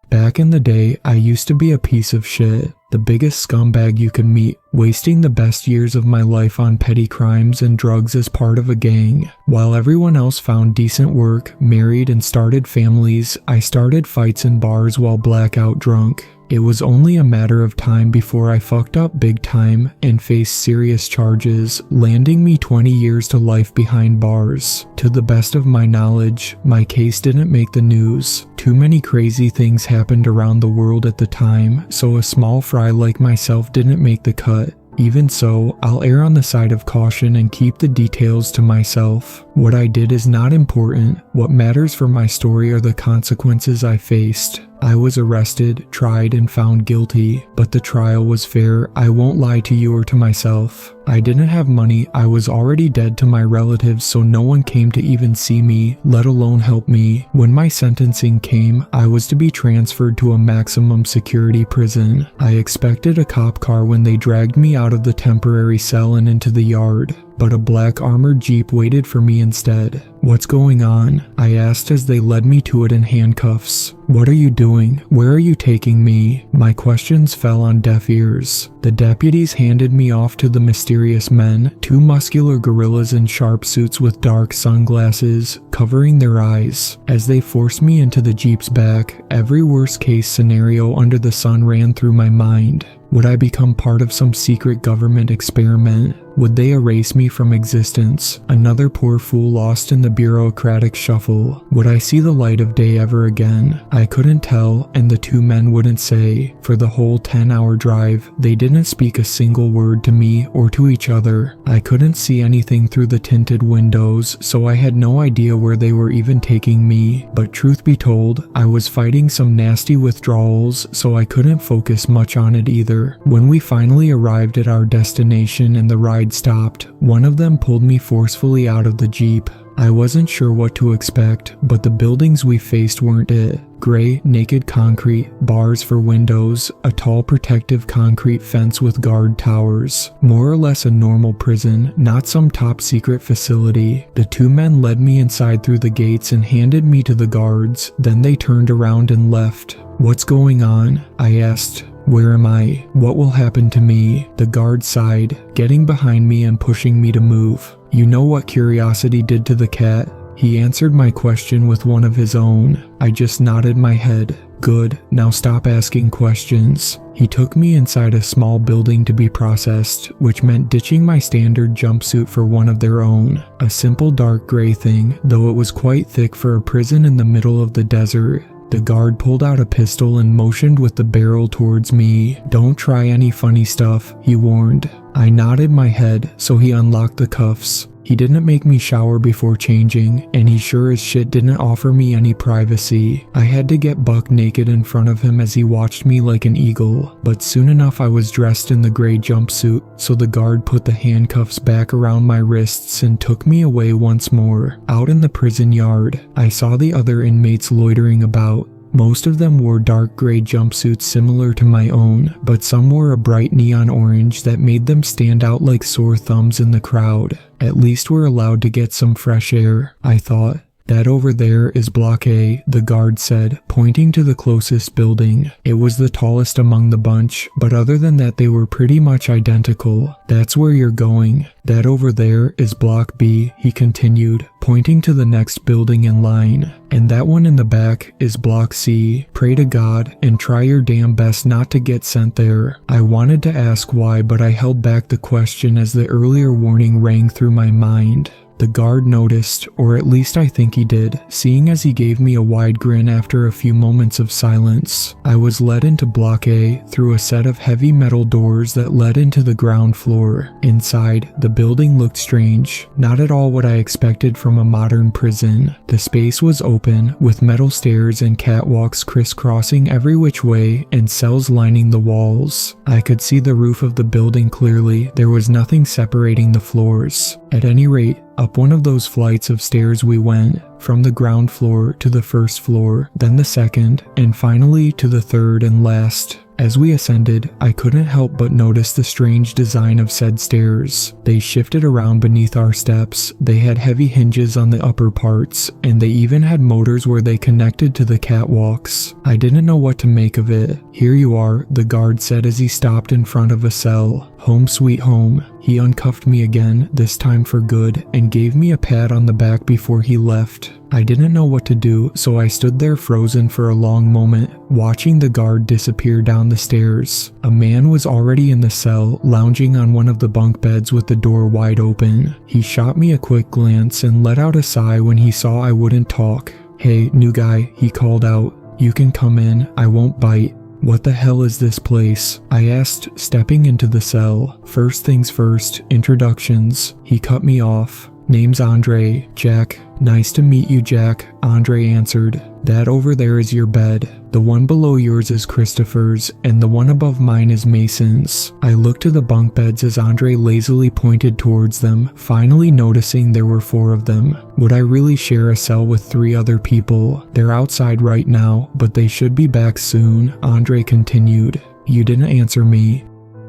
Back in the day, I used to be a piece of shit, the biggest scumbag you could meet, wasting the best years of my life on petty crimes and drugs as part of a gang. While everyone else found decent work, married, and started families, I started fights in bars while blackout drunk. It was only a matter of time before I fucked up big time and faced serious charges, landing me 20 years to life behind bars. To the best of my knowledge, my case didn't make the news. Too many crazy things happened around the world at the time, so a small fry like myself didn't make the cut. Even so, I'll err on the side of caution and keep the details to myself. What I did is not important. What matters for my story are the consequences I faced. I was arrested, tried, and found guilty, but the trial was fair. I won't lie to you or to myself. I didn't have money. I was already dead to my relatives, so no one came to even see me, let alone help me. When my sentencing came, I was to be transferred to a maximum security prison. I expected a cop car when they dragged me out of the temporary cell and into the yard, but a black armored Jeep waited for me instead. "What's going on?" I asked as they led me to it in handcuffs. "What are you doing? Where are you taking me?" My questions fell on deaf ears. The deputies handed me off to the mysterious men, two muscular gorillas in sharp suits with dark sunglasses, covering their eyes. As they forced me into the Jeep's back, every worst-case scenario under the sun ran through my mind. Would I become part of some secret government experiment? Would they erase me from existence? Another poor fool lost in the bureaucratic shuffle. Would I see the light of day ever again? I couldn't tell, and the two men wouldn't say. For the whole 10-hour drive, they didn't speak a single word to me or to each other. I couldn't see anything through the tinted windows, so I had no idea where they were even taking me. But truth be told, I was fighting some nasty withdrawals, so I couldn't focus much on it either. When we finally arrived at our destination and the ride stopped, one of them pulled me forcefully out of the Jeep. I wasn't sure what to expect, but the buildings we faced weren't it. Gray, naked concrete, bars for windows, a tall protective concrete fence with guard towers. More or less a normal prison, not some top secret facility. The two men led me inside through the gates and handed me to the guards, then they turned around and left. "What's going on?" I asked. "Where am I? What will happen to me?" The guard sighed, getting behind me and pushing me to move. "You know what curiosity did to the cat?" He answered my question with one of his own. I just nodded my head. "Good, now stop asking questions." He took me inside a small building to be processed, which meant ditching my standard jumpsuit for one of their own. A simple dark gray thing, though it was quite thick for a prison in the middle of the desert. The guard pulled out a pistol and motioned with the barrel towards me. "Don't try any funny stuff," he warned. I nodded my head, so he unlocked the cuffs. He didn't make me shower before changing, and he sure as shit didn't offer me any privacy. I had to get buck naked in front of him as he watched me like an eagle, but soon enough I was dressed in the gray jumpsuit, so the guard put the handcuffs back around my wrists and took me away once more. Out in the prison yard, I saw the other inmates loitering about. Most of them wore dark gray jumpsuits similar to my own, but some wore a bright neon orange that made them stand out like sore thumbs in the crowd. At least we're allowed to get some fresh air, I thought. "That over there is Block A," the guard said, pointing to the closest building. It was the tallest among the bunch, but other than that they were pretty much identical. "That's where you're going. That over there is Block B," he continued, pointing to the next building in line. "And that one in the back is Block C. Pray to God and try your damn best not to get sent there." I wanted to ask why, but I held back the question as the earlier warning rang through my mind. The guard noticed, or at least I think he did, seeing as he gave me a wide grin after a few moments of silence. I was led into Block A through a set of heavy metal doors that led into the ground floor. Inside, the building looked strange, not at all what I expected from a modern prison. The space was open, with metal stairs and catwalks crisscrossing every which way and cells lining the walls. I could see the roof of the building clearly. There was nothing separating the floors. At any rate, Up one of those flights of stairs we went, from the ground floor to the first floor, then the second, and finally to the third and last. As we ascended, I couldn't help but notice the strange design of said stairs. They shifted around beneath our steps, they had heavy hinges on the upper parts, and they even had motors where they connected to the catwalks. I didn't know what to make of it. "Here you are," the guard said as he stopped in front of a cell. "Home sweet home." He uncuffed me again, this time for good, and gave me a pat on the back before he left. I didn't know what to do, so I stood there frozen for a long moment, watching the guard disappear down the stairs. A man was already in the cell, lounging on one of the bunk beds with the door wide open. He shot me a quick glance and let out a sigh when he saw I wouldn't talk. "Hey, new guy," he called out. "You can come in, I won't bite." "What the hell is this place?" I asked, stepping into the cell. "First things first, introductions." He cut me off. "Name's Andre, Jack." "Nice to meet you, Jack," Andre answered. "That over there is your bed. The one below yours is Christopher's, and the one above mine is Mason's." I looked to the bunk beds as Andre lazily pointed towards them, finally noticing there were 4 of them. Would I really share a cell with 3 other people? "They're outside right now, but they should be back soon," Andre continued. "You didn't answer me.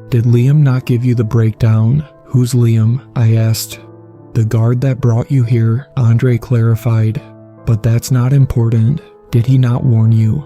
Did Liam not give you the breakdown?" "Who's Liam?" I asked. "The guard that brought you here," Andre clarified. "But that's not important. Did he not warn you?"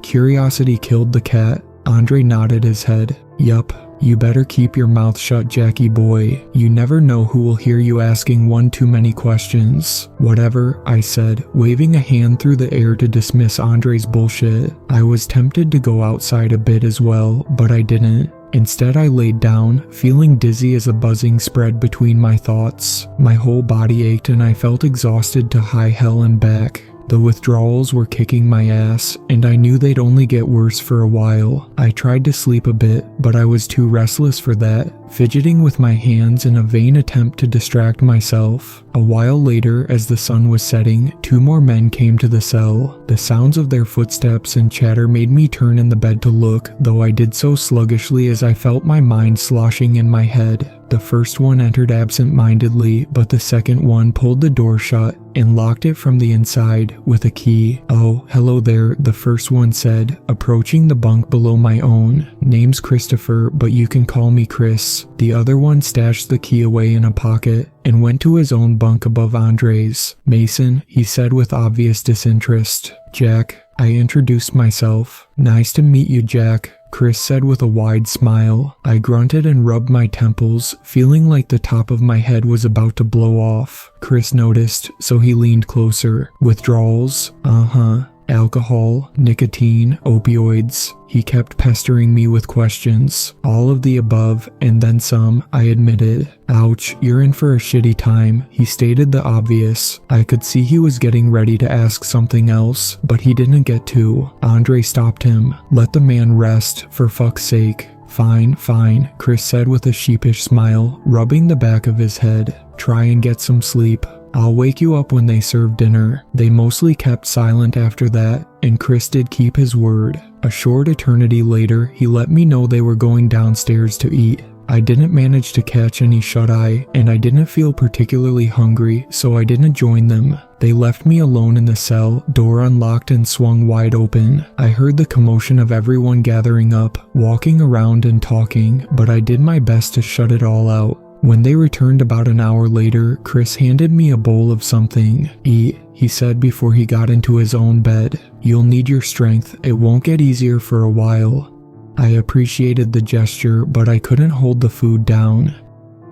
"Curiosity killed the cat," Andre nodded his head. "Yup. You better keep your mouth shut, Jackie boy. You never know who will hear you asking one too many questions." "Whatever," I said, waving a hand through the air to dismiss Andre's bullshit. I was tempted to go outside a bit as well, but I didn't. Instead, I laid down, feeling dizzy as a buzzing spread between my thoughts. My whole body ached and I felt exhausted to high hell and back. The withdrawals were kicking my ass, and I knew they'd only get worse for a while. I tried to sleep a bit, but I was too restless for that, fidgeting with my hands in a vain attempt to distract myself. A while later, as the sun was setting, 2 more men came to the cell. The sounds of their footsteps and chatter made me turn in the bed to look, though I did so sluggishly as I felt my mind sloshing in my head. The first one entered absent-mindedly, but the second one pulled the door shut and locked it from the inside with a key. "Oh, hello there," the first one said, approaching the bunk below my own. "Name's Christopher, but you can call me Chris." The other one stashed the key away in a pocket and went to his own bunk above Andre's. "Mason," he said with obvious disinterest. "Jack." I introduced myself. "Nice to meet you, Jack," Chris said with a wide smile. I grunted and rubbed my temples, feeling like the top of my head was about to blow off. Chris noticed, so he leaned closer. "Withdrawals?" "Uh-huh." "Alcohol, nicotine, opioids?" He kept pestering me with questions. "All of the above, and then some," I admitted. "Ouch, you're in for a shitty time," he stated the obvious. I could see he was getting ready to ask something else, but he didn't get to. Andre stopped him. "Let the man rest, for fuck's sake." Fine, Chris said with a sheepish smile, rubbing the back of his head. "Try and get some sleep. I'll wake you up when they serve dinner." They mostly kept silent after that, and Chris did keep his word. A short eternity later, he let me know they were going downstairs to eat. I didn't manage to catch any shut-eye, and I didn't feel particularly hungry, so I didn't join them. They left me alone in the cell, door unlocked and swung wide open. I heard the commotion of everyone gathering up, walking around and talking, but I did my best to shut it all out. When they returned about an hour later, Chris handed me a bowl of something. "Eat," he said before he got into his own bed. "You'll need your strength. It won't get easier for a while." I appreciated the gesture, but I couldn't hold the food down.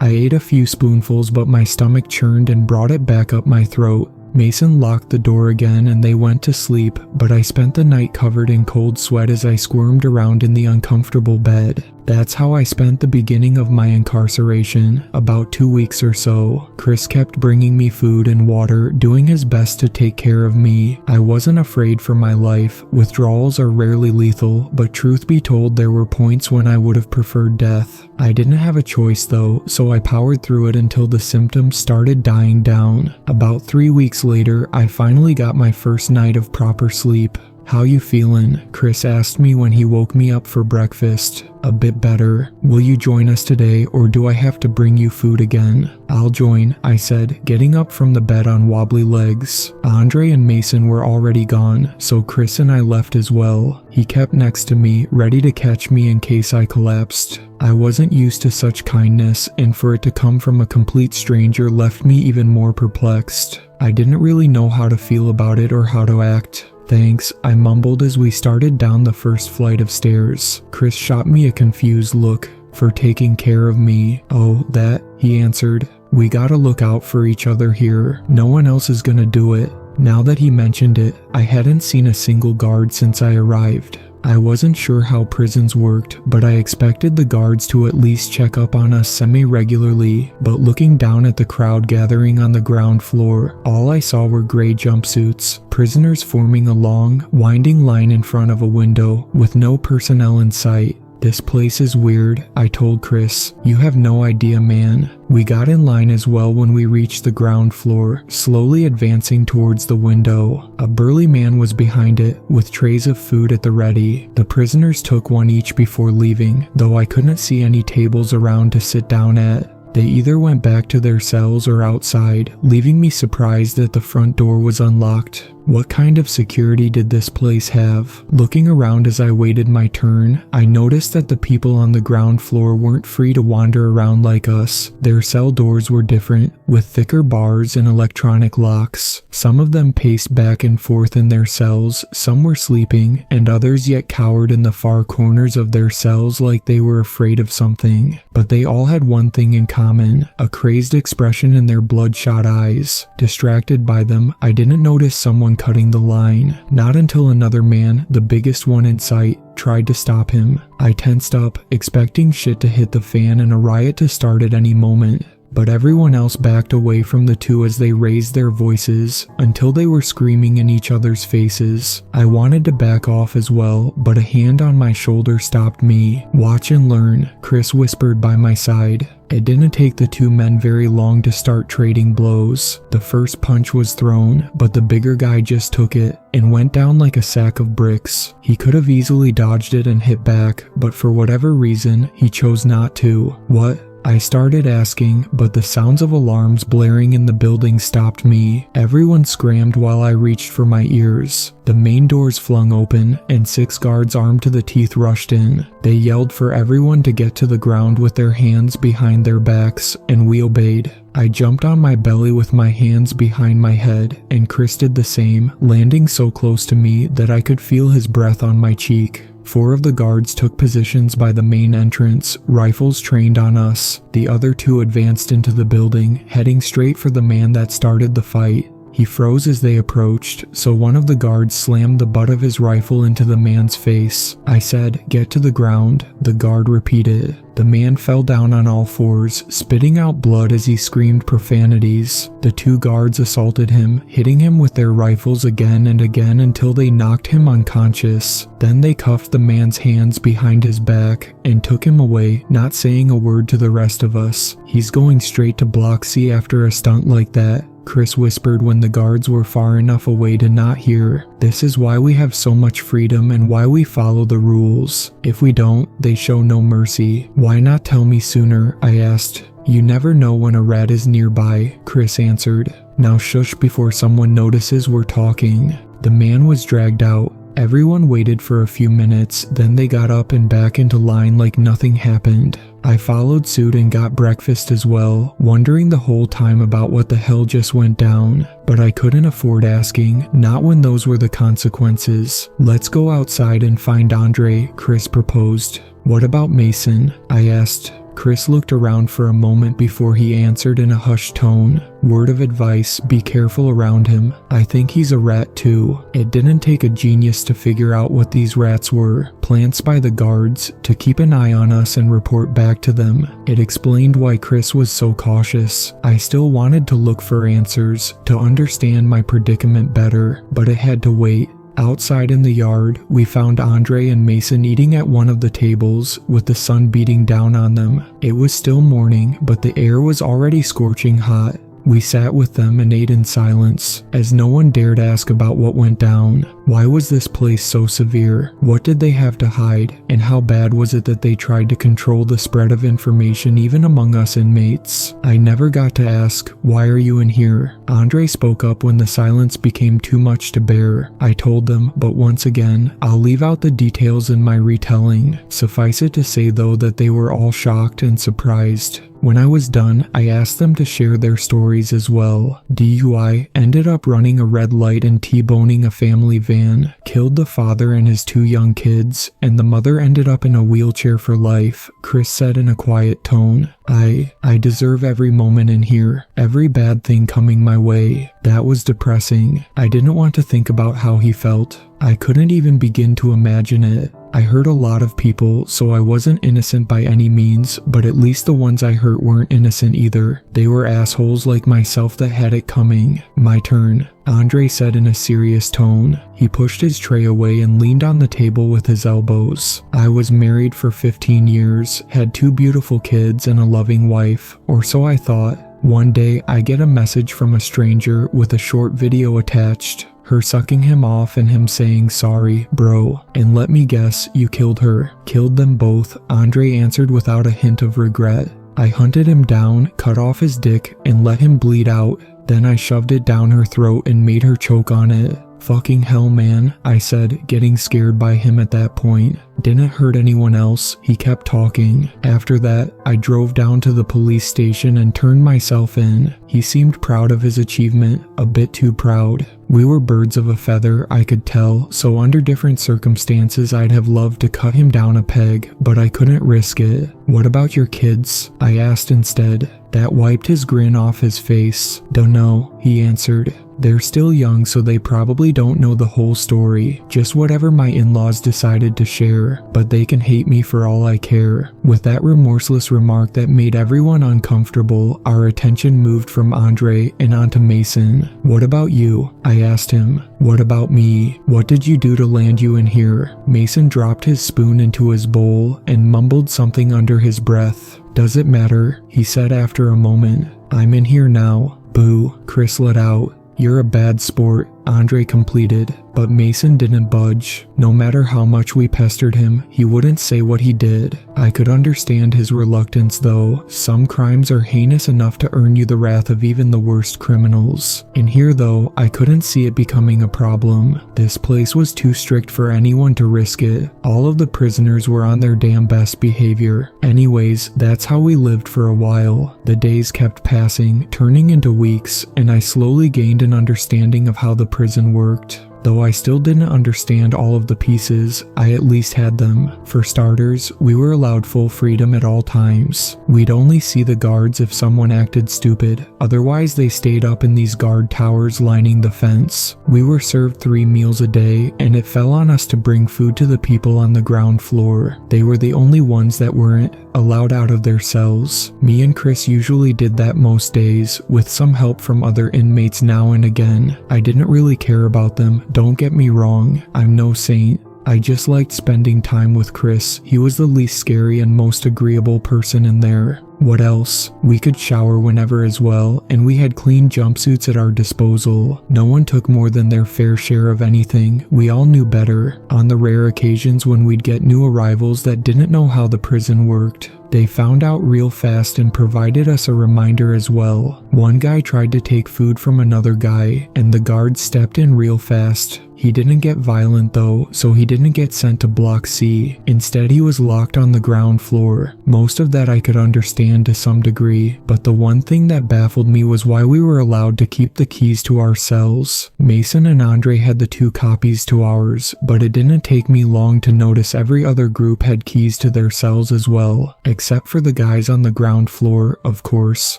I ate a few spoonfuls, but my stomach churned and brought it back up my throat. Mason locked the door again and they went to sleep, but I spent the night covered in cold sweat as I squirmed around in the uncomfortable bed. That's how I spent the beginning of my incarceration, about 2 weeks or so. Chris kept bringing me food and water, doing his best to take care of me. I wasn't afraid for my life. Withdrawals are rarely lethal, but truth be told, there were points when I would have preferred death. I didn't have a choice though, so I powered through it until the symptoms started dying down. About 3 weeks later, I finally got my first night of proper sleep. "How you feeling?" Chris asked me when he woke me up for breakfast. "A bit better. Will you join us today, or do I have to bring you food again?" "I'll join," I said, getting up from the bed on wobbly legs. Andre and Mason were already gone, so Chris and I left as well. He kept next to me, ready to catch me in case I collapsed. I wasn't used to such kindness, and for it to come from a complete stranger left me even more perplexed. I didn't really know how to feel about it or how to act. "Thanks," I mumbled as we started down the first flight of stairs. Chris shot me a confused look. "For taking care of me." "Oh, that," he answered. "We gotta look out for each other here. No one else is gonna do it." Now that he mentioned it, I hadn't seen a single guard since I arrived. I wasn't sure how prisons worked, but I expected the guards to at least check up on us semi-regularly. But looking down at the crowd gathering on the ground floor, all I saw were gray jumpsuits, prisoners forming a long, winding line in front of a window, with no personnel in sight. "This place is weird," I told Chris. "You have no idea, man." We got in line as well when we reached the ground floor, slowly advancing towards the window. A burly man was behind it, with trays of food at the ready. The prisoners took one each before leaving, though I couldn't see any tables around to sit down at. They either went back to their cells or outside, leaving me surprised that the front door was unlocked. What kind of security did this place have? Looking around as I waited my turn, I noticed that the people on the ground floor weren't free to wander around like us. Their cell doors were different, with thicker bars and electronic locks. Some of them paced back and forth in their cells, some were sleeping, and others yet cowered in the far corners of their cells like they were afraid of something. But they all had one thing in common, a crazed expression in their bloodshot eyes. Distracted by them, I didn't notice someone cutting the line. Not until another man, the biggest one in sight, tried to stop him. I tensed up, expecting shit to hit the fan and a riot to start at any moment. But everyone else backed away from the two as they raised their voices, until they were screaming in each other's faces. I wanted to back off as well, but a hand on my shoulder stopped me. "Watch and learn," Chris whispered by my side. It didn't take the two men very long to start trading blows. The first punch was thrown, but the bigger guy just took it and went down like a sack of bricks. He could have easily dodged it and hit back, but for whatever reason, he chose not to. "What?" I started asking, but the sounds of alarms blaring in the building stopped me. Everyone scrammed while I reached for my ears. The main doors flung open, and 6 guards armed to the teeth rushed in. They yelled for everyone to get to the ground with their hands behind their backs, and we obeyed. I jumped on my belly with my hands behind my head, and Chris did the same, landing so close to me that I could feel his breath on my cheek. 4 of the guards took positions by the main entrance, rifles trained on us. The other 2 advanced into the building, heading straight for the man that started the fight. He froze as they approached, so one of the guards slammed the butt of his rifle into the man's face. I said, "Get to the ground." The guard repeated. The man fell down on all fours, spitting out blood as he screamed profanities. The 2 guards assaulted him, hitting him with their rifles again and again until they knocked him unconscious. Then they cuffed the man's hands behind his back and took him away, not saying a word to the rest of us. "He's going straight to Block C after a stunt like that," Chris whispered when the guards were far enough away to not hear. "This is why we have so much freedom and why we follow the rules. If we don't, they show no mercy." "Why not tell me sooner?" I asked. "You never know when a rat is nearby," Chris answered. "Now shush before someone notices we're talking." The man was dragged out. Everyone waited for a few minutes, then they got up and back into line like nothing happened. I followed suit and got breakfast as well, wondering the whole time about what the hell just went down. But I couldn't afford asking, not when those were the consequences. "Let's go outside and find Andre," Chris proposed. "What about Mason?" I asked. Chris looked around for a moment before he answered in a hushed tone. "Word of advice, be careful around him. I think he's a rat too." It didn't take a genius to figure out what these rats were. Plants by the guards, to keep an eye on us and report back to them. It explained why Chris was so cautious. I still wanted to look for answers, to understand my predicament better, but it had to wait. Outside in the yard, we found Andre and Mason eating at one of the tables, with the sun beating down on them. It was still morning, but the air was already scorching hot. We sat with them and ate in silence, as no one dared ask about what went down. Why was this place so severe? What did they have to hide? And how bad was it that they tried to control the spread of information even among us inmates? I never got to ask, why are you in here? Andre spoke up when the silence became too much to bear. I told them, but once again, I'll leave out the details in my retelling. Suffice it to say though that they were all shocked and surprised. When I was done, I asked them to share their stories as well. DUI, ended up running a red light and T-boning a family van, killed the father and his 2 young kids, and the mother ended up in a wheelchair for life, Chris said in a quiet tone. I deserve every moment in here, every bad thing coming my way. That was depressing. I didn't want to think about how he felt. I couldn't even begin to imagine it. I hurt a lot of people, so I wasn't innocent by any means, but at least the ones I hurt weren't innocent either. They were assholes like myself that had it coming. My turn, Andre said in a serious tone. He pushed his tray away and leaned on the table with his elbows. I was married for 15 years, had 2 beautiful kids and a loving wife, or so I thought. One day, I get a message from a stranger with a short video attached. Her sucking him off and him saying, sorry, bro, and let me guess, you killed her. Killed them both, Andre answered without a hint of regret. I hunted him down, cut off his dick, and let him bleed out. Then I shoved it down her throat and made her choke on it. Fucking hell, man, I said, getting scared by him at that point. Didn't hurt anyone else, he kept talking. After that, I drove down to the police station and turned myself in. He seemed proud of his achievement, a bit too proud. We were birds of a feather, I could tell, so under different circumstances I'd have loved to cut him down a peg, but I couldn't risk it. What about your kids? I asked instead. That wiped his grin off his face. Dunno, he answered. They're still young, so they probably don't know the whole story, just whatever my in-laws decided to share, but they can hate me for all I care. With that remorseless remark that made everyone uncomfortable, our attention moved from Andre and onto Mason. What about you? I asked him. What about me? What did you do to land you in here? Mason dropped his spoon into his bowl and mumbled something under his breath. Does it matter? He said after a moment. I'm in here now. Boo, Chris let out. You're a bad sport, Andre completed, but Mason didn't budge. No matter how much we pestered him, he wouldn't say what he did. I could understand his reluctance though. Some crimes are heinous enough to earn you the wrath of even the worst criminals. In here though, I couldn't see it becoming a problem. This place was too strict for anyone to risk it. All of the prisoners were on their damn best behavior. Anyways, that's how we lived for a while. The days kept passing, turning into weeks, and I slowly gained an understanding of how the prison worked. Though I still didn't understand all of the pieces, I at least had them. For starters, we were allowed full freedom at all times. We'd only see the guards if someone acted stupid, otherwise they stayed up in these guard towers lining the fence. We were served 3 meals a day, and it fell on us to bring food to the people on the ground floor. They were the only ones that weren't allowed out of their cells. Me and Chris usually did that most days, with some help from other inmates now and again. I didn't really care about them. Don't get me wrong, I'm no saint. I just liked spending time with Chris. He was the least scary and most agreeable person in there. What else? We could shower whenever as well, and we had clean jumpsuits at our disposal. No one took more than their fair share of anything. We all knew better. On the rare occasions when we'd get new arrivals that didn't know how the prison worked, they found out real fast and provided us a reminder as well. One guy tried to take food from another guy, and the guards stepped in real fast. He didn't get violent though, so he didn't get sent to Block C. Instead, he was locked on the ground floor. Most of that I could understand to some degree, but the one thing that baffled me was why we were allowed to keep the keys to our cells. Mason and Andre had the 2 copies to ours, but it didn't take me long to notice every other group had keys to their cells as well, except for the guys on the ground floor, of course.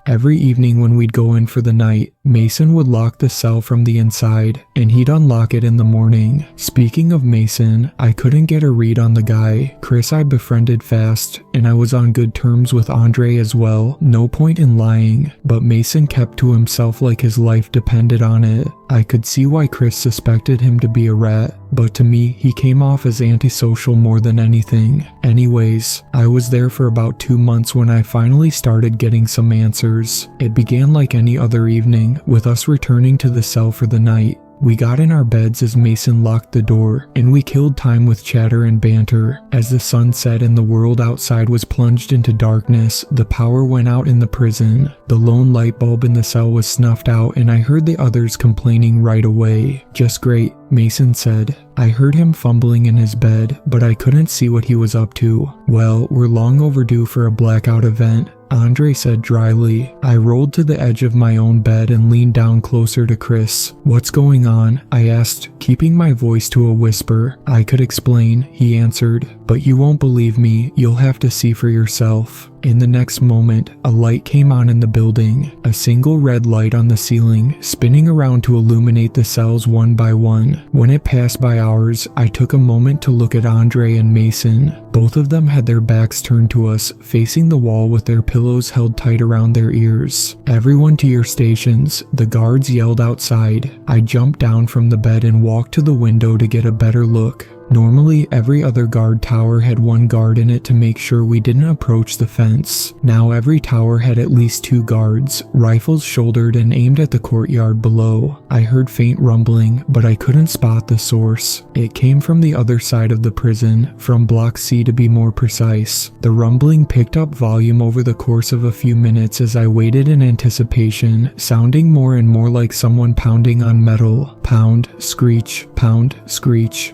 Every evening when we'd go in for the night, Mason would lock the cell from the inside, and he'd unlock it in the morning. Speaking of Mason, I couldn't get a read on the guy. Chris I befriended fast, and I was on good terms with Andre as well. No point in lying, but Mason kept to himself like his life depended on it. I could see why Chris suspected him to be a rat, but to me, he came off as antisocial more than anything. Anyways, I was there for about 2 months when I finally started getting some answers. It began like any other evening, with us returning to the cell for the night. We got in our beds as Mason locked the door, and we killed time with chatter and banter. As the sun set and the world outside was plunged into darkness, the power went out in the prison. The lone light bulb in the cell was snuffed out, and I heard the others complaining right away. "Just great," Mason said. I heard him fumbling in his bed, but I couldn't see what he was up to. "Well, we're long overdue for a blackout event," Andre said dryly. I rolled to the edge of my own bed and leaned down closer to Chris. "What's going on?" I asked, keeping my voice to a whisper. "I could explain," he answered, "but you won't believe me. You'll have to see for yourself." In the next moment, a light came on in the building, a single red light on the ceiling, spinning around to illuminate the cells one by one. When it passed by ours, I took a moment to look at Andre and Mason. Both of them had their backs turned to us, facing the wall with their pillows held tight around their ears. "Everyone to your stations," the guards yelled outside. I jumped down from the bed and walked to the window to get a better look. Normally, every other guard tower had one guard in it to make sure we didn't approach the fence. Now every tower had at least 2 guards, rifles shouldered and aimed at the courtyard below. I heard faint rumbling, but I couldn't spot the source. It came from the other side of the prison, from Block C to be more precise. The rumbling picked up volume over the course of a few minutes as I waited in anticipation, sounding more and more like someone pounding on metal. Pound, screech,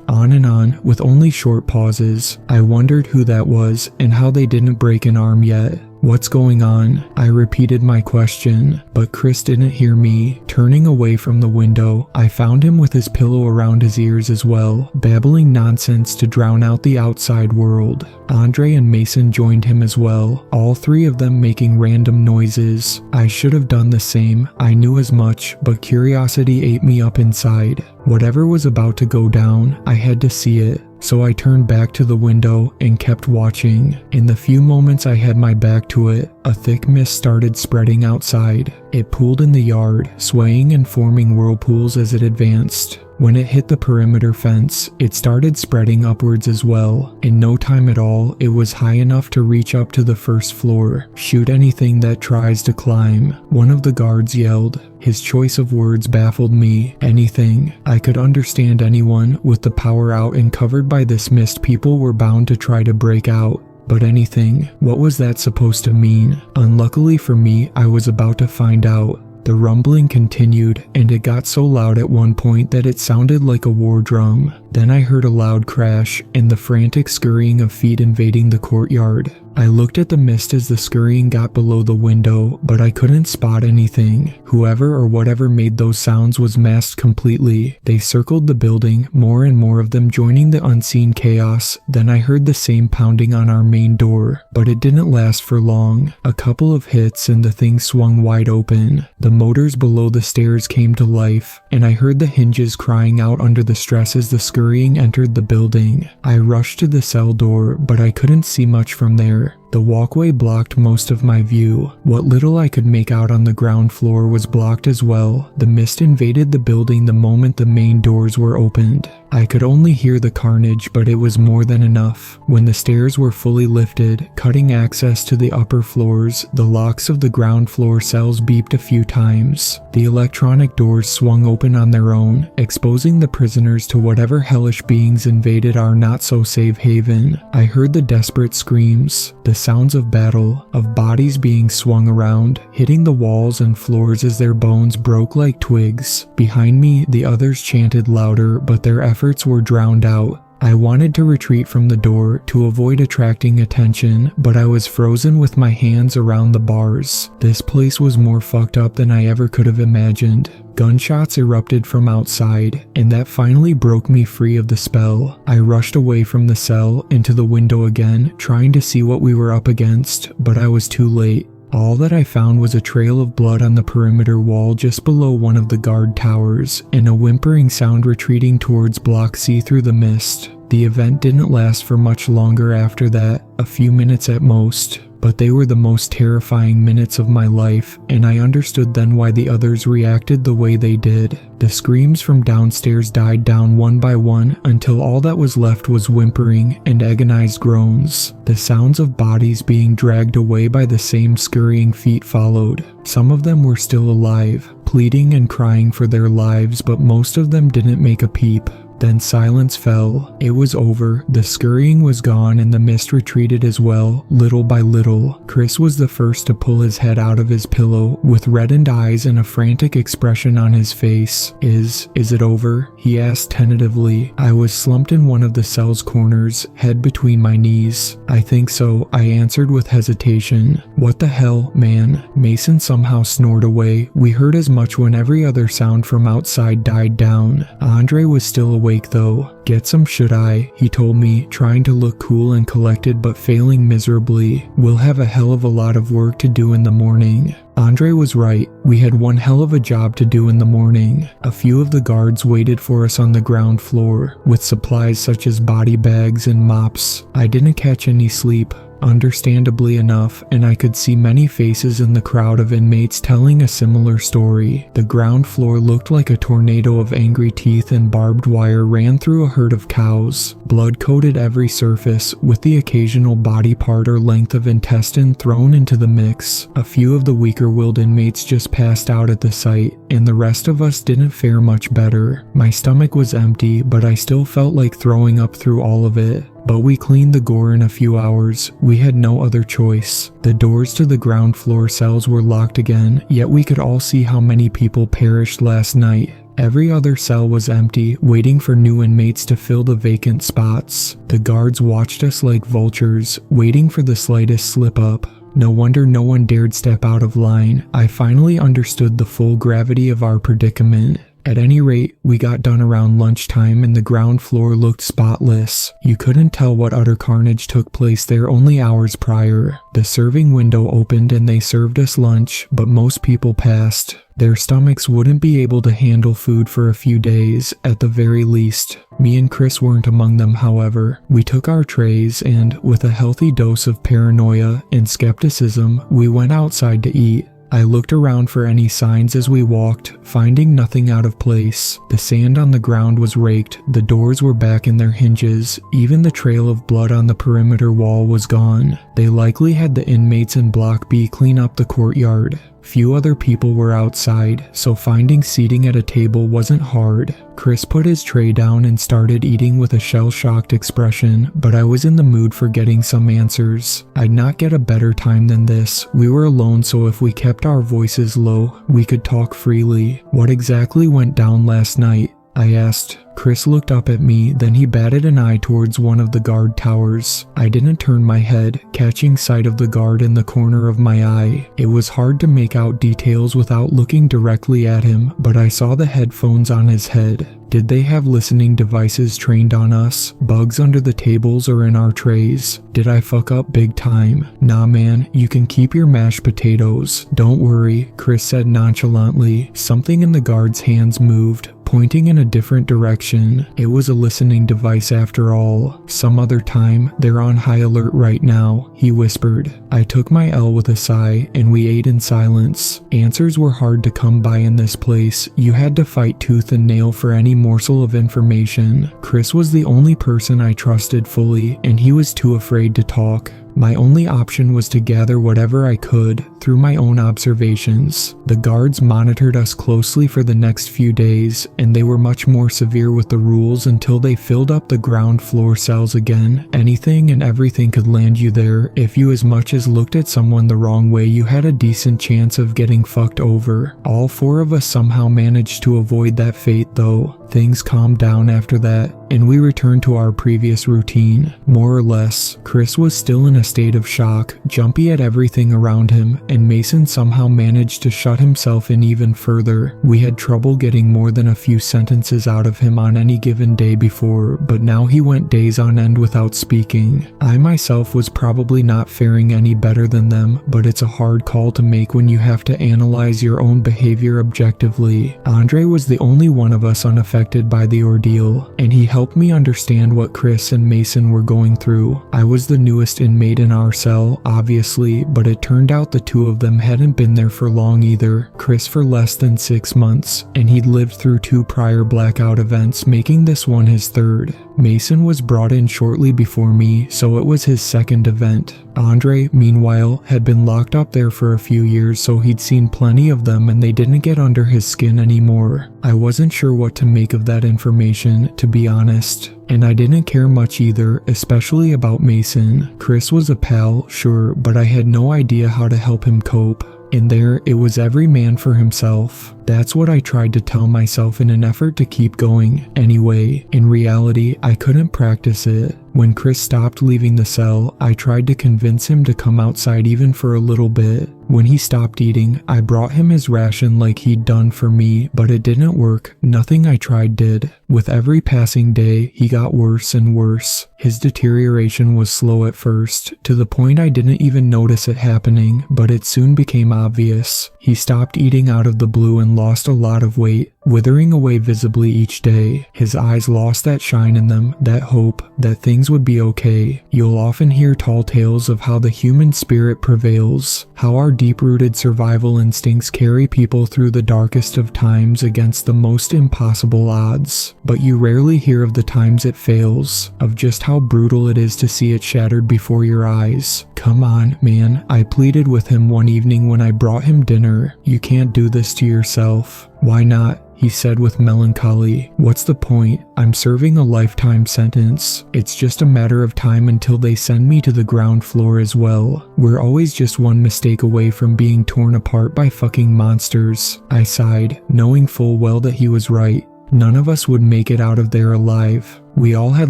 on and on, with only short pauses. I wondered who that was and how they didn't break an arm yet. "What's going on?" I repeated my question, but Chris didn't hear me. Turning away from the window, I found him with his pillow around his ears as well, babbling nonsense to drown out the outside world. Andre and Mason joined him as well, all 3 of them making random noises. I should have done the same, I knew as much, but curiosity ate me up inside. Whatever was about to go down, I had to see it. So I turned back to the window and kept watching. In the few moments I had my back to it, a thick mist started spreading outside. It pooled in the yard, swaying and forming whirlpools as it advanced. When it hit the perimeter fence, it started spreading upwards as well. In no time at all, it was high enough to reach up to the first floor. "Shoot anything that tries to climb," one of the guards yelled. His choice of words baffled me. Anything. I could understand anyone. With the power out and covered by this mist, people were bound to try to break out. But anything. What was that supposed to mean? Unluckily for me, I was about to find out. The rumbling continued, and it got so loud at one point that it sounded like a war drum. Then I heard a loud crash, and the frantic scurrying of feet invading the courtyard. I looked at the mist as the scurrying got below the window, but I couldn't spot anything. Whoever or whatever made those sounds was masked completely. They circled the building, more and more of them joining the unseen chaos. Then I heard the same pounding on our main door, but it didn't last for long. A couple of hits and the thing swung wide open. The motors below the stairs came to life, and I heard the hinges crying out under the stress as the scurrying entered the building. I rushed to the cell door, but I couldn't see much from there. The walkway blocked most of my view. What little I could make out on the ground floor was blocked as well. The mist invaded the building the moment the main doors were opened. I could only hear the carnage, but it was more than enough. When the stairs were fully lifted, cutting access to the upper floors, the locks of the ground floor cells beeped a few times. The electronic doors swung open on their own, exposing the prisoners to whatever hellish beings invaded our not-so-safe haven. I heard the desperate screams, the sounds of battle, of bodies being swung around, hitting the walls and floors as their bones broke like twigs. Behind me, the others chanted louder, but their efforts were drowned out. I wanted to retreat from the door to avoid attracting attention, but I was frozen with my hands around the bars. This place was more fucked up than I ever could have imagined. Gunshots erupted from outside, and that finally broke me free of the spell. I rushed away from the cell into the window again, trying to see what we were up against, but I was too late. All that I found was a trail of blood on the perimeter wall just below one of the guard towers, and a whimpering sound retreating towards Block C through the mist. The event didn't last for much longer after that, a few minutes at most, but they were the most terrifying minutes of my life, and I understood then why the others reacted the way they did. The screams from downstairs died down one by one until all that was left was whimpering and agonized groans. The sounds of bodies being dragged away by the same scurrying feet followed. Some of them were still alive, pleading and crying for their lives, but most of them didn't make a peep. Then silence fell. It was over. The scurrying was gone and the mist retreated as well, little by little. Chris was the first to pull his head out of his pillow, with reddened eyes and a frantic expression on his face. Is it over?" he asked tentatively. I was slumped in one of the cell's corners, head between my knees. "I think so," I answered with hesitation. "What the hell, man?" Mason somehow snored away. We heard as much when every other sound from outside died down. Andre was still awake though. "Get some should I?" he told me, trying to look cool and collected but failing miserably. "We'll have a hell of a lot of work to do in the morning." Andre was right. We had one hell of a job to do in the morning. A few of the guards waited for us on the ground floor, with supplies such as body bags and mops. I didn't catch any sleep, understandably enough, and I could see many faces in the crowd of inmates telling a similar story. The ground floor looked like a tornado of angry teeth, and barbed wire ran through a herd of cows. Blood coated every surface, with the occasional body part or length of intestine thrown into the mix. A few of the weaker-willed inmates just passed out at the sight, and the rest of us didn't fare much better. My stomach was empty, but I still felt like throwing up through all of it. But we cleaned the gore in a few hours. We had no other choice. The doors to the ground floor cells were locked again, yet we could all see how many people perished last night. Every other cell was empty, waiting for new inmates to fill the vacant spots. The guards watched us like vultures, waiting for the slightest slip-up. No wonder no one dared step out of line. I finally understood the full gravity of our predicament. At any rate, we got done around lunchtime and the ground floor looked spotless. You couldn't tell what utter carnage took place there only hours prior. The serving window opened and they served us lunch, but most people passed. Their stomachs wouldn't be able to handle food for a few days, at the very least. Me and Chris weren't among them, however. We took our trays and, with a healthy dose of paranoia and skepticism, we went outside to eat. I looked around for any signs as we walked, finding nothing out of place. The sand on the ground was raked, the doors were back in their hinges, even the trail of blood on the perimeter wall was gone. They likely had the inmates in Block B clean up the courtyard. Few other people were outside, so finding seating at a table wasn't hard. Chris put his tray down and started eating with a shell-shocked expression, but I was in the mood for getting some answers. I'd not get a better time than this. We were alone, so if we kept our voices low, we could talk freely. "What exactly went down last night?" I asked. Chris looked up at me, then he batted an eye towards one of the guard towers. I didn't turn my head, catching sight of the guard in the corner of my eye. It was hard to make out details without looking directly at him, but I saw the headphones on his head. Did they have listening devices trained on us? Bugs under the tables or in our trays? Did I fuck up big time? "Nah man, you can keep your mashed potatoes. Don't worry," Chris said nonchalantly. Something in the guard's hands moved, pointing in a different direction. It was a listening device after all. "Some other time, they're on high alert right now," he whispered. I took my L with a sigh, and we ate in silence. Answers were hard to come by in this place. You had to fight tooth and nail for any morsel of information. Chris was the only person I trusted fully, and he was too afraid to talk. My only option was to gather whatever I could through my own observations. The guards monitored us closely for the next few days, and they were much more severe with the rules until they filled up the ground floor cells again. Anything and everything could land you there. If you as much as looked at someone the wrong way, you had a decent chance of getting fucked over. All four of us somehow managed to avoid that fate though. Things calmed down after that, and we returned to our previous routine, more or less. Chris was still in a state of shock, jumpy at everything around him, and Mason somehow managed to shut himself in even further. We had trouble getting more than a few sentences out of him on any given day before, but now he went days on end without speaking. I myself was probably not faring any better than them, but it's a hard call to make when you have to analyze your own behavior objectively. Andre was the only one of us unaffected by the ordeal, and he helped me understand what Chris and Mason were going through. I was the newest inmate in our cell, obviously, but it turned out the two of them hadn't been there for long either. Chris for less than 6 months, and he'd lived through 2 prior blackout events, making this one his third. Mason was brought in shortly before me, so it was his second event. Andre, meanwhile, had been locked up there for a few years, so he'd seen plenty of them and they didn't get under his skin anymore. I wasn't sure what to make of that information, to be honest. And I didn't care much either, especially about Mason. Chris was a pal, sure, but I had no idea how to help him cope. In there, it was every man for himself. That's what I tried to tell myself in an effort to keep going. Anyway, in reality, I couldn't practice it. When Chris stopped leaving the cell, I tried to convince him to come outside even for a little bit. When he stopped eating, I brought him his ration like he'd done for me, but it didn't work. Nothing I tried did. With every passing day, he got worse and worse. His deterioration was slow at first, to the point I didn't even notice it happening, but it soon became obvious. He stopped eating out of the blue and lost a lot of weight, withering away visibly each day. His eyes lost that shine in them, that hope, that things would be okay. You'll often hear tall tales of how the human spirit prevails, how our deep-rooted survival instincts carry people through the darkest of times against the most impossible odds. But you rarely hear of the times it fails, of just how brutal it is to see it shattered before your eyes. Come on, man, I pleaded with him one evening when I brought him dinner. You can't do this to yourself. Why not? He said with melancholy. What's the point? I'm serving a lifetime sentence. It's just a matter of time until they send me to the ground floor as well. We're always just one mistake away from being torn apart by fucking monsters. I sighed, knowing full well that he was right. None of us would make it out of there alive. We all had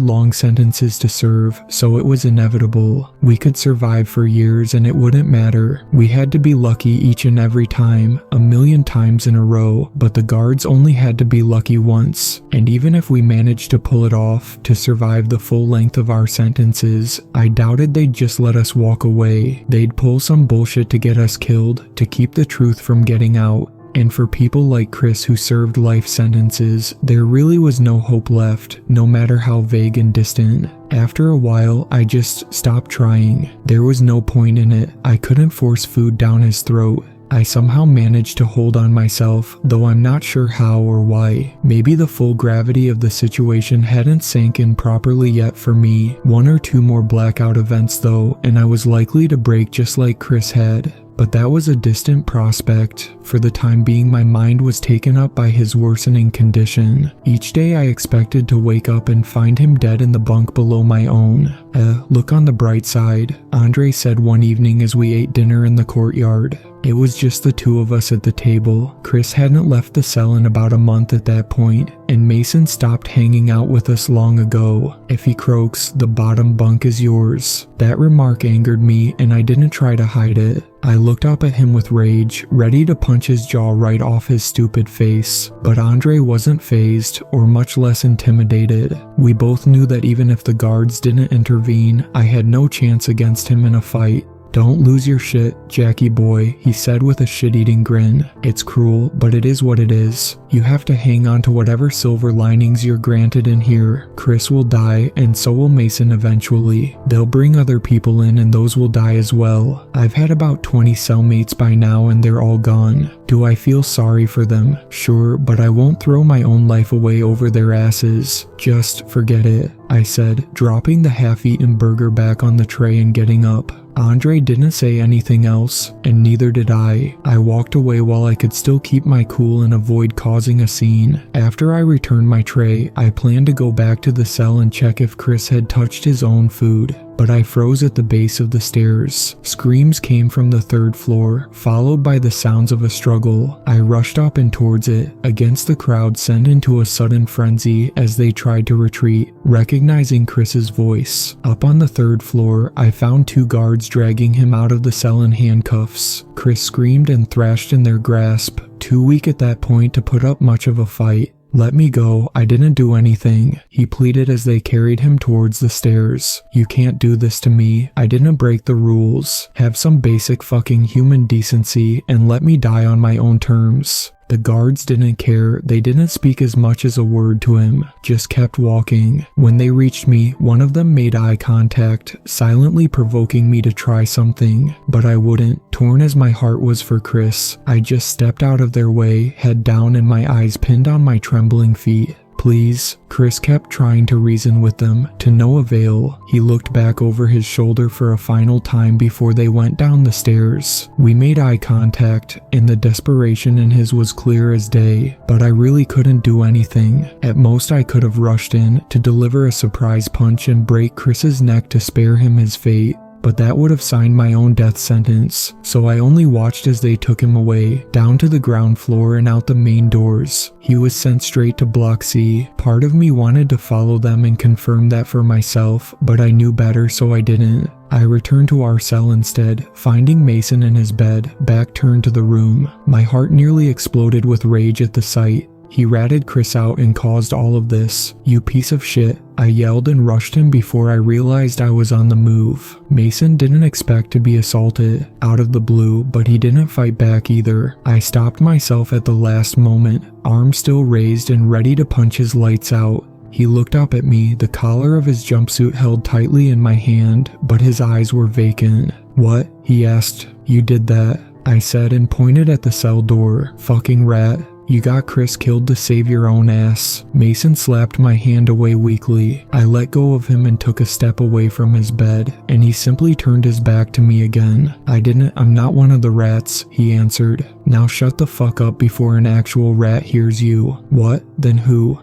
long sentences to serve, so it was inevitable. We could survive for years and it wouldn't matter. We had to be lucky each and every time, a million times in a row, but the guards only had to be lucky once. And even if we managed to pull it off, to survive the full length of our sentences, I doubted they'd just let us walk away. They'd pull some bullshit to get us killed, to keep the truth from getting out. And for people like Chris who served life sentences, there really was no hope left, no matter how vague and distant. After a while, I just stopped trying. There was no point in it. I couldn't force food down his throat. I somehow managed to hold on myself, though I'm not sure how or why. Maybe the full gravity of the situation hadn't sank in properly yet for me. 1 or 2 more blackout events though, and I was likely to break just like Chris had. But that was a distant prospect. For the time being, my mind was taken up by his worsening condition. Each day I expected to wake up and find him dead in the bunk below my own. Look on the bright side, Andre said one evening as we ate dinner in the courtyard. It was just the two of us at the table. Chris hadn't left the cell in about a month at that point, and Mason stopped hanging out with us long ago. If he croaks, the bottom bunk is yours. That remark angered me, and I didn't try to hide it. I looked up at him with rage, ready to punch his jaw right off his stupid face. But Andre wasn't fazed, or much less intimidated. We both knew that even if the guards didn't intervene, I had no chance against him in a fight. Don't lose your shit, Jackie boy, he said with a shit-eating grin. It's cruel, but it is what it is. You have to hang on to whatever silver linings you're granted in here. Chris will die, and so will Mason eventually. They'll bring other people in and those will die as well. I've had about 20 cellmates by now and they're all gone. Do I feel sorry for them? Sure, but I won't throw my own life away over their asses. Just forget it, I said, dropping the half-eaten burger back on the tray and getting up. Andre didn't say anything else, and neither did I. I walked away while I could still keep my cool and avoid causing a scene. After I returned my tray, I planned to go back to the cell and check if Chris had touched his own food. But I froze at the base of the stairs. Screams came from the 3rd floor, followed by the sounds of a struggle. I rushed up and towards it, against the crowd sent into a sudden frenzy as they tried to retreat, recognizing Chris's voice. Up on the 3rd floor, I found 2 guards dragging him out of the cell in handcuffs. Chris screamed and thrashed in their grasp, too weak at that point to put up much of a fight. Let me go, I didn't do anything, he pleaded as they carried him towards the stairs. You can't do this to me, I didn't break the rules. Have some basic fucking human decency and let me die on my own terms. The guards didn't care, they didn't speak as much as a word to him, just kept walking. When they reached me, one of them made eye contact, silently provoking me to try something, but I wouldn't. Torn as my heart was for Chris, I just stepped out of their way, head down and my eyes pinned on my trembling feet. Please." Chris kept trying to reason with them, to no avail. He looked back over his shoulder for a final time before they went down the stairs. We made eye contact, and the desperation in his was clear as day, but I really couldn't do anything. At most I could have rushed in to deliver a surprise punch and break Chris's neck to spare him his fate, but that would have signed my own death sentence, so I only watched as they took him away, down to the ground floor and out the main doors. He was sent straight to Block C. Part of me wanted to follow them and confirm that for myself, but I knew better, so I didn't. I returned to our cell instead, finding Mason in his bed, back turned to the room. My heart nearly exploded with rage at the sight. He ratted Chris out and caused all of this. "You piece of shit." I yelled and rushed him before I realized I was on the move. Mason didn't expect to be assaulted out of the blue, but he didn't fight back either. I stopped myself at the last moment, arm still raised and ready to punch his lights out. He looked up at me, the collar of his jumpsuit held tightly in my hand, but his eyes were vacant. "What?" he asked. "You did that," I said and pointed at the cell door. "Fucking rat. You got Chris killed to save your own ass." Mason slapped my hand away weakly. I let go of him and took a step away from his bed, and he simply turned his back to me again. "I'm not one of the rats," he answered. "Now shut the fuck up before an actual rat hears you." "What? Then who?"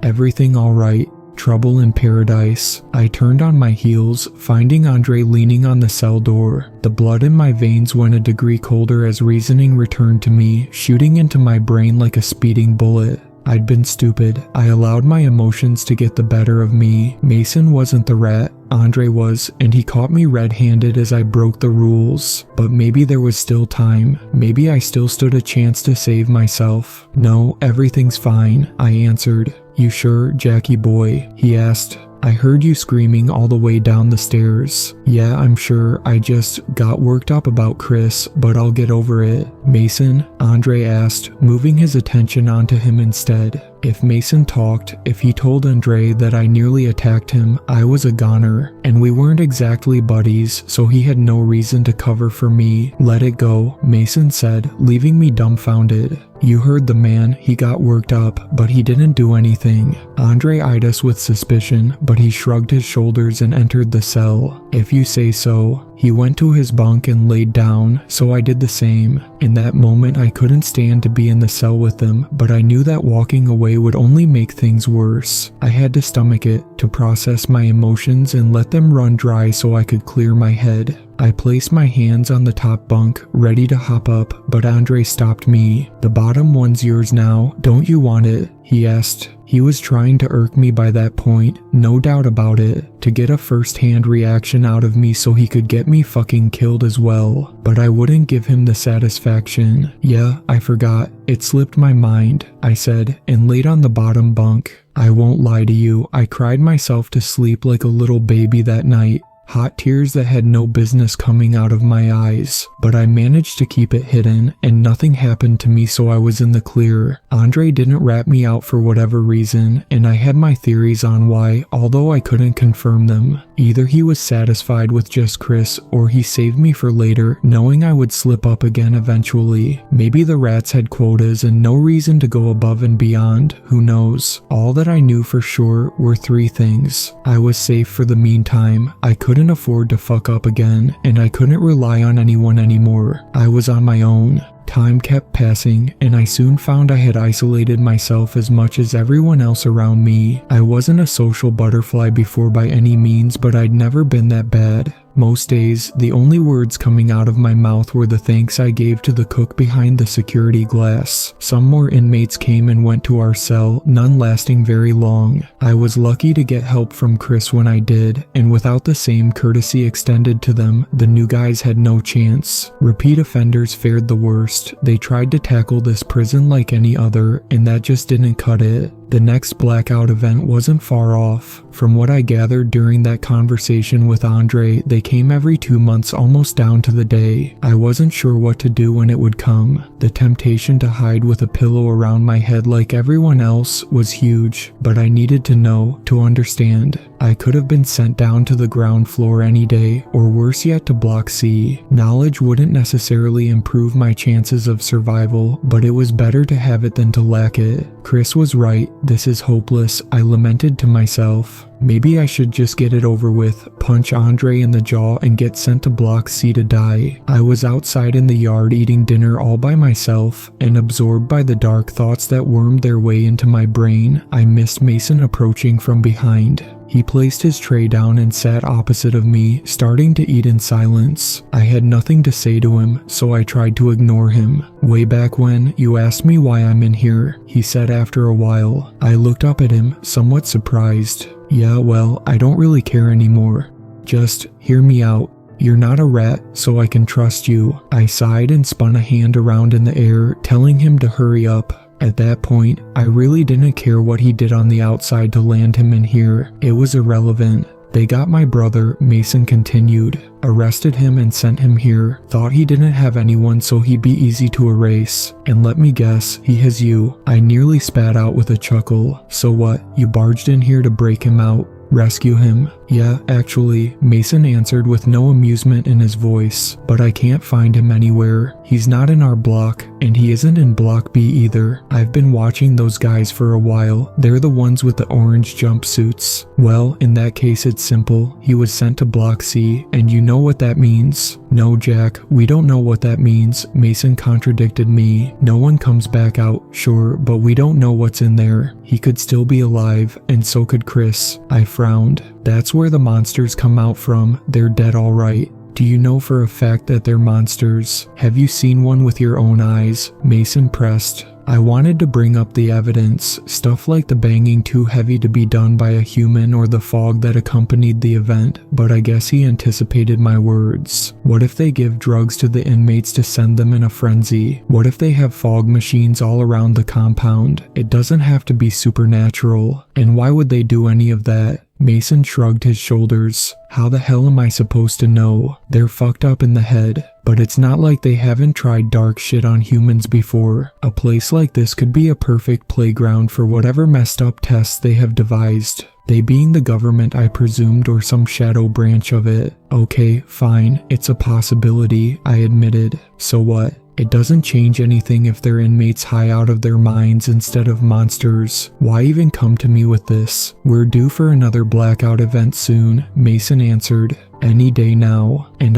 "Everything all right. Trouble in paradise." I turned on my heels, finding Andre leaning on the cell door. The blood in my veins went a degree colder as reasoning returned to me, shooting into my brain like a speeding bullet. I'd been stupid. I allowed my emotions to get the better of me. Mason wasn't the rat. Andre was, and he caught me red-handed as I broke the rules. But maybe there was still time. Maybe I still stood a chance to save myself. "No, everything's fine," I answered. "You sure, Jackie boy?" he asked. "I heard you screaming all the way down the stairs." "Yeah, I'm sure. I just got worked up about Chris, but I'll get over it." "Mason?" Andre asked, moving his attention onto him instead. If Mason talked, if he told Andre that I nearly attacked him, I was a goner, and we weren't exactly buddies, so he had no reason to cover for me. "Let it go," Mason said, leaving me dumbfounded. "You heard the man. He got worked up, but he didn't do anything." Andre eyed us with suspicion, but he shrugged his shoulders and entered the cell. "If you say so." He went to his bunk and laid down, so I did the same. In that moment I couldn't stand to be in the cell with them, but I knew that walking away would only make things worse. I had to stomach it, to process my emotions and let them run dry so I could clear my head. I placed my hands on the top bunk, ready to hop up, but Andre stopped me. "The bottom one's yours now, don't you want it?" he asked. He was trying to irk me by that point, no doubt about it, to get a first-hand reaction out of me so he could get me fucking killed as well. But I wouldn't give him the satisfaction. "Yeah, I forgot. It slipped my mind," I said, and laid on the bottom bunk. I won't lie to you, I cried myself to sleep like a little baby that night. Hot tears that had no business coming out of my eyes, but I managed to keep it hidden, and nothing happened to me, so I was in the clear. Andre didn't rat me out for whatever reason, and I had my theories on why, although I couldn't confirm them. Either he was satisfied with just Chris, or he saved me for later, knowing I would slip up again eventually. Maybe the rats had quotas and no reason to go above and beyond, who knows. All that I knew for sure were three things. I was safe for the meantime, I couldn't afford to fuck up again, and I couldn't rely on anyone anymore. I was on my own. Time kept passing, and I soon found I had isolated myself as much as everyone else around me. I wasn't a social butterfly before by any means, but I'd never been that bad. Most days, the only words coming out of my mouth were the thanks I gave to the cook behind the security glass. Some more inmates came and went to our cell, none lasting very long. I was lucky to get help from Chris when I did, and without the same courtesy extended to them, the new guys had no chance. Repeat offenders fared the worst. They tried to tackle this prison like any other, and that just didn't cut it. The next blackout event wasn't far off. From what I gathered during that conversation with Andre, they came every 2 months almost down to the day. I wasn't sure what to do when it would come. The temptation to hide with a pillow around my head like everyone else was huge, but I needed to know, to understand. I could have been sent down to the ground floor any day, or worse yet to Block C. Knowledge wouldn't necessarily improve my chances of survival, but it was better to have it than to lack it. Chris was right, this is hopeless, I lamented to myself. Maybe I should just get it over with, punch Andre in the jaw and get sent to Block C to die. I was outside in the yard eating dinner all by myself, and absorbed by the dark thoughts that wormed their way into my brain, I missed Mason approaching from behind. He placed his tray down and sat opposite of me, starting to eat in silence. I had nothing to say to him, so I tried to ignore him. Way back when, you asked me why I'm in here, he said after a while. I looked up at him, somewhat surprised. Yeah, well, I don't really care anymore. Just hear me out. You're not a rat, so I can trust you. I sighed and spun a hand around in the air, telling him to hurry up. At that point, I really didn't care what he did on the outside to land him in here. It was irrelevant. They got my brother, Mason continued. Arrested him and sent him here. Thought he didn't have anyone so he'd be easy to erase. And let me guess, he has you. I nearly spat out with a chuckle. So what, you barged in here to break him out? Rescue him? Yeah, actually, Mason answered with no amusement in his voice, but I can't find him anywhere. He's not in our block, and he isn't in Block B either. I've been watching those guys for a while. They're the ones with the orange jumpsuits. Well, in that case it's simple. He was sent to Block C, and you know what that means. No, Jack, we don't know what that means, Mason contradicted me. No one comes back out, sure, but we don't know what's in there. He could still be alive, and so could Chris. I frowned. That's where the monsters come out from. They're dead all right. Do you know for a fact that they're monsters? Have you seen one with your own eyes? Mason pressed. I wanted to bring up the evidence, stuff like the banging too heavy to be done by a human or the fog that accompanied the event, but I guess he anticipated my words. What if they give drugs to the inmates to send them in a frenzy? What if they have fog machines all around the compound? It doesn't have to be supernatural. And why would they do any of that? Mason shrugged his shoulders. How the hell am I supposed to know? They're fucked up in the head. But it's not like they haven't tried dark shit on humans before. A place like this could be a perfect playground for whatever messed up tests they have devised. They being the government, I presumed, or some shadow branch of it. Okay, fine, it's a possibility, I admitted. So what? It doesn't change anything if they're inmates high out of their minds instead of monsters. Why even come to me with this? We're due for another blackout event soon, Mason answered. Any day now. And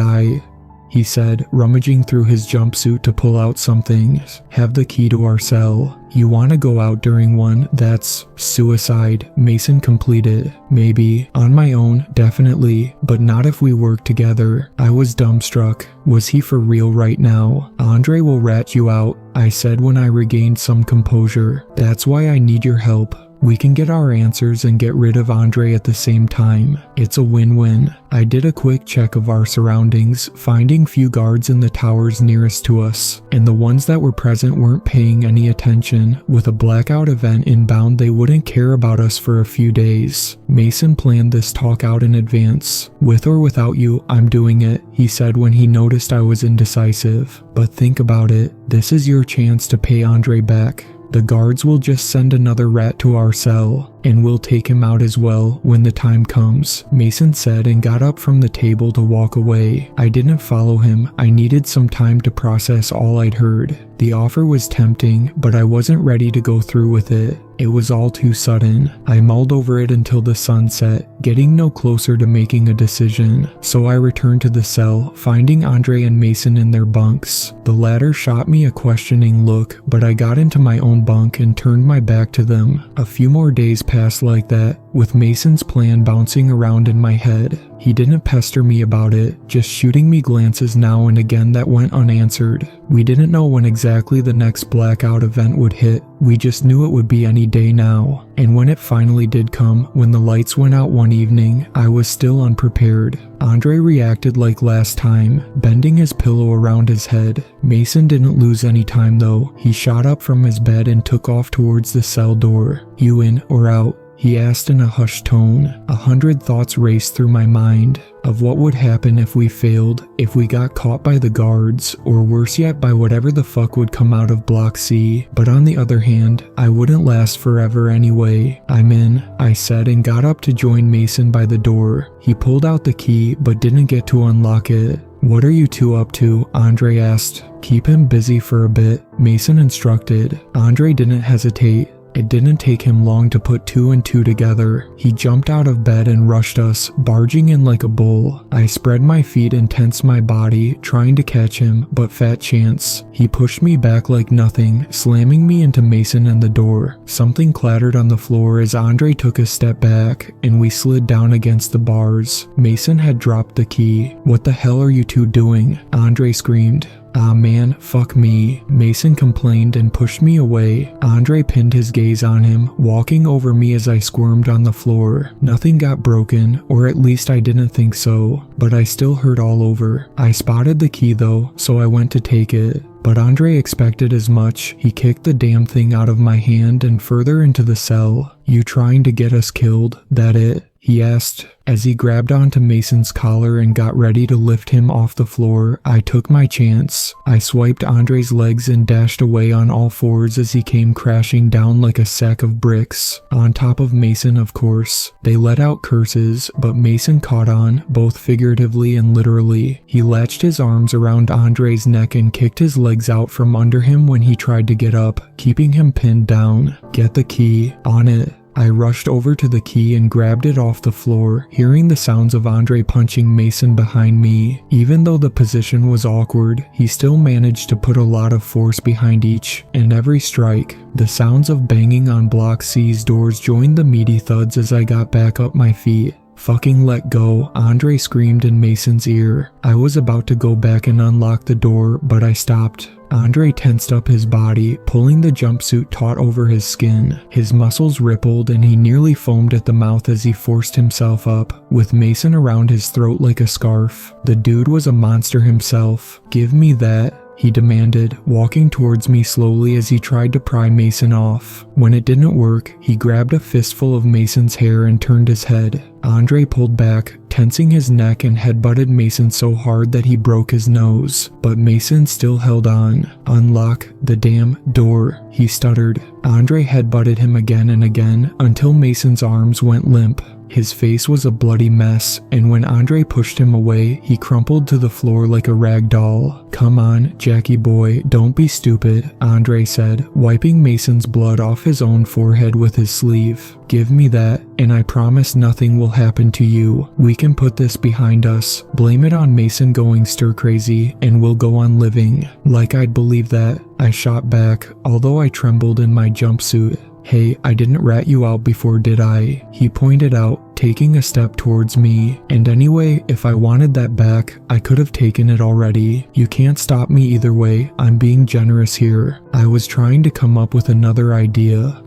he said, rummaging through his jumpsuit to pull out something. Have the key to our cell. You want to go out during one? That's suicide, Mason completed. Maybe. On my own, definitely. But not if we work together. I was dumbstruck. Was he for real right now? Andre will rat you out, I said when I regained some composure. That's why I need your help. We can get our answers and get rid of Andre at the same time. It's a win-win. I did a quick check of our surroundings, finding few guards in the towers nearest to us, and the ones that were present weren't paying any attention. With a blackout event inbound, they wouldn't care about us for a few days. Mason planned this talk out in advance. With or without you, I'm doing it, he said when he noticed I was indecisive. But think about it, this is your chance to pay Andre back. The guards will just send another rat to our cell, and we'll take him out as well when the time comes, Mason said and got up from the table to walk away. I didn't follow him. I needed some time to process all I'd heard. The offer was tempting, but I wasn't ready to go through with it. It was all too sudden. I mulled over it until the sun set, getting no closer to making a decision. So I returned to the cell, finding Andre and Mason in their bunks. The latter shot me a questioning look, but I got into my own bunk and turned my back to them. A few more days passed like that, with Mason's plan bouncing around in my head. He didn't pester me about it, just shooting me glances now and again that went unanswered. We didn't know when exactly the next blackout event would hit. We just knew it would be any day now. And when it finally did come, when the lights went out one evening, I was still unprepared. Andre reacted like last time, bending his pillow around his head. Mason didn't lose any time though. He shot up from his bed and took off towards the cell door. You in or out? he asked in a hushed tone. 100 thoughts raced through my mind of what would happen if we failed, if we got caught by the guards, or worse yet by whatever the fuck would come out of Block C. But on the other hand, I wouldn't last forever anyway. "I'm in," I said and got up to join Mason by the door. He pulled out the key but didn't get to unlock it. "What are you two up to?" Andre asked. "Keep him busy for a bit," Mason instructed. Andre didn't hesitate. It didn't take him long to put 2 and 2 together. He jumped out of bed and rushed us, barging in like a bull. I spread my feet and tensed my body, trying to catch him, but fat chance. He pushed me back like nothing, slamming me into Mason and the door. Something clattered on the floor as Andre took a step back, and we slid down against the bars. Mason had dropped the key. "What the hell are you two doing?" Andre screamed. "Ah man, fuck me," Mason complained and pushed me away. Andre pinned his gaze on him, walking over me as I squirmed on the floor. Nothing got broken, or at least I didn't think so, but I still hurt all over. I spotted the key though, so I went to take it. But Andre expected as much. He kicked the damn thing out of my hand and further into the cell. "You trying to get us killed? That it?" he asked. As he grabbed onto Mason's collar and got ready to lift him off the floor, I took my chance. I swiped Andre's legs and dashed away on all fours as he came crashing down like a sack of bricks. On top of Mason, of course. They let out curses, but Mason caught on, both figuratively and literally. He latched his arms around Andre's neck and kicked his legs out from under him when he tried to get up, keeping him pinned down. "Get the key. On it." I rushed over to the key and grabbed it off the floor, hearing the sounds of Andre punching Mason behind me. Even though the position was awkward, he still managed to put a lot of force behind each and every strike. The sounds of banging on Block C's doors joined the meaty thuds as I got back up my feet. "Fucking let go," Andre screamed in Mason's ear. I was about to go back and unlock the door, but I stopped. Andre tensed up his body, pulling the jumpsuit taut over his skin. His muscles rippled and he nearly foamed at the mouth as he forced himself up, with Mason around his throat like a scarf. The dude was a monster himself. "Give me that," he demanded, walking towards me slowly as he tried to pry Mason off. When it didn't work, he grabbed a fistful of Mason's hair and turned his head. Andre pulled back, tensing his neck, and headbutted Mason so hard that he broke his nose. But Mason still held on. "Unlock the damn door," he stuttered. Andre headbutted him again and again until Mason's arms went limp. His face was a bloody mess, and when Andre pushed him away, he crumpled to the floor like a rag doll. "Come on, Jackie boy, don't be stupid," Andre said, wiping Mason's blood off his own forehead with his sleeve. "Give me that, and I promise nothing will happen to you. We can put this behind us. Blame it on Mason going stir-crazy, and we'll go on living." Like I'd believe that, I shot back, although I trembled in my jumpsuit. "Hey, I didn't rat you out before, did I?" he pointed out, taking a step towards me. "And anyway, if I wanted that back, I could have taken it already. You can't stop me either way. I'm being generous here." I was trying to come up with another idea,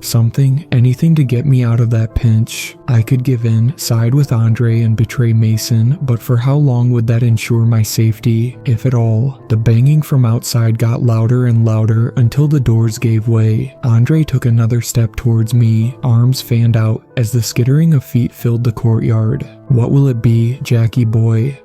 anything to get me out of that pinch. I could give in, side with Andre and betray Mason, but for how long would that ensure my safety, if at all? The banging from outside got louder and louder until the doors gave way. Andre took another step towards me, arms fanned out as the skittering of feet filled the courtyard. "What will it be, Jackie boy?"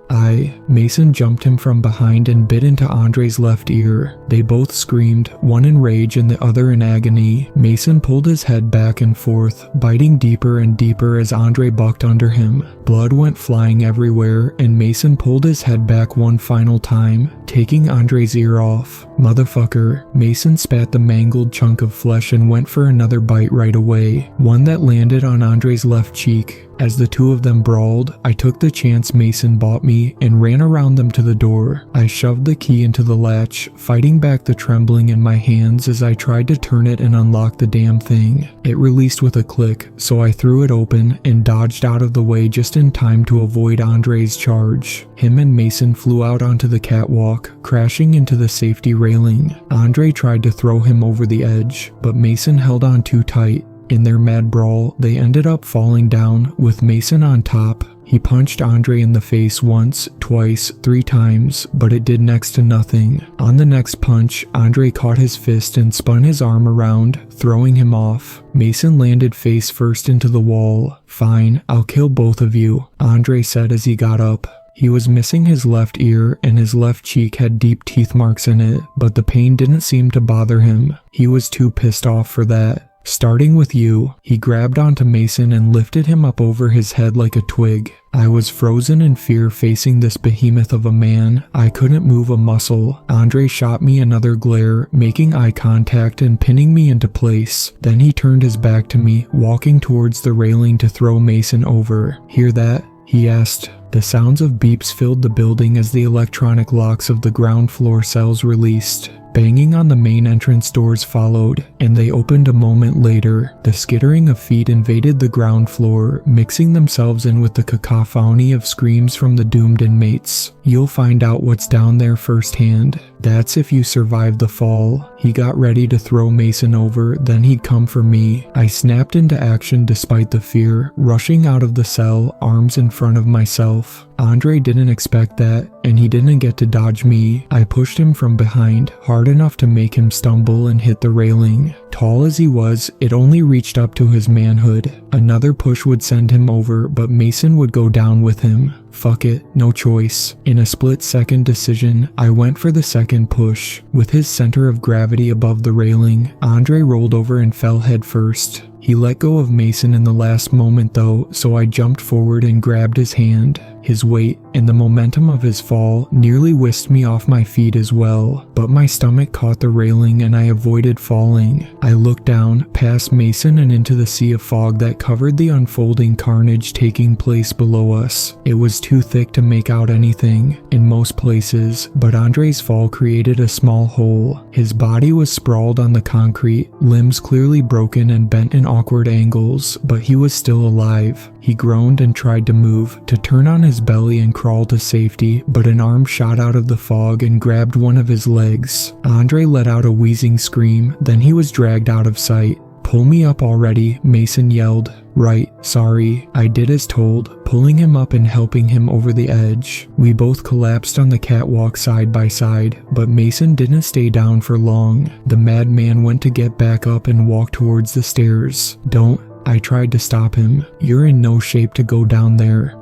Mason jumped him from behind and bit into Andre's left ear. They both screamed, one in rage and the other in agony. Mason pulled his head back and forth, biting deeper and deeper as Andre bucked under him. Blood went flying everywhere, and Mason pulled his head back one final time, taking Andre's ear off. "Motherfucker." Mason spat the mangled chunk of flesh and went for another bite right away, one that landed on Andre's left cheek. As the two of them brawled, I took the chance Mason bought me and ran around them to the door. I shoved the key into the latch, fighting back the trembling in my hands as I tried to turn it and unlock the damn thing. It released with a click, so I threw it open and dodged out of the way just in time to avoid Andre's charge. Him and Mason flew out onto the catwalk, crashing into the safety railing. Andre tried to throw him over the edge, but Mason held on too tight. In their mad brawl, they ended up falling down, with Mason on top. He punched Andre in the face once, twice, 3 times, but it did next to nothing. On the next punch, Andre caught his fist and spun his arm around, throwing him off. Mason landed face first into the wall. "Fine, I'll kill both of you," Andre said as he got up. He was missing his left ear and his left cheek had deep teeth marks in it, but the pain didn't seem to bother him. He was too pissed off for that. "Starting with you." He grabbed onto Mason and lifted him up over his head like a twig. I was frozen in fear facing this behemoth of a man. I couldn't move a muscle. Andre shot me another glare, making eye contact and pinning me into place. Then he turned his back to me, walking towards the railing to throw Mason over. "Hear that?" he asked. The sounds of beeps filled the building as the electronic locks of the ground floor cells released. Banging on the main entrance doors followed, and they opened a moment later. The skittering of feet invaded the ground floor, mixing themselves in with the cacophony of screams from the doomed inmates. "You'll find out what's down there firsthand. That's if you survive the fall." He got ready to throw Mason over, then he'd come for me. I snapped into action despite the fear, rushing out of the cell, arms in front of myself. Andre didn't expect that, and he didn't get to dodge me. I pushed him from behind, hard enough to make him stumble and hit the railing. Tall as he was, it only reached up to his manhood. Another push would send him over, but Mason would go down with him. Fuck it, no choice. In a split-second decision, I went for the second push. With his center of gravity above the railing, Andre rolled over and fell head first. He let go of Mason in the last moment though, so I jumped forward and grabbed his hand. His weight and the momentum of his fall nearly whisked me off my feet as well, but my stomach caught the railing and I avoided falling. I looked down, past Mason and into the sea of fog that covered the unfolding carnage taking place below us. It was too thick to make out anything in most places, but Andre's fall created a small hole. His body was sprawled on the concrete, limbs clearly broken and bent in awkward angles, but he was still alive. He groaned and tried to move, to turn on his belly and crawl to safety, but an arm shot out of the fog and grabbed one of his legs. Andre let out a wheezing scream, then he was dragged out of sight. "Pull me up already," Mason yelled. "Right, sorry." I did as told, pulling him up and helping him over the edge. We both collapsed on the catwalk side by side, but Mason didn't stay down for long. The madman went to get back up and walk towards the stairs. "Don't," I tried to stop him. "You're in no shape to go down there."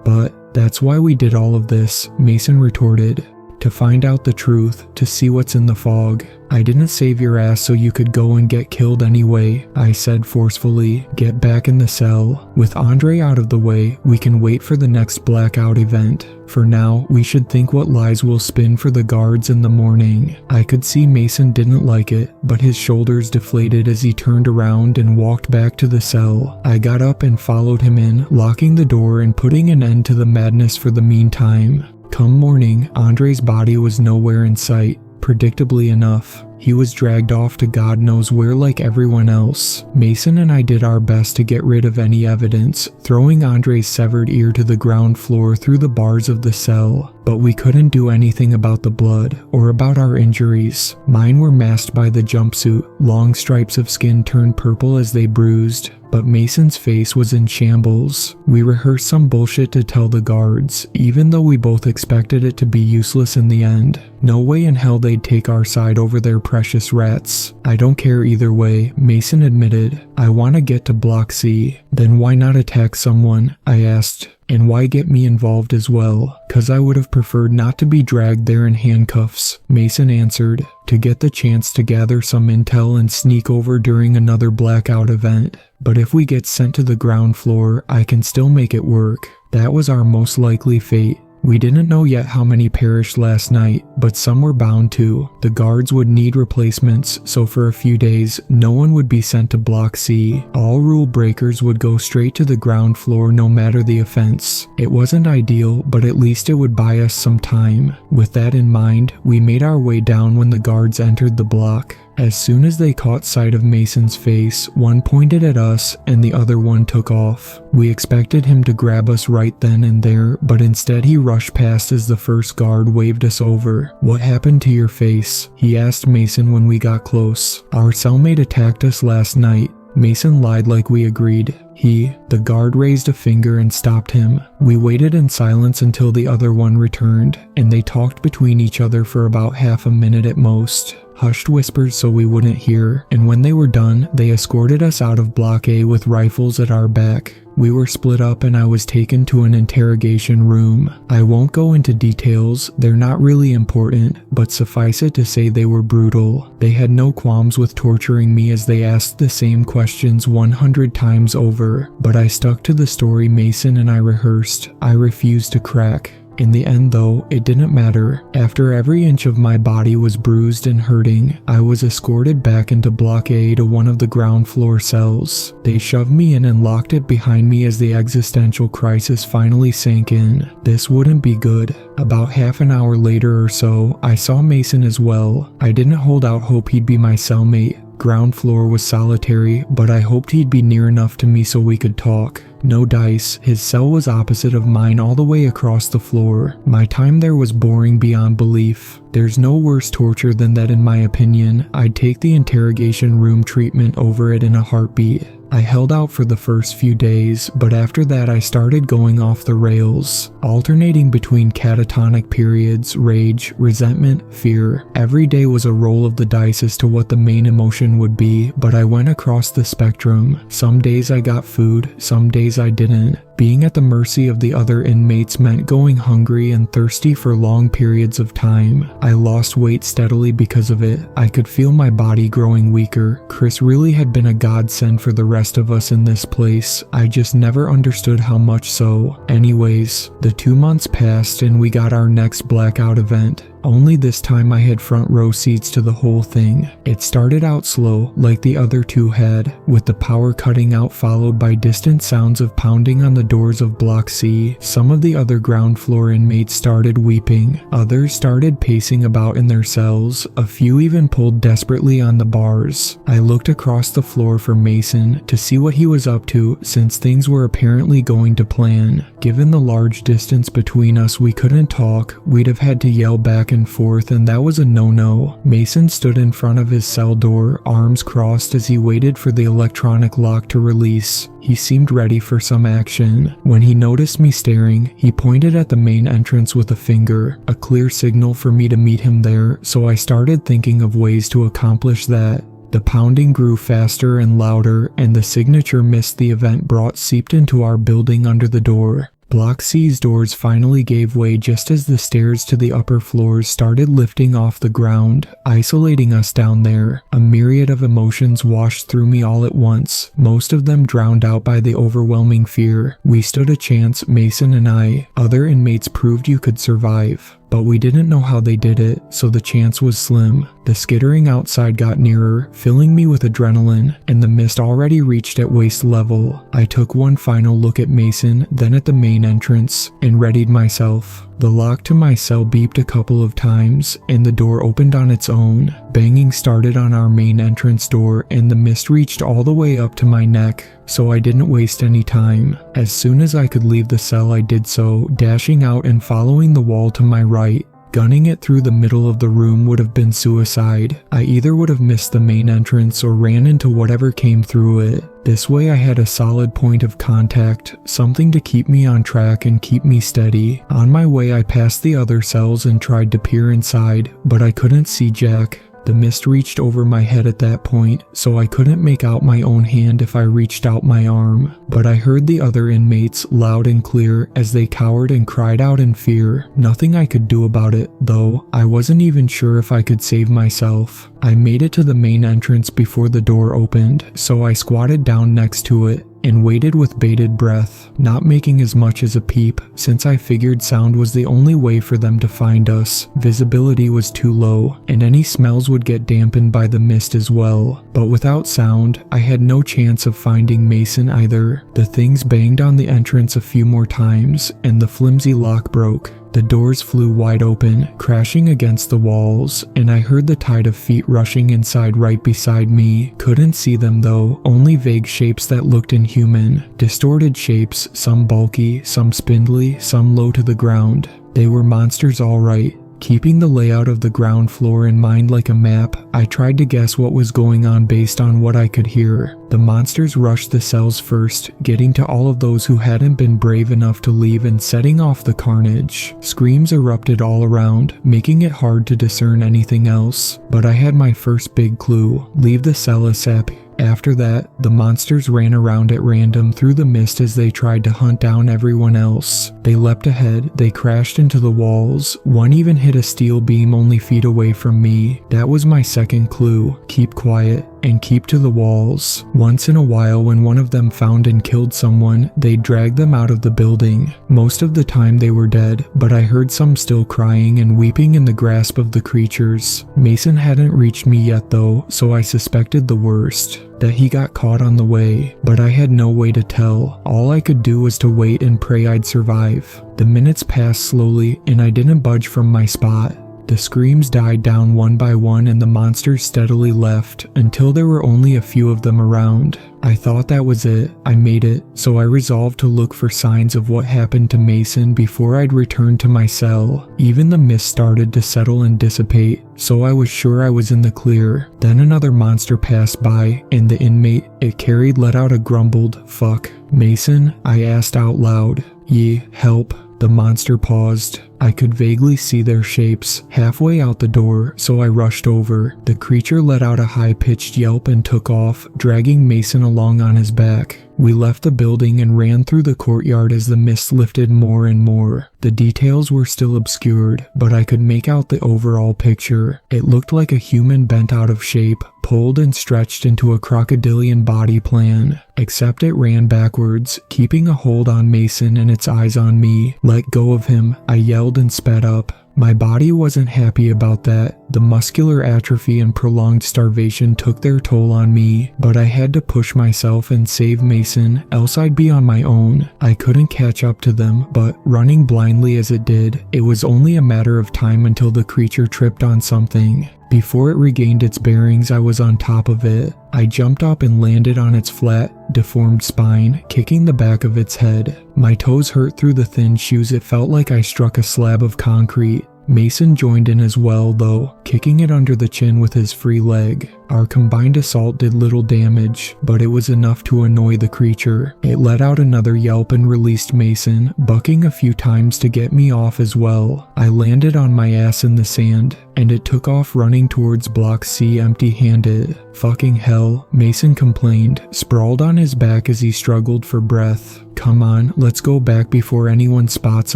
"But that's why we did all of this," Mason retorted. "To find out the truth, to see what's in the fog. I didn't save your ass so you could go and get killed anyway," I said forcefully. "Get back in the cell. With Andre out of the way, we can wait for the next blackout event. For now, we should think what lies we'll spin for the guards in the morning." I could see Mason didn't like it, but his shoulders deflated as he turned around and walked back to the cell. I got up and followed him in, locking the door and putting an end to the madness for the meantime. Come morning, Andre's body was nowhere in sight. Predictably enough, he was dragged off to God knows where like everyone else. Mason and I did our best to get rid of any evidence, throwing Andre's severed ear to the ground floor through the bars of the cell. But we couldn't do anything about the blood, or about our injuries. Mine were masked by the jumpsuit, long stripes of skin turned purple as they bruised. But Mason's face was in shambles. We rehearsed some bullshit to tell the guards, even though we both expected it to be useless in the end. No way in hell they'd take our side over their precious rats. "I don't care either way," Mason admitted. "I want to get to Block C." "Then why not attack someone?" I asked. "And why get me involved as well?" "'Cause I would have preferred not to be dragged there in handcuffs," Mason answered. "To get the chance to gather some intel and sneak over during another blackout event. But if we get sent to the ground floor, I can still make it work." That was our most likely fate. We didn't know yet how many perished last night, but some were bound to. The guards would need replacements, so for a few days, no one would be sent to Block C. All rule breakers would go straight to the ground floor no matter the offense. It wasn't ideal, but at least it would buy us some time. With that in mind, we made our way down when the guards entered the block. As soon as they caught sight of Mason's face, one pointed at us and the other one took off. We expected him to grab us right then and there, but instead he rushed past as the first guard waved us over. "What happened to your face?" he asked Mason when we got close. "Our cellmate attacked us last night." Mason lied like we agreed. The guard raised a finger and stopped him. We waited in silence until the other one returned, and they talked between each other for about half a minute at most. Hushed whispers so we wouldn't hear, and when they were done, they escorted us out of Block A with rifles at our back. We were split up and I was taken to an interrogation room. I won't go into details, they're not really important, but suffice it to say they were brutal. They had no qualms with torturing me as they asked the same questions 100 times over, but I stuck to the story Mason and I rehearsed. I refused to crack. In the end though, it didn't matter. After every inch of my body was bruised and hurting, I was escorted back into Block A to one of the ground floor cells. They shoved me in and locked it behind me as the existential crisis finally sank in. This wouldn't be good. About half an hour later or so, I saw Mason as well. I didn't hold out hope he'd be my cellmate. Ground floor was solitary, but I hoped he'd be near enough to me so we could talk. No dice, his cell was opposite of mine all the way across the floor. My time there was boring beyond belief. There's no worse torture than that in my opinion. I'd take the interrogation room treatment over it in a heartbeat. I held out for the first few days, but after that I started going off the rails, alternating between catatonic periods, rage, resentment, fear. Every day was a roll of the dice as to what the main emotion would be, but I went across the spectrum. Some days I got food, some days I didn't. Being at the mercy of the other inmates meant going hungry and thirsty for long periods of time. I lost weight steadily because of it. I could feel my body growing weaker. Chris really had been a godsend for the rest of us in this place. I just never understood how much so. Anyways, the 2 months passed and we got our next blackout event. Only this time I had front row seats to the whole thing. It started out slow, like the other two had, with the power cutting out followed by distant sounds of pounding on the doors of Block C. Some of the other ground floor inmates started weeping. Others started pacing about in their cells. A few even pulled desperately on the bars. I looked across the floor for Mason to see what he was up to, since things were apparently going to plan. Given the large distance between us, we couldn't talk. We'd have had to yell back and forth, and that was a no-no. Mason stood in front of his cell door, arms crossed as he waited for the electronic lock to release. He seemed ready for some action. When he noticed me staring, he pointed at the main entrance with a finger, a clear signal for me to meet him there, so I started thinking of ways to accomplish that. The pounding grew faster and louder, and the signature mist the event brought seeped into our building under the door. Block C's doors finally gave way just as the stairs to the upper floors started lifting off the ground, isolating us down there. A myriad of emotions washed through me all at once, most of them drowned out by the overwhelming fear. We stood a chance, Mason and I. Other inmates proved you could survive, but we didn't know how they did it, so the chance was slim. The skittering outside got nearer, filling me with adrenaline, and the mist already reached at waist level. I took one final look at Mason, then at the main entrance, and readied myself. The lock to my cell beeped a couple of times, and the door opened on its own. Banging started on our main entrance door, and the mist reached all the way up to my neck, so I didn't waste any time. As soon as I could leave the cell, I did so, dashing out and following the wall to my right. Gunning it through the middle of the room would have been suicide. I either would have missed the main entrance or ran into whatever came through it. This way I had a solid point of contact, something to keep me on track and keep me steady. On my way I passed the other cells and tried to peer inside, but I couldn't see Jack. The mist reached over my head at that point, so I couldn't make out my own hand if I reached out my arm. But I heard the other inmates loud and clear as they cowered and cried out in fear. Nothing I could do about it, though. I wasn't even sure if I could save myself. I made it to the main entrance before the door opened, so I squatted down next to it and waited with bated breath, not making as much as a peep, since I figured sound was the only way for them to find us. Visibility was too low, and any smells would get dampened by the mist as well. But without sound, I had no chance of finding Mason either. The things banged on the entrance a few more times, and the flimsy lock broke. The doors flew wide open, crashing against the walls, and I heard the tide of feet rushing inside right beside me. Couldn't see them though, only vague shapes that looked inhuman. Distorted shapes, some bulky, some spindly, some low to the ground. They were monsters all right. Keeping the layout of the ground floor in mind like a map, I tried to guess what was going on based on what I could hear. The monsters rushed the cells first, getting to all of those who hadn't been brave enough to leave and setting off the carnage. Screams erupted all around, making it hard to discern anything else. But I had my first big clue: leave the cell ASAP. After that, the monsters ran around at random through the mist as they tried to hunt down everyone else. They leapt ahead, they crashed into the walls, one even hit a steel beam only feet away from me. That was my second clue: keep quiet and keep to the walls. Once in a while, when one of them found and killed someone, they'd drag them out of the building. Most of the time they were dead, but I heard some still crying and weeping in the grasp of the creatures. Mason hadn't reached me yet though, so I suspected the worst: that he got caught on the way, but I had no way to tell. All I could do was to wait and pray I'd survive. The minutes passed slowly, and I didn't budge from my spot. The screams died down one by one and the monsters steadily left, until there were only a few of them around. I thought that was it, I made it, so I resolved to look for signs of what happened to Mason before I'd return to my cell. Even the mist started to settle and dissipate, so I was sure I was in the clear. Then another monster passed by, and the inmate it carried let out a grumbled, "Fuck." "Mason?" I asked out loud. "Ye, help." The monster paused. I could vaguely see their shapes halfway out the door, so I rushed over. The creature let out a high-pitched yelp and took off, dragging Mason along on his back. We left the building and ran through the courtyard as the mist lifted more and more. The details were still obscured, but I could make out the overall picture. It looked like a human bent out of shape, pulled and stretched into a crocodilian body plan. Except it ran backwards, keeping a hold on Mason and its eyes on me. "Let go of him," I yelled and sped up. My body wasn't happy about that. The muscular atrophy and prolonged starvation took their toll on me, but I had to push myself and save Mason, else I'd be on my own. I couldn't catch up to them, but running blindly as it did, it was only a matter of time until the creature tripped on something. Before it regained its bearings, I was on top of it. I jumped up and landed on its flat, deformed spine, kicking the back of its head. My toes hurt through the thin shoes. It felt like I struck a slab of concrete. Mason joined in as well though, kicking it under the chin with his free leg. Our combined assault did little damage, but it was enough to annoy the creature. It let out another yelp and released Mason, bucking a few times to get me off as well. I landed on my ass in the sand, and it took off running towards Block C empty-handed. "Fucking hell," Mason complained, sprawled on his back as he struggled for breath. "Come on, let's go back before anyone spots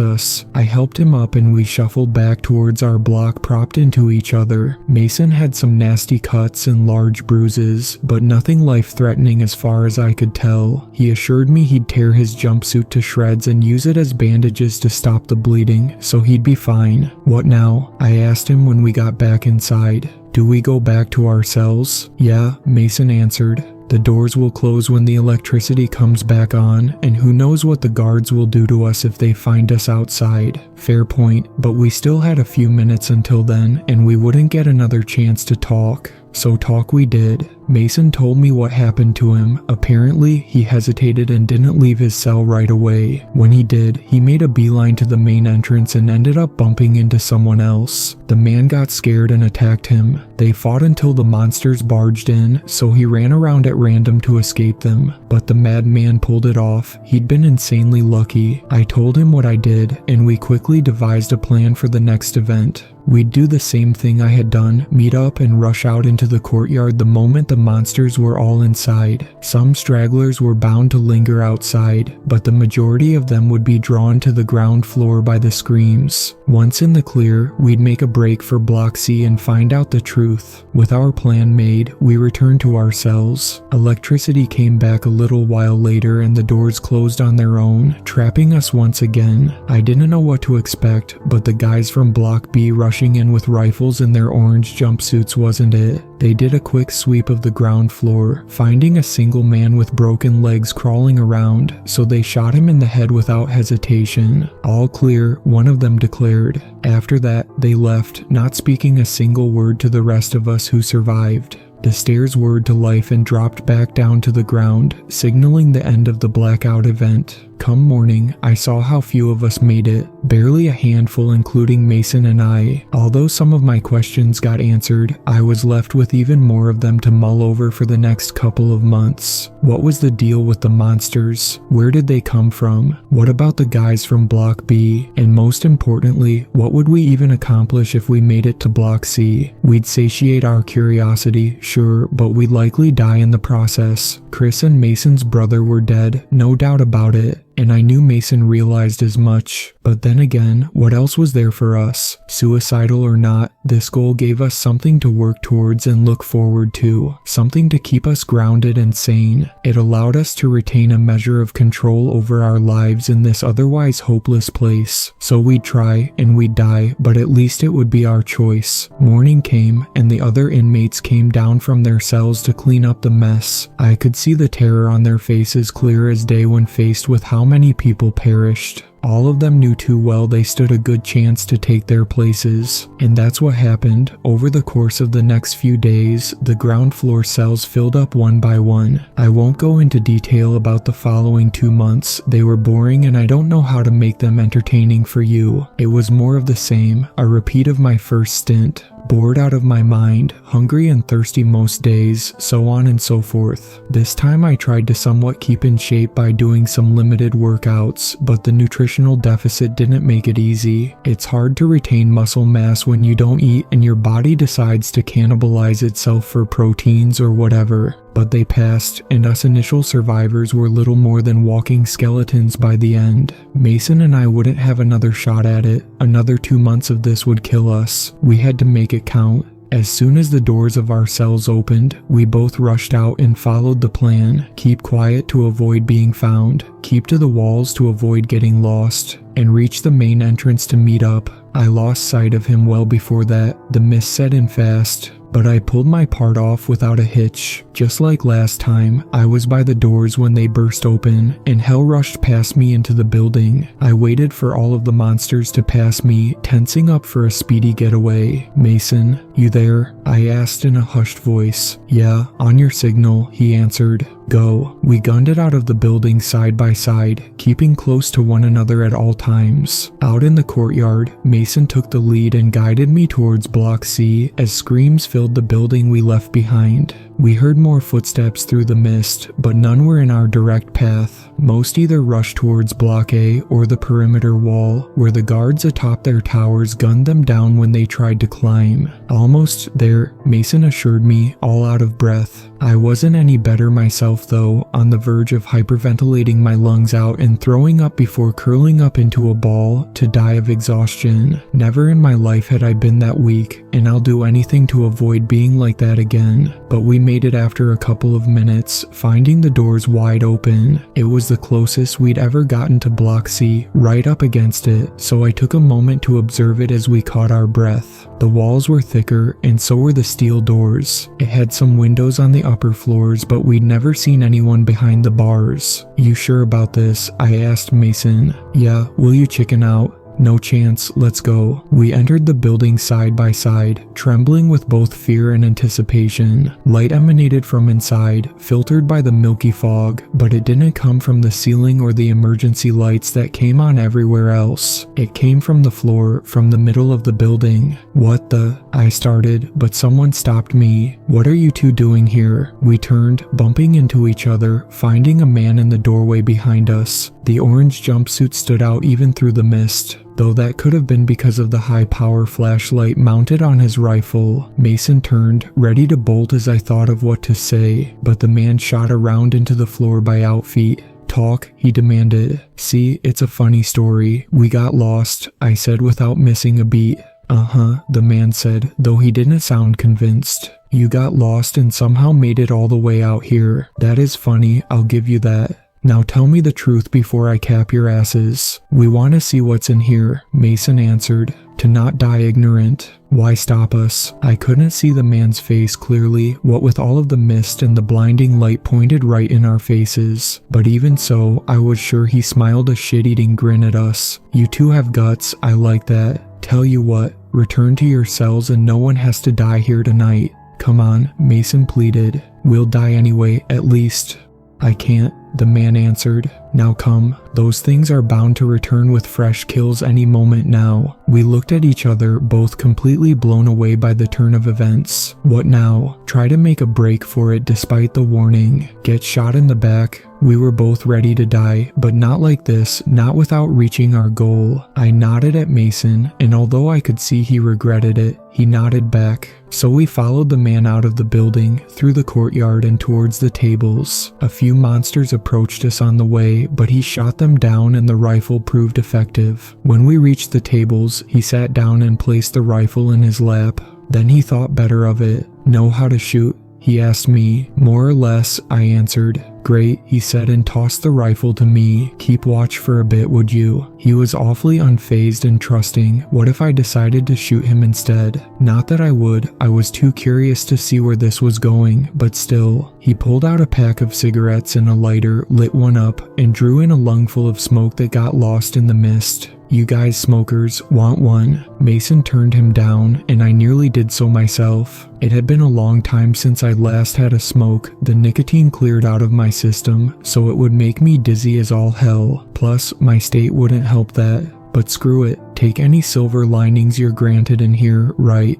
us." I helped him up and we shuffled back towards our block, propped into each other. Mason had some nasty cuts and large bruises, but nothing life-threatening as far as I could tell. He assured me he'd tear his jumpsuit to shreds and use it as bandages to stop the bleeding, so he'd be fine. "What now?" I asked him when we got back inside. "Do we go back to our cells?" "Yeah," Mason answered. "The doors will close when the electricity comes back on, and who knows what the guards will do to us if they find us outside." Fair point, but we still had a few minutes until then, and we wouldn't get another chance to talk. So talk we did. Mason told me what happened to him. Apparently, he hesitated and didn't leave his cell right away. When he did, he made a beeline to the main entrance and ended up bumping into someone else. The man got scared and attacked him. They fought until the monsters barged in, so he ran around at random to escape them. But the madman pulled it off. He'd been insanely lucky. I told him what I did, and we quickly devised a plan for the next event. We'd do the same thing I had done, meet up and rush out into the courtyard the moment the monsters were all inside. Some stragglers were bound to linger outside, but the majority of them would be drawn to the ground floor by the screams. Once in the clear, we'd make a break for Block C and find out the truth. With our plan made, we returned to our cells. Electricity came back a little while later and the doors closed on their own, trapping us once again. I didn't know what to expect, but the guys from Block B rushing in with rifles in their orange jumpsuits wasn't it. They did a quick sweep of the ground floor, finding a single man with broken legs crawling around, so they shot him in the head without hesitation. "All clear," one of them declared. After that, they left, not speaking a single word to the rest of us who survived. The stairs whirred to life and dropped back down to the ground, signaling the end of the blackout event. Come morning, I saw how few of us made it, barely a handful including Mason and I. Although some of my questions got answered, I was left with even more of them to mull over for the next couple of months. What was the deal with the monsters? Where did they come from? What about the guys from Block B? And most importantly, what would we even accomplish if we made it to Block C? We'd satiate our curiosity, sure, but we'd likely die in the process. Chris and Mason's brother were dead, no doubt about it. And I knew Mason realized as much. But then again, what else was there for us? Suicidal or not, this goal gave us something to work towards and look forward to, something to keep us grounded and sane. It allowed us to retain a measure of control over our lives in this otherwise hopeless place. So we'd try and we'd die, but at least it would be our choice. Morning came, and the other inmates came down from their cells to clean up the mess. I could see the terror on their faces clear as day when faced with how many people perished. All of them knew too well they stood a good chance to take their places. And that's what happened. Over the course of the next few days, the ground floor cells filled up one by one. I won't go into detail about the following 2 months. They were boring and I don't know how to make them entertaining for you. It was more of the same, a repeat of my first stint. Bored out of my mind, hungry and thirsty most days, so on and so forth. This time I tried to somewhat keep in shape by doing some limited workouts, but the nutritional deficit didn't make it easy. It's hard to retain muscle mass when you don't eat and your body decides to cannibalize itself for proteins or whatever. But they passed, and us initial survivors were little more than walking skeletons by the end. Mason and I wouldn't have another shot at it. Another 2 months of this would kill us. We had to make it count. As soon as the doors of our cells opened, we both rushed out and followed the plan. Keep quiet to avoid being found, keep to the walls to avoid getting lost, and reach the main entrance to meet up. I lost sight of him well before that. The mist set in fast, but I pulled my part off without a hitch. Just like last time, I was by the doors when they burst open, and hell rushed past me into the building. I waited for all of the monsters to pass me, tensing up for a speedy getaway. Mason, you there? I asked in a hushed voice. Yeah, on your signal, he answered. Go. We gunned it out of the building side by side, keeping close to one another at all times. Out in the courtyard, Mason took the lead and guided me towards Block C as screams filled the building we left behind. We heard more footsteps through the mist, but none were in our direct path. Most either rushed towards Block A or the perimeter wall, where the guards atop their towers gunned them down when they tried to climb. Almost there, Mason assured me, all out of breath. I wasn't any better myself though, on the verge of hyperventilating my lungs out and throwing up before curling up into a ball to die of exhaustion. Never in my life had I been that weak, and I'll do anything to avoid being like that again. But we made it after a couple of minutes, finding the doors wide open. It was the closest we'd ever gotten to Block C, right up against it, so I took a moment to observe it as we caught our breath. The walls were thicker, and so were the steel doors. It had some windows on the upper floors, but we'd never seen anyone behind the bars. You sure about this? I asked Mason. Yeah, will you chicken out? No chance, let's go. We entered the building side by side, trembling with both fear and anticipation. Light emanated from inside, filtered by the milky fog, but it didn't come from the ceiling or the emergency lights that came on everywhere else. It came from the floor, from the middle of the building. What the? I started, but someone stopped me. What are you two doing here? We turned, bumping into each other, finding a man in the doorway behind us. The orange jumpsuit stood out even through the mist, though that could have been because of the high-power flashlight mounted on his rifle. Mason turned, ready to bolt as I thought of what to say, but the man shot around into the floor by outfeet. Talk, he demanded. See, it's a funny story. We got lost, I said without missing a beat. The man said, though he didn't sound convinced. You got lost and somehow made it all the way out here. That is funny, I'll give you that. Now tell me the truth before I cap your asses. We want to see what's in here, Mason answered. To not die ignorant. Why stop us? I couldn't see the man's face clearly, what with all of the mist and the blinding light pointed right in our faces. But even so, I was sure he smiled a shit-eating grin at us. You two have guts, I like that. Tell you what, return to your cells and no one has to die here tonight. Come on, Mason pleaded. We'll die anyway, at least. I can't, the man answered. Now come, Those things are bound to return with fresh kills any moment now. We looked at each other, both completely blown away by the turn of events. What now? Try to make a break for it despite the warning. Get shot in the back. We were both ready to die, but not like this, not without reaching our goal. I nodded at Mason, and although I could see he regretted it, he nodded back. So we followed the man out of the building, through the courtyard and towards the tables. A few monsters approached us on the way, but he shot them down and the rifle proved effective. When we reached the tables, he sat down and placed the rifle in his lap. Then he thought better of it. Know how to shoot? He asked me. More or less, I answered. Great, he said and tossed the rifle to me. Keep watch for a bit, would you? He was awfully unfazed and trusting. What if I decided to shoot him instead? Not that I would, I was too curious to see where this was going, but still. He pulled out a pack of cigarettes and a lighter, lit one up, and drew in a lungful of smoke that got lost in the mist. You guys smokers, want one? Mason turned him down, and I nearly did so myself. It had been a long time since I last had a smoke. The nicotine cleared out of my system, so it would make me dizzy as all hell. Plus, my state wouldn't help that. But screw it, take any silver linings you're granted in here, right?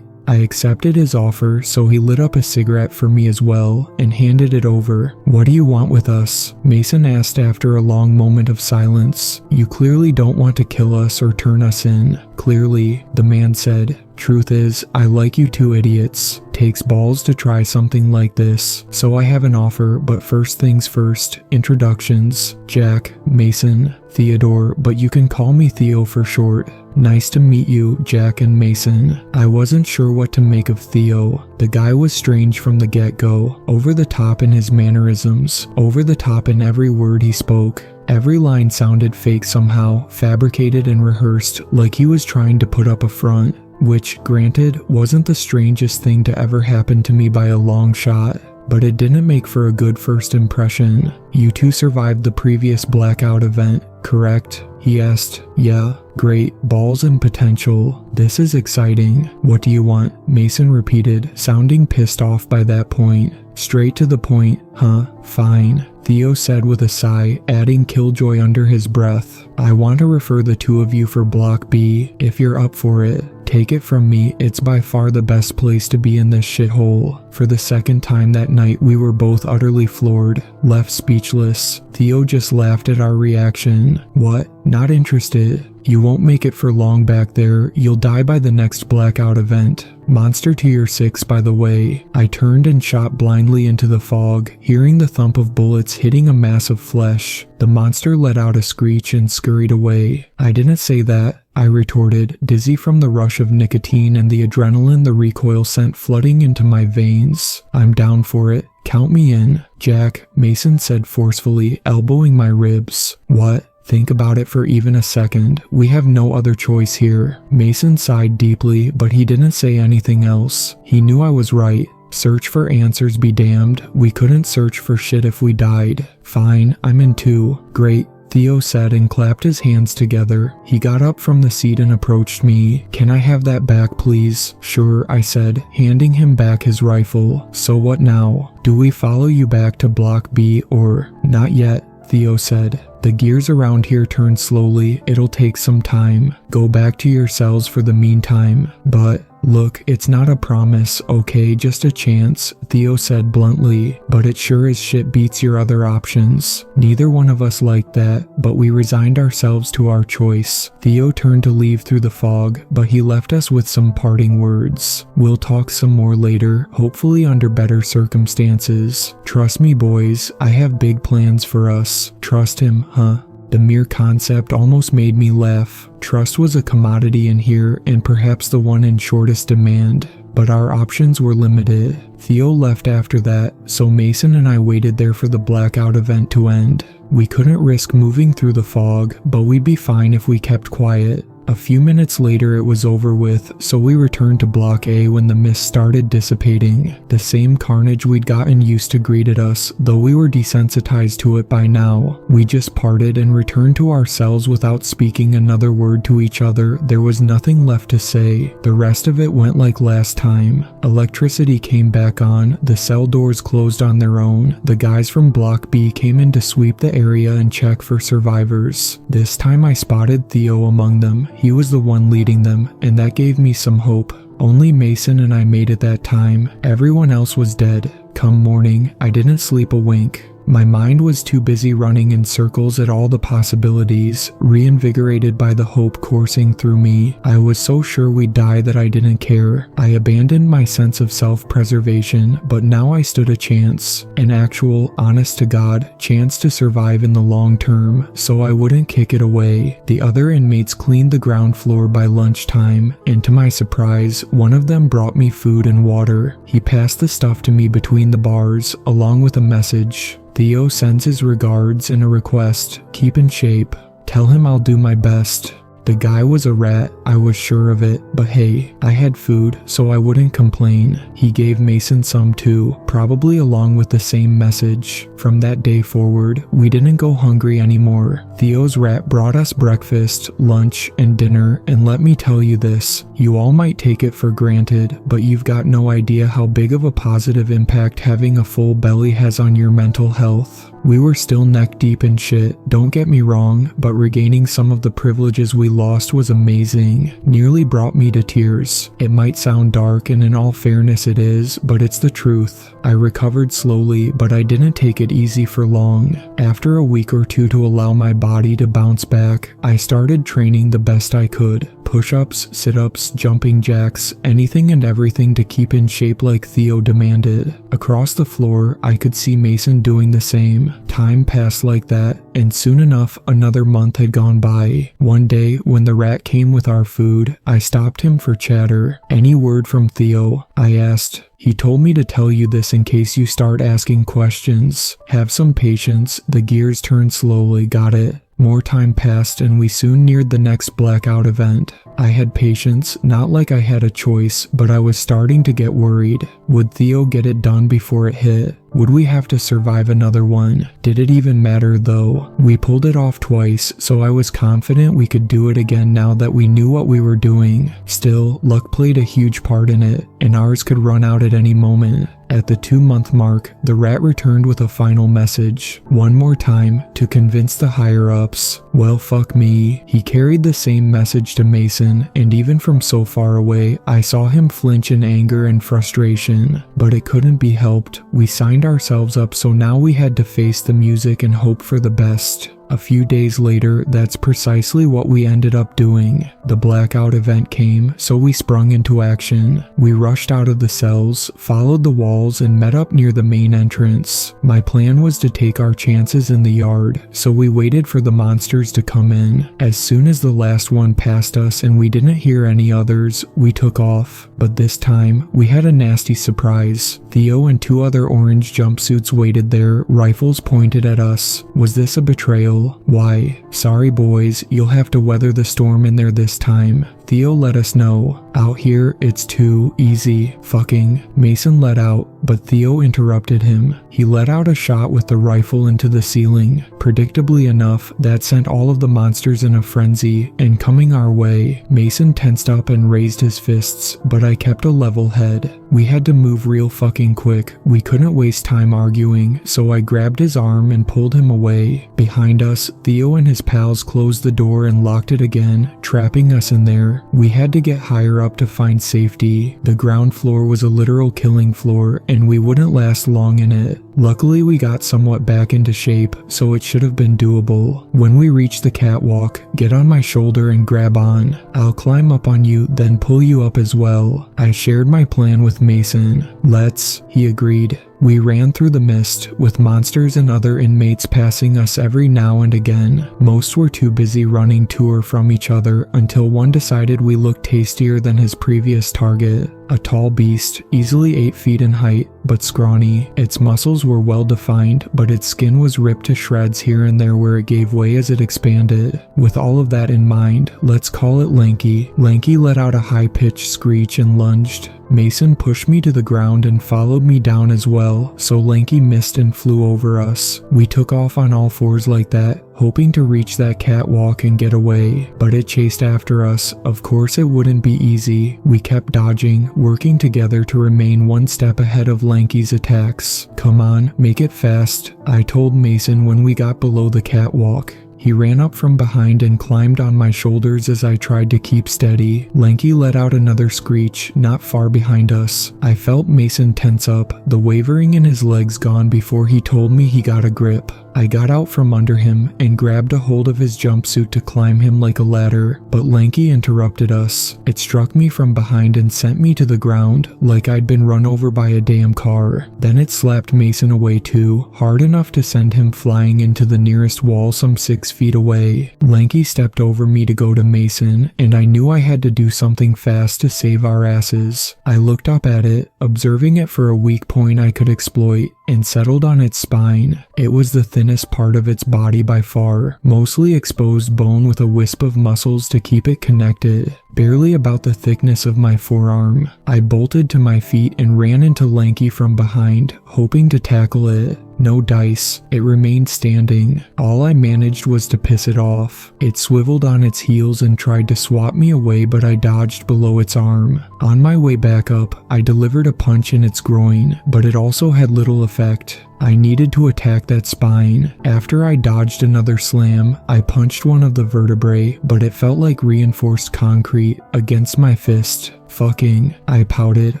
I accepted his offer, so he lit up a cigarette for me as well, and handed it over. What do you want with us? Mason asked after a long moment of silence. You clearly don't want to kill us or turn us in. Clearly, the man said. Truth is, I like you two idiots. Takes balls to try something like this. So I have an offer, but first things first. Introductions. Jack, Mason, Theodore, but you can call me Theo for short. Nice to meet you, Jack and Mason. I wasn't sure what to make of Theo. The guy was strange from the get-go. Over the top in his mannerisms. Over the top in every word he spoke. Every line sounded fake somehow, fabricated and rehearsed, like he was trying to put up a front. Which, granted, wasn't the strangest thing to ever happen to me by a long shot, but it didn't make for a good first impression. You two survived the previous blackout event, correct? He asked. Yeah. Great. Balls and potential. This is exciting. What do you want? Mason repeated, sounding pissed off by that point. Straight to the point, huh? Fine. Theo said with a sigh, adding killjoy under his breath. I want to refer the two of you for Block B, if you're up for it. Take it from me, it's by far the best place to be in this shithole. For the second time that night, we were both utterly floored, left speechless. Theo just laughed at our reaction. What? Not interested? You won't make it for long back there. You'll die by the next blackout event. Monster to your 6, by the way. I turned and shot blindly into the fog, hearing the thump of bullets hitting a mass of flesh. The monster let out a screech and scurried away. I didn't say that, I retorted, dizzy from the rush of nicotine and the adrenaline the recoil sent flooding into my veins. I'm down for it. Count me in. Jack, Mason said forcefully, elbowing my ribs. What? Think about it for even a second. We have no other choice here. Mason sighed deeply, but he didn't say anything else. He knew I was right. Search for answers be damned. We couldn't search for shit if we died. Fine, I'm in too. Great. Theo said and clapped his hands together. He got up from the seat and approached me. Can I have that back, please? Sure, I said, handing him back his rifle. So what now? Do we follow you back to Block B or? Not yet, Theo said. The gears around here turn slowly. It'll take some time. Go back to your cells for the meantime. But, look, it's not a promise, okay? Just a chance, Theo said bluntly. But it sure as shit beats your other options. Neither one of us liked that, but we resigned ourselves to our choice. Theo turned to leave through the fog, but he left us with some parting words. We'll talk some more later, hopefully under better circumstances. Trust me, boys, I have big plans for us. Trust him, huh? The mere concept almost made me laugh. Trust was a commodity in here, and perhaps the one in shortest demand. But our options were limited. Theo left after that, so Mason and I waited there for the blackout event to end. We couldn't risk moving through the fog, but we'd be fine if we kept quiet. A few minutes later it was over with, so we returned to Block A when the mist started dissipating. The same carnage we'd gotten used to greeted us, though we were desensitized to it by now. We just parted and returned to our cells without speaking another word to each other. There was nothing left to say. The rest of it went like last time. Electricity came back on, the cell doors closed on their own. The guys from Block B came in to sweep the area and check for survivors. This time I spotted Theo among them. He was the one leading them, and that gave me some hope. Only Mason and I made it that time. Everyone else was dead. Come morning, I didn't sleep a wink. My mind was too busy running in circles at all the possibilities. Reinvigorated by the hope coursing through me, I was so sure we'd die that I didn't care. I abandoned my sense of self-preservation, but now I stood a chance. An actual, honest-to-God, chance to survive in the long term, so I wouldn't kick it away. The other inmates cleaned the ground floor by lunchtime, and to my surprise, one of them brought me food and water. He passed the stuff to me between the bars, along with a message. Theo sends his regards and a request. Keep in shape. Tell him I'll do my best. The guy was a rat, I was sure of it, but hey, I had food, so I wouldn't complain. He gave Mason some too, probably along with the same message. From that day forward, we didn't go hungry anymore. Theo's rat brought us breakfast, lunch, and dinner, and let me tell you this, you all might take it for granted, but you've got no idea how big of a positive impact having a full belly has on your mental health. We were still neck deep in shit, don't get me wrong, but regaining some of the privileges we lost was amazing. Nearly brought me to tears. It might sound dark, and in all fairness it is, but it's the truth. I recovered slowly, but I didn't take it easy for long. After a week or two to allow my body to bounce back, I started training the best I could. Push-ups, sit-ups, jumping jacks, anything and everything to keep in shape like Theo demanded. Across the floor, I could see Mason doing the same. Time passed like that, and soon enough, another month had gone by. One day, when the rat came with our food, I stopped him for chatter. Any word from Theo? I asked. He told me to tell you this in case you start asking questions. Have some patience, the gears turned slowly, got it? More time passed and we soon neared the next blackout event. I had patience, not like I had a choice, but I was starting to get worried. Would Theo get it done before it hit? Would we have to survive another one? Did it even matter though? We pulled it off twice, so I was confident we could do it again now that we knew what we were doing. Still, luck played a huge part in it, and ours could run out at any moment. At the 2-month mark, the rat returned with a final message. One more time, to convince the higher-ups. Well, fuck me. He carried the same message to Mason, and even from so far away, I saw him flinch in anger and frustration. But it couldn't be helped. We signed ourselves up, so now we had to face the music and hope for the best. A few days later, that's precisely what we ended up doing. The blackout event came, so we sprung into action. We rushed out of the cells, followed the walls, and met up near the main entrance. My plan was to take our chances in the yard, so we waited for the monsters to come in. As soon as the last one passed us and we didn't hear any others, we took off. But this time, we had a nasty surprise. Theo and 2 other orange jumpsuits waited there, rifles pointed at us. Was this a betrayal? Why? Sorry boys, you'll have to weather the storm in there this time. Theo let us know. Out here, it's too easy. Fucking. Mason let out, but Theo interrupted him. He let out a shot with the rifle into the ceiling. Predictably enough, that sent all of the monsters in a frenzy, and coming our way, Mason tensed up and raised his fists, but I kept a level head. We had to move real fucking quick. We couldn't waste time arguing, so I grabbed his arm and pulled him away. Behind us, Theo and his pals closed the door and locked it again, trapping us in there. We had to get higher up to find safety. The ground floor was a literal killing floor, and we wouldn't last long in it. Luckily, we got somewhat back into shape, so it should have been doable. When we reached the catwalk, get on my shoulder and grab on. I'll climb up on you, then pull you up as well. I shared my plan with Mason. Let's, he agreed. We ran through the mist, with monsters and other inmates passing us every now and again. Most were too busy running to or from each other until one decided we looked tastier than his previous target. A tall beast, easily 8 feet in height, but scrawny. Its muscles were well defined, but its skin was ripped to shreds here and there where it gave way as it expanded. With all of that in mind, let's call it Lanky. Lanky let out a high-pitched screech and lunged. Mason pushed me to the ground and followed me down as well, so Lanky missed and flew over us. We took off on all fours like that, hoping to reach that catwalk and get away, but it chased after us. Of course it wouldn't be easy. We kept dodging, working together to remain one step ahead of Lanky's attacks. "Come on, make it fast," I told Mason when we got below the catwalk. He ran up from behind and climbed on my shoulders as I tried to keep steady. Lanky let out another screech, not far behind us. I felt Mason tense up, the wavering in his legs gone before he told me he got a grip. I got out from under him and grabbed a hold of his jumpsuit to climb him like a ladder, but Lanky interrupted us. It struck me from behind and sent me to the ground, like I'd been run over by a damn car. Then it slapped Mason away too, hard enough to send him flying into the nearest wall some 6 feet away. Lanky stepped over me to go to Mason, and I knew I had to do something fast to save our asses. I looked up at it, observing it for a weak point I could exploit, and settled on its spine. It was the thinnest part of its body by far, mostly exposed bone with a wisp of muscles to keep it connected, barely about the thickness of my forearm. I bolted to my feet and ran into Lanky from behind, hoping to tackle it. No dice. It remained standing. All I managed was to piss it off. It swiveled on its heels and tried to swat me away, but I dodged below its arm. On my way back up, I delivered a punch in its groin, but it also had little effect. I needed to attack that spine. After I dodged another slam, I punched one of the vertebrae, but it felt like reinforced concrete against my fist. "Fucking," I pouted,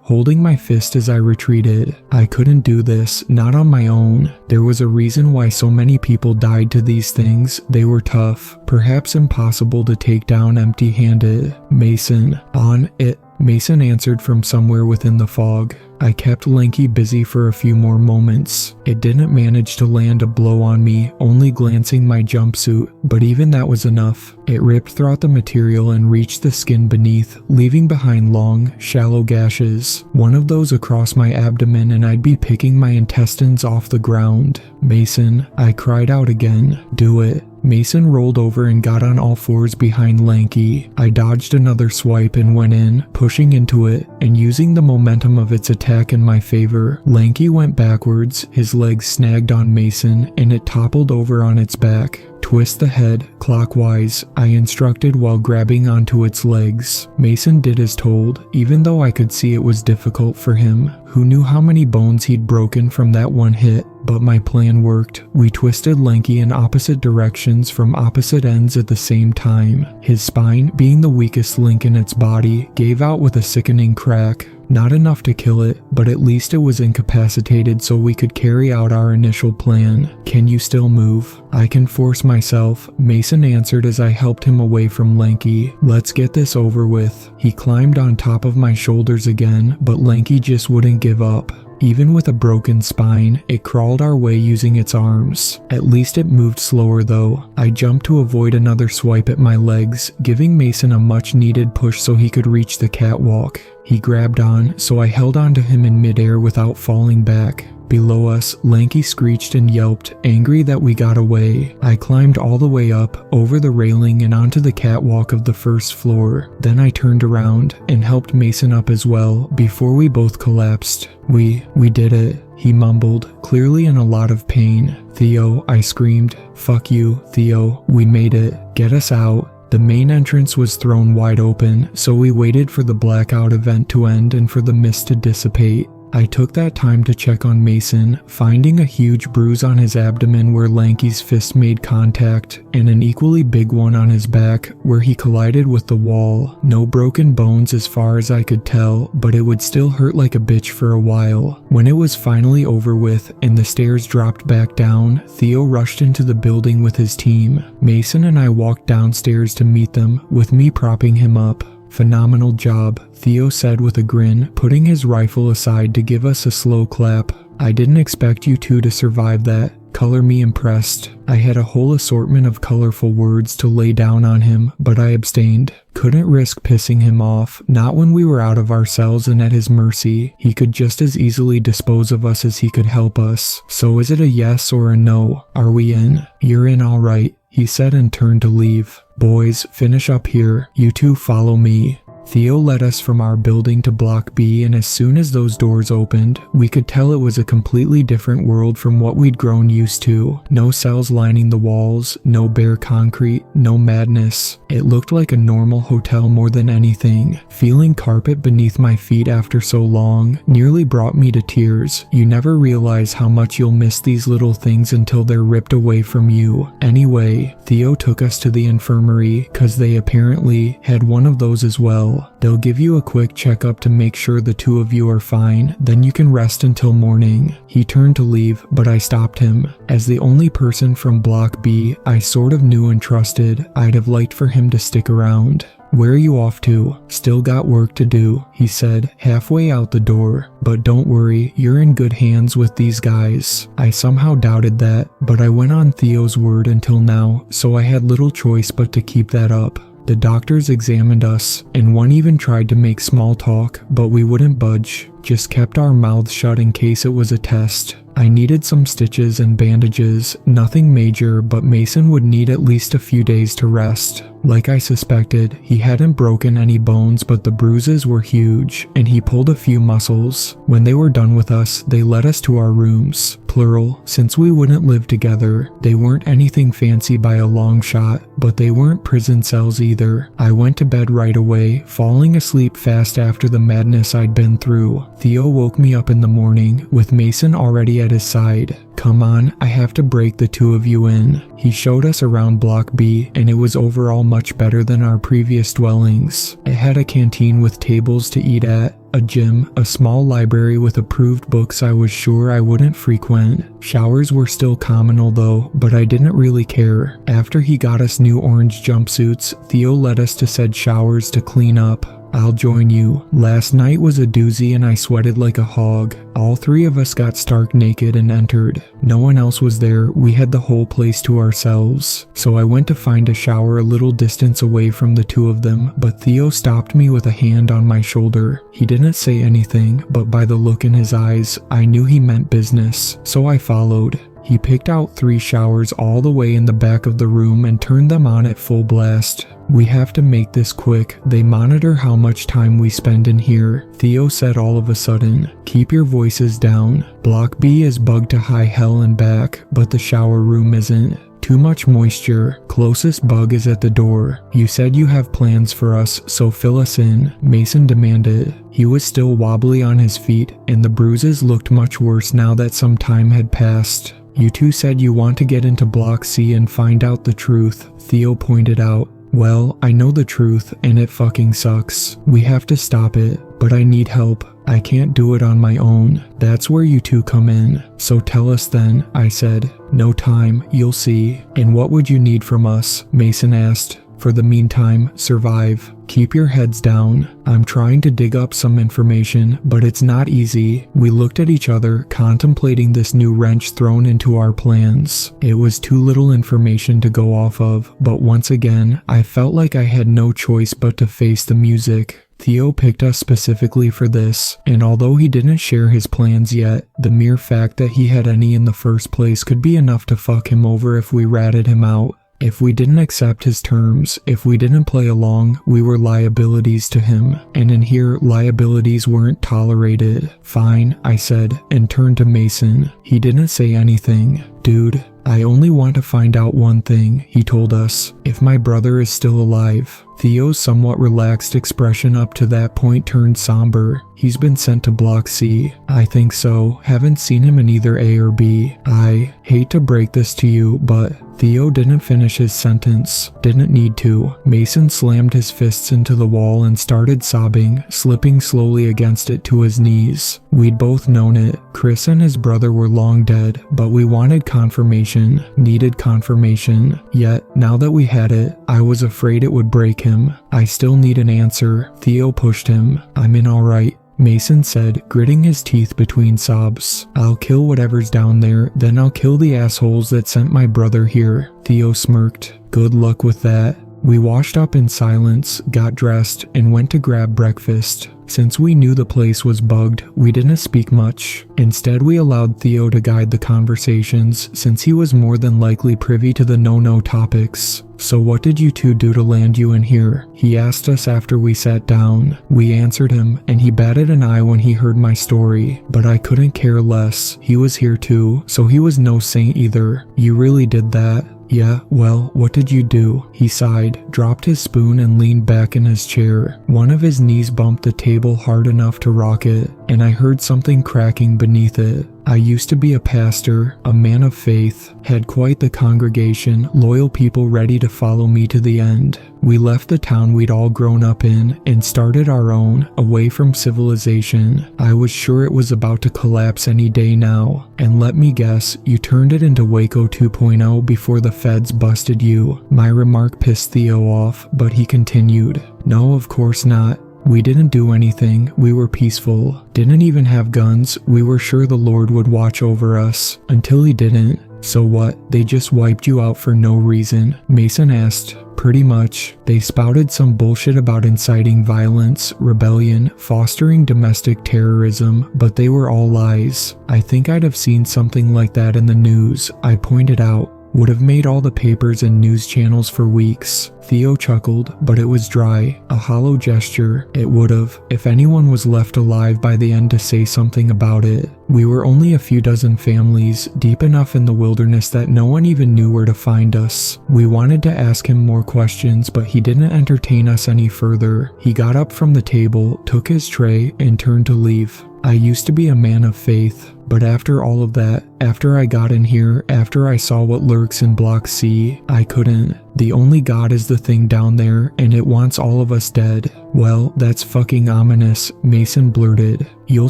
holding my fist as I retreated. I couldn't do this, not on my own. There was a reason why so many people died to these things. They were tough, perhaps impossible to take down empty-handed. "Mason, on it," Mason answered from somewhere within the fog. I kept Lanky busy for a few more moments. It didn't manage to land a blow on me, only glancing my jumpsuit, but even that was enough. It ripped throughout the material and reached the skin beneath, leaving behind long, shallow gashes. One of those across my abdomen and I'd be picking my intestines off the ground. "Mason," I cried out again. "Do it." Mason rolled over and got on all fours behind Lanky. I dodged another swipe and went in, pushing into it, and using the momentum of its attack in my favor. Lanky went backwards, his legs snagged on Mason, and it toppled over on its back. "Twist the head, clockwise," I instructed while grabbing onto its legs. Mason did as told, even though I could see it was difficult for him. Who knew how many bones he'd broken from that one hit? But my plan worked. We twisted Lanky in opposite directions from opposite ends at the same time. His spine, being the weakest link in its body, gave out with a sickening crack. Not enough to kill it, but at least it was incapacitated so we could carry out our initial plan. "Can you still move?" "I can force myself," Mason answered as I helped him away from Lanky. "Let's get this over with." He climbed on top of my shoulders again, but Lanky just wouldn't give up. Even with a broken spine, it crawled our way using its arms. At least it moved slower though. I jumped to avoid another swipe at my legs, giving Mason a much needed push so he could reach the catwalk. He grabbed on, so I held onto him in midair without falling back. Below us, Lanky screeched and yelped, angry that we got away. I climbed all the way up, over the railing and onto the catwalk of the first floor. Then I turned around and helped Mason up as well, before we both collapsed. We did it," he mumbled, clearly in a lot of pain. "Theo," I screamed. "Fuck you, Theo. We made it. Get us out." The main entrance was thrown wide open, so we waited for the blackout event to end and for the mist to dissipate. I took that time to check on Mason, finding a huge bruise on his abdomen where Lanky's fist made contact, and an equally big one on his back where he collided with the wall. No broken bones as far as I could tell, but it would still hurt like a bitch for a while. When it was finally over with and the stairs dropped back down, Theo rushed into the building with his team. Mason and I walked downstairs to meet them, with me propping him up. "Phenomenal job," Theo said with a grin, putting his rifle aside to give us a slow clap. "I didn't expect you two to survive that. Color me impressed. I had a whole assortment of colorful words to lay down on him, but I abstained. Couldn't risk pissing him off, not when we were out of our cells and at his mercy. He could just as easily dispose of us as he could help us. So is it a yes or a no? Are we in? You're in, all right, he said and turned to leave. Boys, finish up here. You two follow me. Theo led us from our building to Block B, and as soon as those doors opened, we could tell it was a completely different world from what we'd grown used to. No cells lining the walls, no bare concrete, no madness. It looked like a normal hotel more than anything. Feeling carpet beneath my feet after so long nearly brought me to tears. You never realize how much you'll miss these little things until they're ripped away from you. Anyway, Theo took us to the infirmary, cause they apparently had one of those as well. They'll give you a quick checkup to make sure the two of you are fine, then you can rest until morning. He turned to leave, but I stopped him. As the only person from Block B I sort of knew and trusted, I'd have liked for him to stick around. Where are you off to? Still got work to do, he said, halfway out the door. But don't worry, you're in good hands with these guys. I somehow doubted that, but I went on Theo's word until now, so I had little choice but to keep that up. The doctors examined us, and one even tried to make small talk, but we wouldn't budge, just kept our mouths shut in case it was a test. I needed some stitches and bandages, nothing major, but Mason would need at least a few days to rest. Like I suspected, he hadn't broken any bones, but the bruises were huge, and he pulled a few muscles. When they were done with us, they led us to our rooms, plural, since we wouldn't live together. They weren't anything fancy by a long shot, but they weren't prison cells either. I went to bed right away, falling asleep fast after the madness I'd been through. Theo woke me up in the morning, with Mason already at his side. Come on, I have to break the two of you in. He showed us around Block B, and it was overall much better than our previous dwellings. It had a canteen with tables to eat at, a gym, a small library with approved books I was sure I wouldn't frequent. Showers were still communal though, but I didn't really care. After he got us new orange jumpsuits, Theo led us to said showers to clean up. I'll join you. Last night was a doozy and I sweated like a hog. All three of us got stark naked and entered. No one else was there, we had the whole place to ourselves. So I went to find a shower a little distance away from the two of them, but Theo stopped me with a hand on my shoulder. He didn't say anything, but by the look in his eyes, I knew he meant business, so I followed. He picked out 3 showers all the way in the back of the room and turned them on at full blast. We have to make this quick. They monitor how much time we spend in here, Theo said all of a sudden. Keep your voices down. Block B is bugged to high hell and back, but the shower room isn't. Too much moisture. Closest bug is at the door. You said you have plans for us, so fill us in, Mason demanded. He was still wobbly on his feet, and the bruises looked much worse now that some time had passed. You two said you want to get into Block C and find out the truth, Theo pointed out. Well, I know the truth, and it fucking sucks. We have to stop it, but I need help. I can't do it on my own. That's where you two come in. So tell us then, I said. No time, you'll see. And what would you need from us? Mason asked. For the meantime, survive. Keep your heads down. I'm trying to dig up some information, but it's not easy. We looked at each other, contemplating this new wrench thrown into our plans. It was too little information to go off of, but once again, I felt like I had no choice but to face the music. Theo picked us specifically for this, and although he didn't share his plans yet, the mere fact that he had any in the first place could be enough to fuck him over if we ratted him out. If we didn't accept his terms, if we didn't play along, we were liabilities to him, and in here, liabilities weren't tolerated. Fine, I said, and turned to Mason. He didn't say anything. Dude, I only want to find out one thing, he told us. If my brother is still alive. Theo's somewhat relaxed expression up to that point turned somber. He's been sent to Block C. I think so. Haven't seen him in either A or B. I hate to break this to you, but Theo didn't finish his sentence. Didn't need to. Mason slammed his fists into the wall and started sobbing, slipping slowly against it to his knees. We'd both known it. Chris and his brother were long dead, but we wanted confirmation. Needed confirmation. Yet, now that we had it, I was afraid it would break him. I still need an answer. Theo pushed him. I'm in alright. Mason said, gritting his teeth between sobs. I'll kill whatever's down there, then I'll kill the assholes that sent my brother here. Theo smirked. Good luck with that. We washed up in silence, got dressed, and went to grab breakfast. Since we knew the place was bugged, we didn't speak much. Instead, we allowed Theo to guide the conversations, since he was more than likely privy to the no-no topics. So what did you two do to land you in here? He asked us after we sat down. We answered him, and he batted an eye when he heard my story. But I couldn't care less. He was here too, so he was no saint either. You really did that? Yeah, well, what did you do? He sighed, dropped his spoon and leaned back in his chair. One of his knees bumped the table hard enough to rock it, and I heard something cracking beneath it. I used to be a pastor, a man of faith, had quite the congregation, loyal people ready to follow me to the end. We left the town we'd all grown up in and started our own, away from civilization. I was sure it was about to collapse any day now. And let me guess, you turned it into Waco 2.0 before the feds busted you. My remark pissed Theo off, but he continued. No, of course not. We didn't do anything, we were peaceful, didn't even have guns, we were sure the Lord would watch over us, until he didn't. So what, they just wiped you out for no reason? Mason asked. Pretty much. They spouted some bullshit about inciting violence, rebellion, fostering domestic terrorism, but they were all lies. I think I'd have seen something like that in the news, I pointed out. Would have made all the papers and news channels for weeks. Theo chuckled, but it was dry, a hollow gesture. It would have, if anyone was left alive by the end to say something about it. We were only a few dozen families, deep enough in the wilderness that no one even knew where to find us. We wanted to ask him more questions, but he didn't entertain us any further. He got up from the table, took his tray, and turned to leave. I used to be a man of faith, but after all of that, after I got in here, after I saw what lurks in Block C, I couldn't. The only God is the thing down there, and it wants all of us dead. Well, that's fucking ominous, Mason blurted. You'll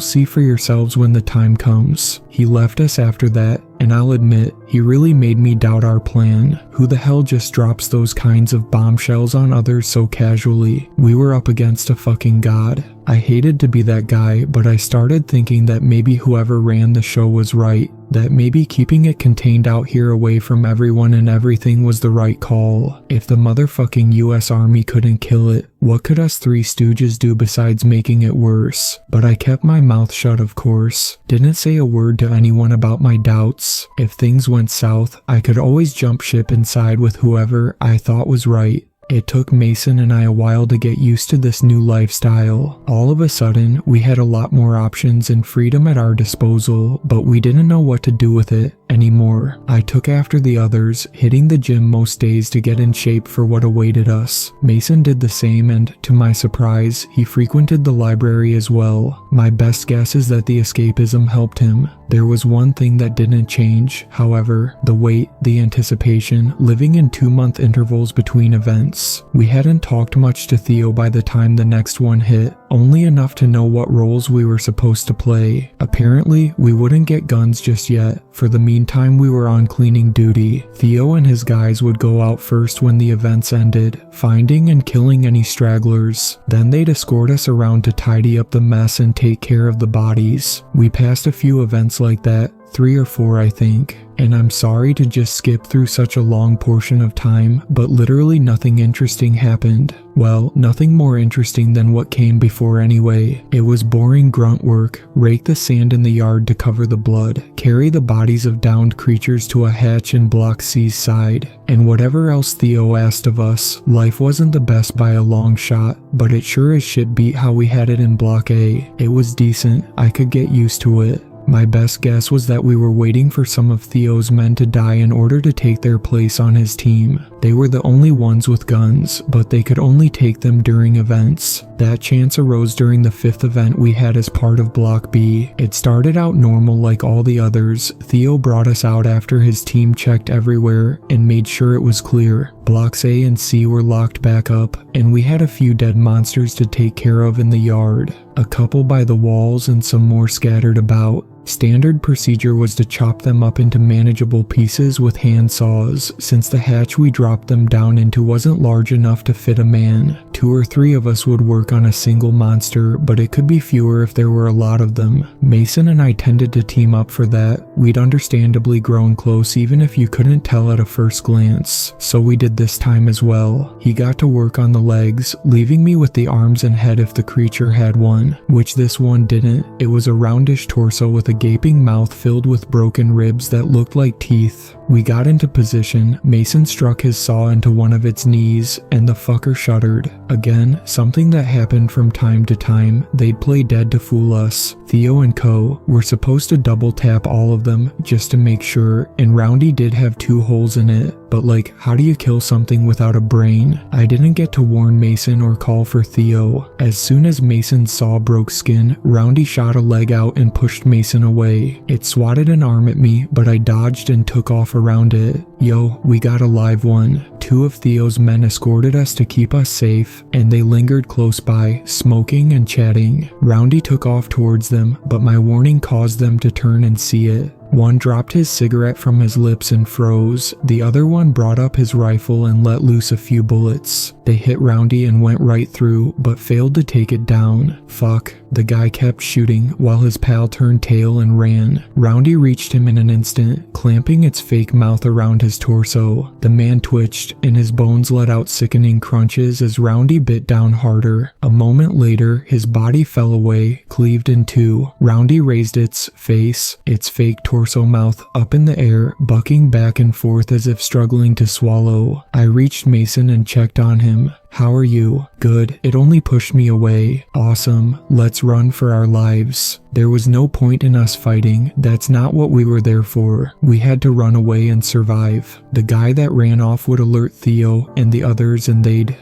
see for yourselves when the time comes. He left us after that, and I'll admit, he really made me doubt our plan. Who the hell just drops those kinds of bombshells on others so casually? We were up against a fucking god. I hated to be that guy, but I started thinking that maybe whoever ran the show was right. That maybe keeping it contained out here away from everyone and everything was the right call. If the motherfucking US Army couldn't kill it, what could us three stooges do besides making it worse? But I kept my mouth shut, of course. Didn't say a word to anyone about my doubts. If things went south, I could always jump ship and side with whoever I thought was right. It took Mason and I a while to get used to this new lifestyle. All of a sudden, we had a lot more options and freedom at our disposal, but we didn't know what to do with it anymore. I took after the others, hitting the gym most days to get in shape for what awaited us. Mason did the same, and to my surprise, he frequented the library as well. My best guess is that the escapism helped him. There was one thing that didn't change, however, the wait, the anticipation, living in 2-month intervals between events. We hadn't talked much to Theo by the time the next one hit, only enough to know what roles we were supposed to play. Apparently, we wouldn't get guns just yet. For the meantime, we were on cleaning duty. Theo and his guys would go out first when the events ended, finding and killing any stragglers. Then they'd escort us around to tidy up the mess and take care of the bodies. We passed a few events like that, 3 or 4 I think, and I'm sorry to just skip through such a long portion of time, but literally nothing interesting happened. Well, nothing more interesting than what came before anyway. It was boring grunt work, rake the sand in the yard to cover the blood, carry the bodies of downed creatures to a hatch in Block C's side, and whatever else Theo asked of us. Life wasn't the best by a long shot, but it sure as shit beat how we had it in Block A. It was decent, I could get used to it. My best guess was that we were waiting for some of Theo's men to die in order to take their place on his team. They were the only ones with guns, but they could only take them during events. That chance arose during the 5th event we had as part of Block B. It started out normal like all the others. Theo brought us out after his team checked everywhere and made sure it was clear. Blocks A and C were locked back up, and we had a few dead monsters to take care of in the yard. A couple by the walls and some more scattered about. Standard procedure was to chop them up into manageable pieces with hand saws, since the hatch we dropped them down into wasn't large enough to fit a man. 2 or 3 of us would work on a single monster, but it could be fewer if there were a lot of them. Mason and I tended to team up for that. We'd understandably grown close even if you couldn't tell at a first glance, so we did this time as well. He got to work on the legs, leaving me with the arms and head if the creature had one, which this one didn't. It was a roundish torso with a gaping mouth filled with broken ribs that looked like teeth. We got into position, Mason struck his saw into one of its knees, and the fucker shuddered. Again, something that happened from time to time. They'd play dead to fool us. Theo and Co. were supposed to double tap all of them just to make sure, and Roundy did have 2 holes in it. But like, how do you kill something without a brain? I didn't get to warn Mason or call for Theo. As soon as Mason's saw broke skin, Roundy shot a leg out and pushed Mason away. It swatted an arm at me, but I dodged and took off around it. Yo, we got a live one. 2 of Theo's men escorted us to keep us safe, and they lingered close by, smoking and chatting. Roundy took off towards them, but my warning caused them to turn and see it. One dropped his cigarette from his lips and froze. The other one brought up his rifle and let loose a few bullets. They hit Roundy and went right through, but failed to take it down. Fuck. The guy kept shooting while his pal turned tail and ran. Roundy reached him in an instant, clamping its fake mouth around his torso. The man twitched, and his bones let out sickening crunches as Roundy bit down harder. A moment later, his body fell away, cleaved in 2. Roundy raised its face, its fake torso mouth up in the air, bucking back and forth as if struggling to swallow. I reached Mason and checked on him. How are you? Good. It only pushed me away. Awesome. Let's run for our lives. There was no point in us fighting. That's not what we were there for. We had to run away and survive. The guy that ran off would alert Theo and the others and they'd...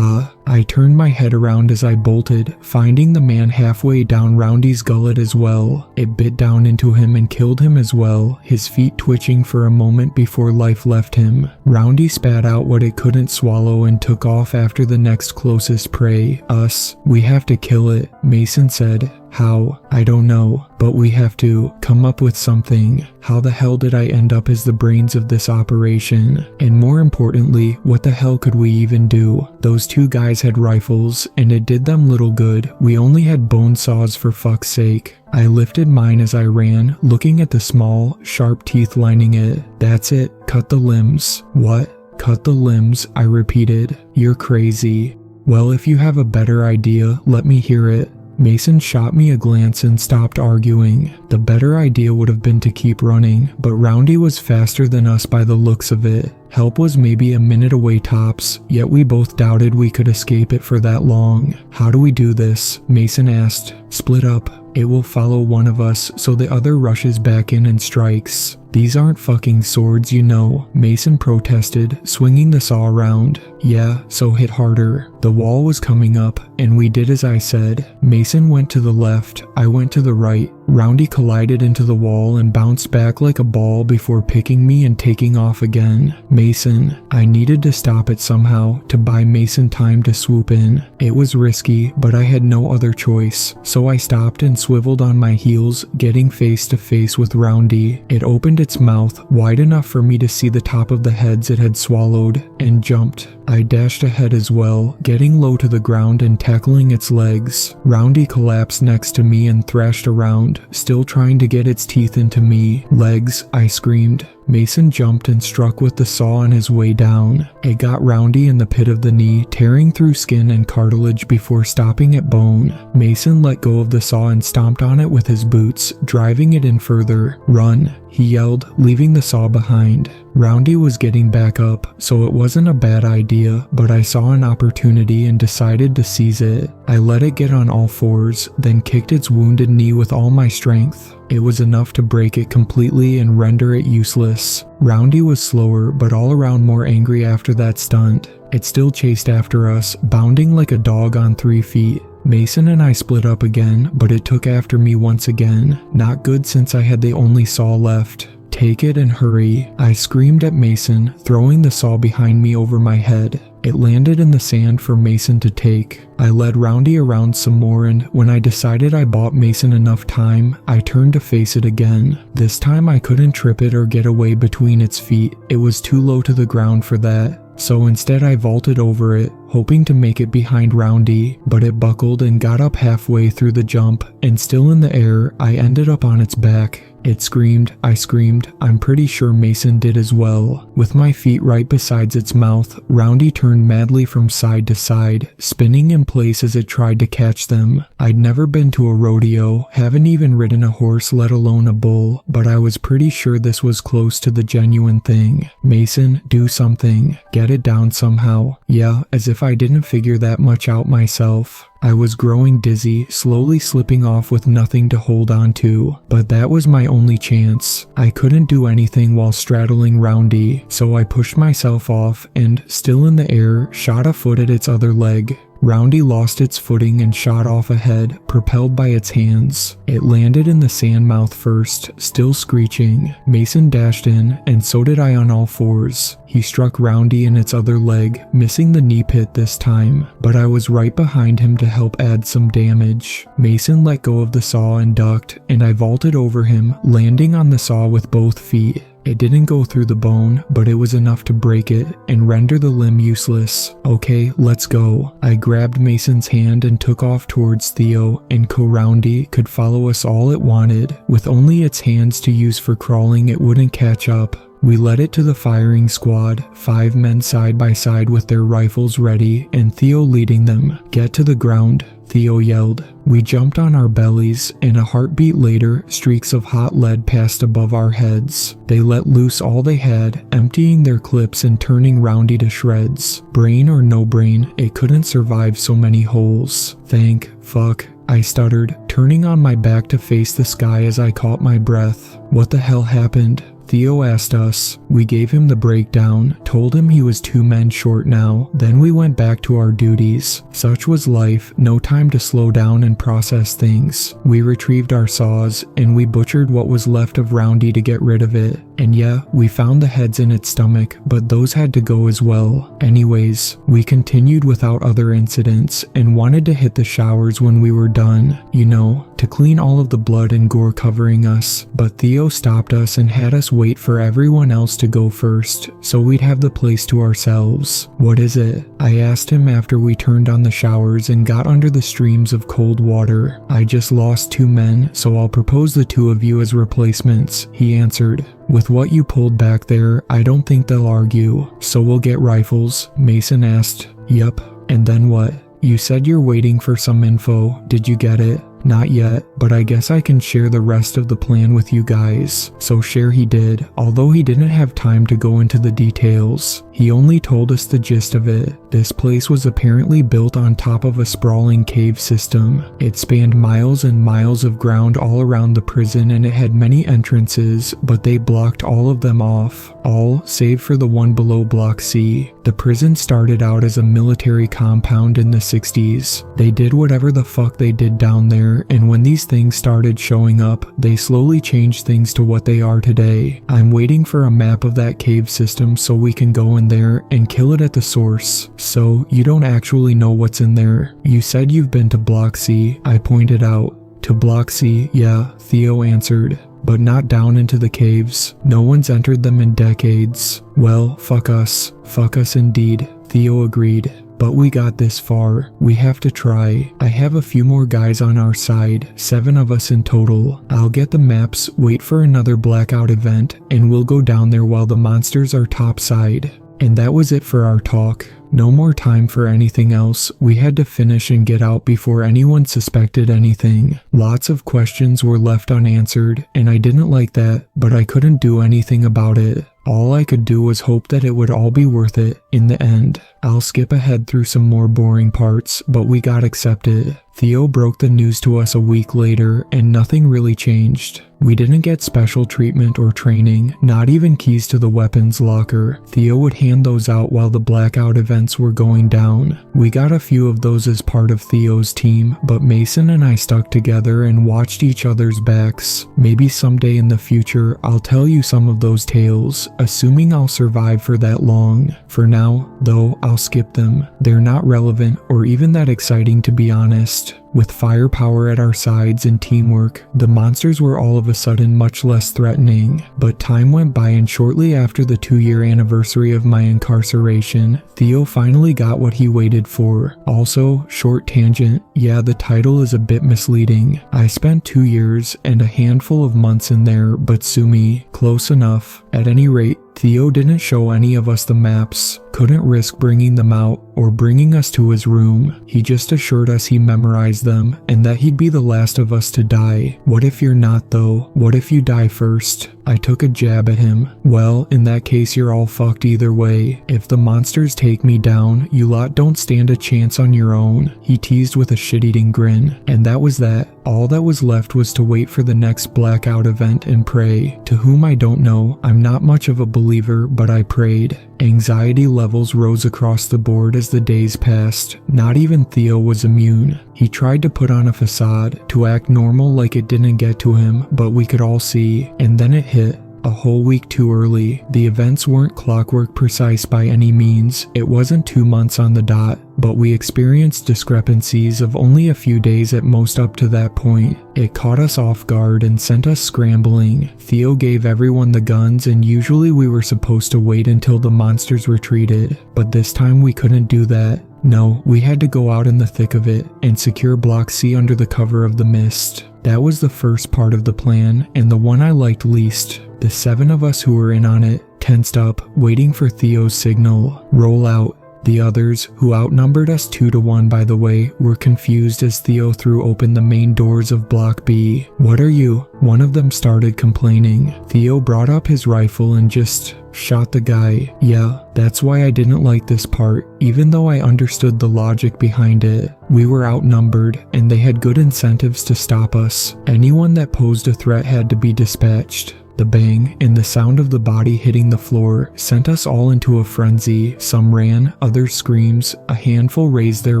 I turned my head around as I bolted, finding the man halfway down Roundy's gullet as well. It bit down into him and killed him as well, his feet twitching for a moment before life left him. Roundy spat out what it couldn't swallow and took off after the next closest prey, us. We have to kill it, Mason said. How? I don't know, but we have to come up with something. How the hell did I end up as the brains of this operation? And more importantly, what the hell could we even do? Those 2 guys had rifles, and it did them little good. We only had bone saws for fuck's sake. I lifted mine as I ran, looking at the small, sharp teeth lining it. That's it. Cut the limbs. What? Cut the limbs, I repeated. You're crazy. Well, if you have a better idea, let me hear it. Mason shot me a glance and stopped arguing. The better idea would have been to keep running, but Roundy was faster than us by the looks of it. Help was maybe a minute away tops, yet we both doubted we could escape it for that long. How do we do this? Mason asked. Split up. It will follow one of us so the other rushes back in and strikes. These aren't fucking swords, you know, Mason protested, swinging the saw around. Yeah, so hit harder. The wall was coming up, and we did as I said. Mason went to the left, I went to the right. Roundy collided into the wall and bounced back like a ball before picking me and taking off again. Mason. I needed to stop it somehow, to buy Mason time to swoop in. It was risky, but I had no other choice, so I stopped and swiveled on my heels, getting face to face with Roundy. It opened its mouth, wide enough for me to see the top of the heads it had swallowed, and jumped. I dashed ahead as well, getting low to the ground and tackling its legs. Roundy collapsed next to me and thrashed around, still trying to get its teeth into me. Legs, I screamed. Mason jumped and struck with the saw on his way down. It got Roundy in the pit of the knee, tearing through skin and cartilage before stopping at bone. Mason let go of the saw and stomped on it with his boots, driving it in further. Run, he yelled, leaving the saw behind. Roundy was getting back up, so it wasn't a bad idea, but I saw an opportunity and decided to seize it. I let it get on all fours, then kicked its wounded knee with all my strength. It was enough to break it completely and render it useless. Roundy was slower, but all around more angry after that stunt. It still chased after us, bounding like a dog on 3 feet. Mason and I split up again, but it took after me once again. Not good since I had the only saw left. Take it and hurry, I screamed at Mason, throwing the saw behind me over my head. It landed in the sand for Mason to take. I led Roundy around some more, and when I decided I bought Mason enough time, I turned to face it again. This time I couldn't trip it or get away between its feet. It was too low to the ground for that. So instead I vaulted over it, hoping to make it behind Roundy, but it buckled and got up halfway through the jump, and still in the air, I ended up on its back. It screamed, I screamed, I'm pretty sure Mason did as well. With my feet right beside its mouth, Roundy turned madly from side to side, spinning in place as it tried to catch them. I'd never been to a rodeo, haven't even ridden a horse let alone a bull, but I was pretty sure this was close to the genuine thing. Mason, do something. Get it down somehow. Yeah, as if I didn't figure that much out myself. I was growing dizzy, slowly slipping off with nothing to hold on to, but that was my only chance. I couldn't do anything while straddling Roundy, so I pushed myself off and, still in the air, shot a foot at its other leg. Roundy lost its footing and shot off ahead, propelled by its hands. It landed in the sand mouth first, still screeching. Mason dashed in, and so did I on all fours. He struck Roundy in its other leg, missing the knee pit this time, but I was right behind him to help add some damage. Mason let go of the saw and ducked, and I vaulted over him, landing on the saw with both feet. It didn't go through the bone, but it was enough to break it and render the limb useless. Okay, let's go. I grabbed Mason's hand and took off towards Theo, and Roundy could follow us all it wanted. With only its hands to use for crawling, it wouldn't catch up. We led it to the firing squad, 5 men side by side with their rifles ready, and Theo leading them. Get to the ground, Theo yelled. We jumped on our bellies, and a heartbeat later, streaks of hot lead passed above our heads. They let loose all they had, emptying their clips and turning Roundy to shreds. Brain or no brain, it couldn't survive so many holes. Thank fuck, I stuttered, turning on my back to face the sky as I caught my breath. What the hell happened? Theo asked us. We gave him the breakdown, told him he was 2 men short now, then we went back to our duties. Such was life, no time to slow down and process things. We retrieved our saws, and we butchered what was left of Roundy to get rid of it. And yeah, we found the heads in its stomach, but those had to go as well. Anyways, we continued without other incidents, and wanted to hit the showers when we were done, you know, to clean all of the blood and gore covering us. But Theo stopped us and had us wait for everyone else to go first, so we'd have the place to ourselves. What is it? I asked him after we turned on the showers and got under the streams of cold water. I just lost 2 men, so I'll propose the 2 of you as replacements, he answered. With what you pulled back there, I don't think they'll argue. So we'll get rifles? Mason asked. Yup. And then what? You said you're waiting for some info. Did you get it? Not yet, but I guess I can share the rest of the plan with you guys. So share he did, although he didn't have time to go into the details. He only told us the gist of it. This place was apparently built on top of a sprawling cave system. It spanned miles and miles of ground all around the prison, and it had many entrances, but they blocked all of them off. All save for the one below Block C. The prison started out as a military compound in the 60s. They did whatever the fuck they did down there, and when these things started showing up, they slowly changed things to what they are today. I'm waiting for a map of that cave system so we can go in there and kill it at the source. So, you don't actually know what's in there. You said you've been to Block C, I pointed out. To Block C, yeah, Theo answered. But not down into the caves. No one's entered them in decades. Well, fuck us. Fuck us indeed, Theo agreed. But we got this far. We have to try. I have a few more guys on our side, 7 of us in total. I'll get the maps, wait for another blackout event, and we'll go down there while the monsters are topside. And that was it for our talk. No more time for anything else. We had to finish and get out before anyone suspected anything. Lots of questions were left unanswered, and I didn't like that, but I couldn't do anything about it. All I could do was hope that it would all be worth it in the end. I'll skip ahead through some more boring parts, but we got accepted. Theo broke the news to us a week later, and nothing really changed. We didn't get special treatment or training, not even keys to the weapons locker. Theo would hand those out while the blackout event events were going down. We got a few of those as part of Theo's team, but Mason and I stuck together and watched each other's backs. Maybe someday in the future I'll tell you some of those tales, assuming I'll survive for that long. For now, though, I'll skip them. They're not relevant or even that exciting, to be honest. With firepower at our sides and teamwork, the monsters were all of a sudden much less threatening. But time went by, and shortly after the 2-year anniversary of my incarceration, Theo finally got what he waited for. Also, short tangent, yeah, the title is a bit misleading. I spent 2 years and a handful of months in there, but sue me, close enough. At any rate, Theo didn't show any of us the maps, couldn't risk bringing them out or bringing us to his room. He just assured us he memorized them and that he'd be the last of us to die. What if you're not though? What if you die first? I took a jab at him. Well, in that case you're all fucked either way. If the monsters take me down, you lot don't stand a chance on your own. He teased with a shit-eating grin. And that was that. All that was left was to wait for the next blackout event and pray. To whom I don't know, I'm not much of a believer, but I prayed. Anxiety levels rose across the board as the days passed. Not even Theo was immune. He tried to put on a facade, to act normal like it didn't get to him, but we could all see. And then it hit. A whole week too early. The events weren't clockwork precise by any means. It wasn't 2 months on the dot, but we experienced discrepancies of only a few days at most up to that point. It caught us off guard and sent us scrambling. Theo gave everyone the guns, and usually we were supposed to wait until the monsters retreated, but this time we couldn't do that. No, we had to go out in the thick of it and secure Block C under the cover of the mist. That was the first part of the plan, and the one I liked least. The 7 of us who were in on it tensed up, waiting for Theo's signal. Roll out. The others, who outnumbered us 2-1 by the way, were confused as Theo threw open the main doors of Block B. What are you? One of them started complaining. Theo brought up his rifle and just shot the guy. Yeah, that's why I didn't like this part, even though I understood the logic behind it. We were outnumbered, and they had good incentives to stop us. Anyone that posed a threat had to be dispatched. The bang and the sound of the body hitting the floor sent us all into a frenzy. Some ran, others screamed, a handful raised their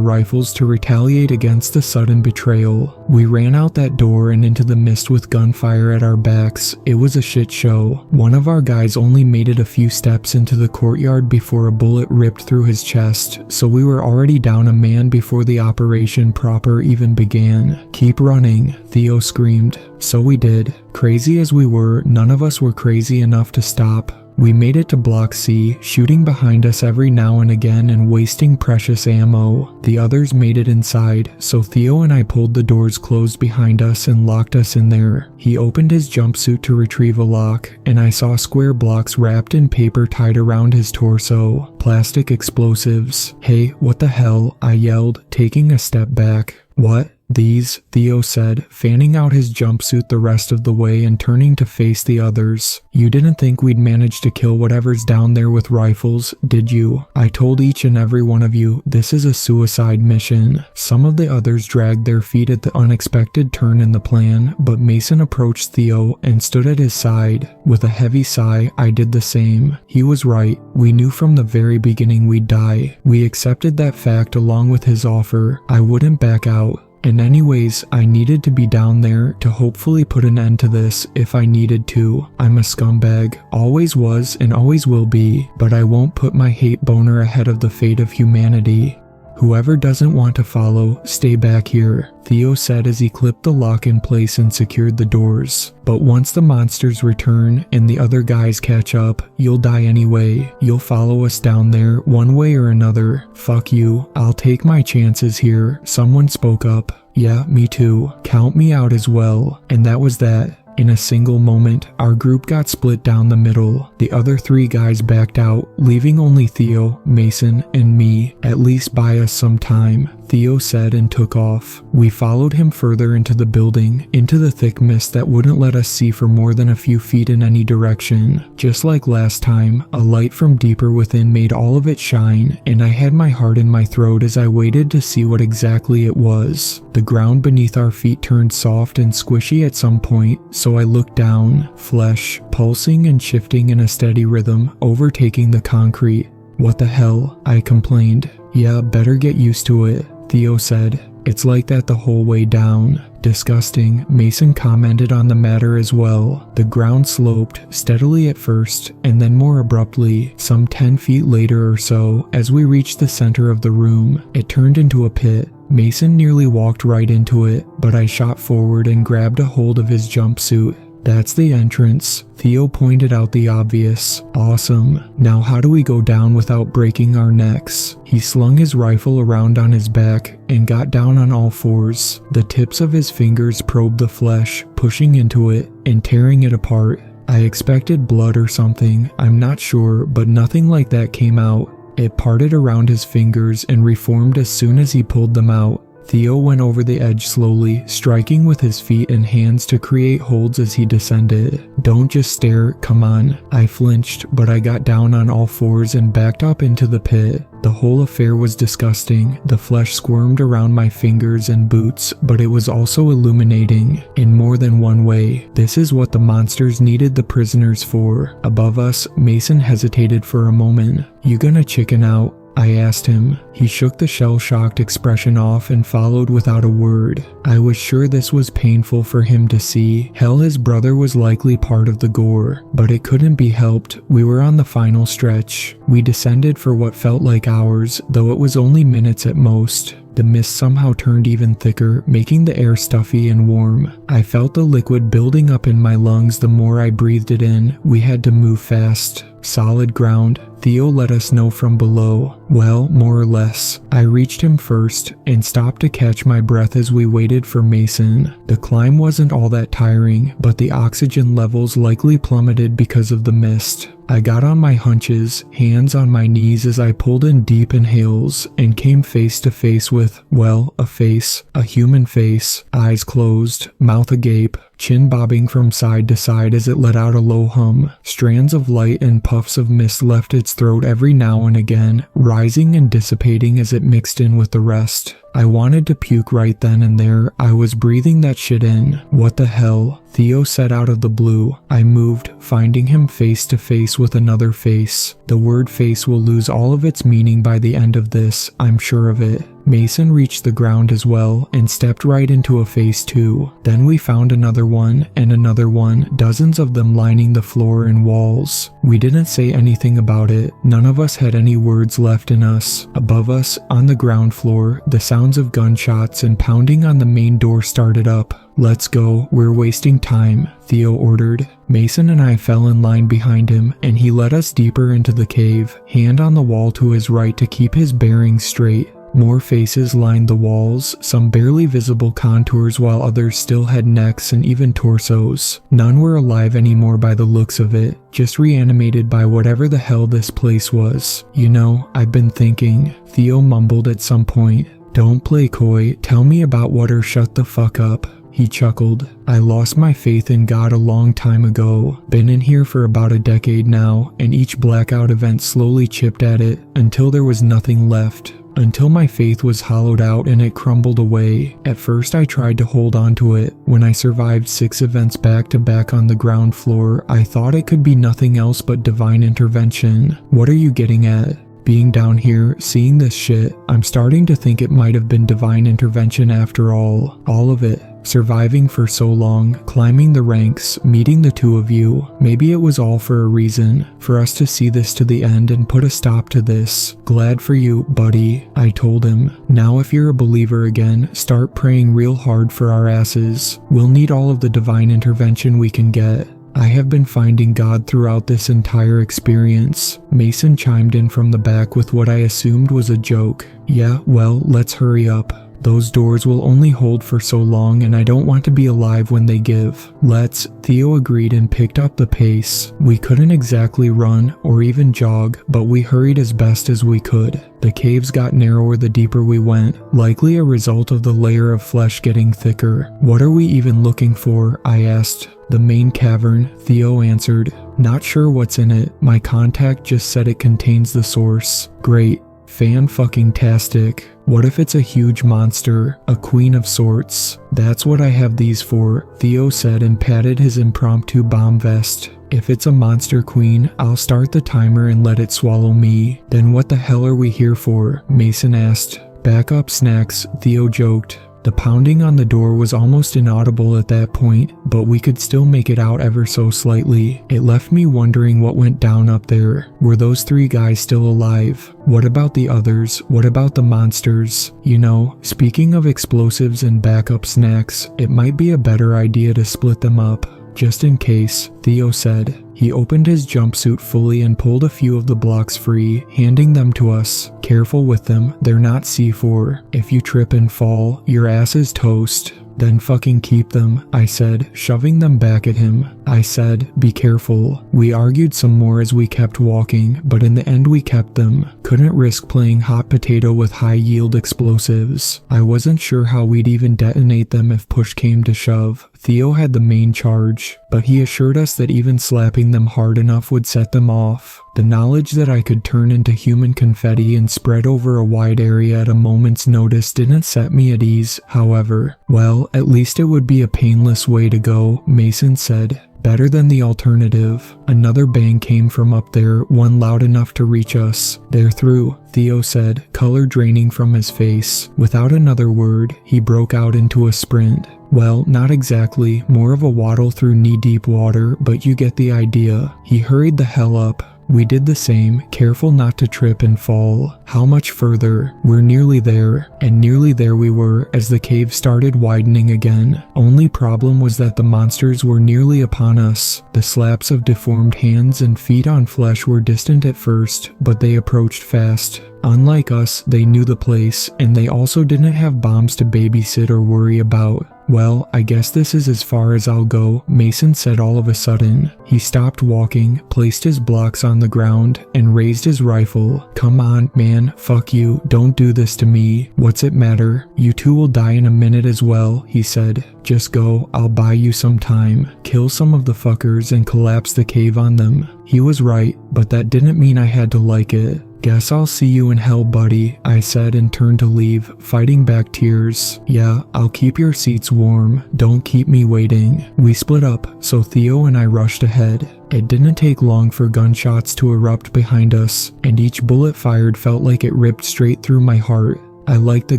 rifles to retaliate against the sudden betrayal. We ran out that door and into the mist with gunfire at our backs. It was a shit show. One of our guys only made it a few steps into the courtyard before a bullet ripped through his chest, so we were already down a man before the operation proper even began. Keep running, Theo screamed. So we did. Crazy as we were, none of us were crazy enough to stop. We made it to Block C, shooting behind us every now and again and wasting precious ammo. The others made it inside, so Theo and I pulled the doors closed behind us and locked us in there. He opened his jumpsuit to retrieve a lock, and I saw square blocks wrapped in paper tied around his torso. Plastic explosives. Hey, what the hell? I yelled, taking a step back. What? These, Theo said, fanning out his jumpsuit the rest of the way and turning to face the others. You didn't think we'd manage to kill whatever's down there with rifles, did you? I told each and every one of you, this is a suicide mission. Some of the others dragged their feet at the unexpected turn in the plan, but Mason approached Theo and stood at his side. With a heavy sigh, I did the same. He was right. We knew from the very beginning we'd die. We accepted that fact along with his offer. I wouldn't back out. And anyways, I needed to be down there to hopefully put an end to this if I needed to. I'm a scumbag, always was and always will be, but I won't put my hate boner ahead of the fate of humanity. Whoever doesn't want to follow, stay back here, Theo said as he clipped the lock in place and secured the doors. But once the monsters return and the other guys catch up, you'll die anyway. You'll follow us down there one way or another. Fuck you, I'll take my chances here, someone spoke up. Yeah, me too. Count me out as well. And that was that. In a single moment, our group got split down the middle. The other 3 guys backed out, leaving only Theo, Mason, and me. At least buy us some time, Theo said and took off. We followed him further into the building, into the thick mist that wouldn't let us see for more than a few feet in any direction. Just like last time, a light from deeper within made all of it shine, and I had my heart in my throat as I waited to see what exactly it was. The ground beneath our feet turned soft and squishy at some point, so I looked down, flesh pulsing and shifting in a steady rhythm, overtaking the concrete. What the hell? I complained. Yeah, better get used to it, Theo said. It's like that the whole way down. Disgusting, Mason commented on the matter as well. The ground sloped, steadily at first, and then more abruptly, some 10 feet later or so. As we reached the center of the room, it turned into a pit. Mason nearly walked right into it, but I shot forward and grabbed a hold of his jumpsuit. That's the entrance. Theo pointed out the obvious. Awesome. Now how do we go down without breaking our necks? He slung his rifle around on his back and got down on all fours. The tips of his fingers probed the flesh, pushing into it and tearing it apart. I expected blood or something, I'm not sure, but nothing like that came out. It parted around his fingers and reformed as soon as he pulled them out. Theo went over the edge slowly, striking with his feet and hands to create holds as he descended. Don't just stare, come on. I flinched, but I got down on all fours and backed up into the pit. The whole affair was disgusting. The flesh squirmed around my fingers and boots, but it was also illuminating in more than one way. This is what the monsters needed the prisoners for. Above us, Mason hesitated for a moment. You gonna chicken out? I asked him. He shook the shell-shocked expression off and followed without a word. I was sure this was painful for him to see. Hell, his brother was likely part of the gore, but it couldn't be helped. We were on the final stretch. We descended for what felt like hours, though it was only minutes at most. The mist somehow turned even thicker, making the air stuffy and warm. I felt the liquid building up in my lungs the more I breathed it in. We had to move fast. Solid ground. Theo let us know from below. Well, more or less. I reached him first and stopped to catch my breath as we waited for Mason. The climb wasn't all that tiring, but the oxygen levels likely plummeted because of the mist. I got on my hunches, hands on my knees as I pulled in deep inhales and came face to face with, well, a face, a human face, eyes closed, mouth agape, chin bobbing from side to side as it let out a low hum. Strands of light and puffs of mist left its throat every now and again, rising and dissipating as it mixed in with the rest. I wanted to puke right then and there. I was breathing that shit in. What the hell? Theo said out of the blue. I moved, finding him face to face with another face. The word face will lose all of its meaning by the end of this, I'm sure of it. Mason reached the ground as well and stepped right into a face too. Then we found another one and another one, dozens of them lining the floor and walls. We didn't say anything about it. None of us had any words left in us. Above us, on the ground floor, the sounds of gunshots and pounding on the main door started up. Let's go, we're wasting time, Theo ordered. Mason and I fell in line behind him, and he led us deeper into the cave, hand on the wall to his right to keep his bearings straight. More faces lined the walls, some barely visible contours while others still had necks and even torsos. None were alive anymore by the looks of it, just reanimated by whatever the hell this place was. You know, I've been thinking, Theo mumbled at some point. Don't play coy, tell me about what or shut the fuck up. He chuckled. I lost my faith in God a long time ago. Been in here for about a decade now, and each blackout event slowly chipped at it until there was nothing left. Until my faith was hollowed out and it crumbled away. At first I tried to hold on to it. When I survived 6 events back to back on the ground floor, I thought it could be nothing else but divine intervention. What are you getting at? Being down here, seeing this shit, I'm starting to think it might have been divine intervention after all. All of it. Surviving for so long, climbing the ranks, meeting the two of you. Maybe it was all for a reason, for us to see this to the end and put a stop to this. Glad for you, buddy, I told him. Now if you're a believer again, start praying real hard for our asses. We'll need all of the divine intervention we can get. I have been finding God throughout this entire experience. Mason chimed in from the back with what I assumed was a joke. Yeah, well, let's hurry up. Those doors will only hold for so long and I don't want to be alive when they give. Let's, Theo agreed and picked up the pace. We couldn't exactly run or even jog, but we hurried as best as we could. The caves got narrower the deeper we went, likely a result of the layer of flesh getting thicker. What are we even looking for? I asked. The main cavern, Theo answered. Not sure what's in it. My contact just said it contains the source. Great. Fan-fucking-tastic. What if it's a huge monster, a queen of sorts? That's what I have these for, Theo said and patted his impromptu bomb vest. If it's a monster queen, I'll start the timer and let it swallow me. Then what the hell are we here for? Mason asked. Backup snacks, Theo joked. The pounding on the door was almost inaudible at that point, but we could still make it out ever so slightly. It left me wondering what went down up there. Were those 3 guys still alive? What about the others? What about the monsters? You know, speaking of explosives and backup snacks, it might be a better idea to split them up. Just in case, Theo said. He opened his jumpsuit fully and pulled a few of the blocks free, handing them to us. Careful with them, they're not C4. If you trip and fall, your ass is toast. Then fucking keep them, I said, shoving them back at him. I said, be careful. We argued some more as we kept walking, but in the end we kept them. Couldn't risk playing hot potato with high-yield explosives. I wasn't sure how we'd even detonate them if push came to shove. Theo had the main charge, but he assured us that even slapping them hard enough would set them off. The knowledge that I could turn into human confetti and spread over a wide area at a moment's notice didn't set me at ease, however. Well, at least it would be a painless way to go, Mason said. Better than the alternative. Another bang came from up there, one loud enough to reach us. They're through, Theo said, color draining from his face. Without another word, he broke out into a sprint. Well, not exactly, more of a waddle through knee-deep water, but you get the idea. He hurried the hell up. We did the same, careful not to trip and fall. How much further? We're nearly there, and nearly there we were as the cave started widening again. Only problem was that the monsters were nearly upon us. The slaps of deformed hands and feet on flesh were distant at first, but they approached fast. Unlike us, they knew the place, and they also didn't have bombs to babysit or worry about. Well, I guess this is as far as I'll go, Mason said all of a sudden. He stopped walking, placed his blocks on the ground, and raised his rifle. Come on, man, fuck you, don't do this to me. What's it matter? You two will die in a minute as well, he said. Just go, I'll buy you some time. Kill some of the fuckers and collapse the cave on them. He was right, but that didn't mean I had to like it. Guess I'll see you in hell, buddy, I said and turned to leave, fighting back tears. Yeah, I'll keep your seats warm. Don't keep me waiting. We split up, so Theo and I rushed ahead. It didn't take long for gunshots to erupt behind us, and each bullet fired felt like it ripped straight through my heart. I liked the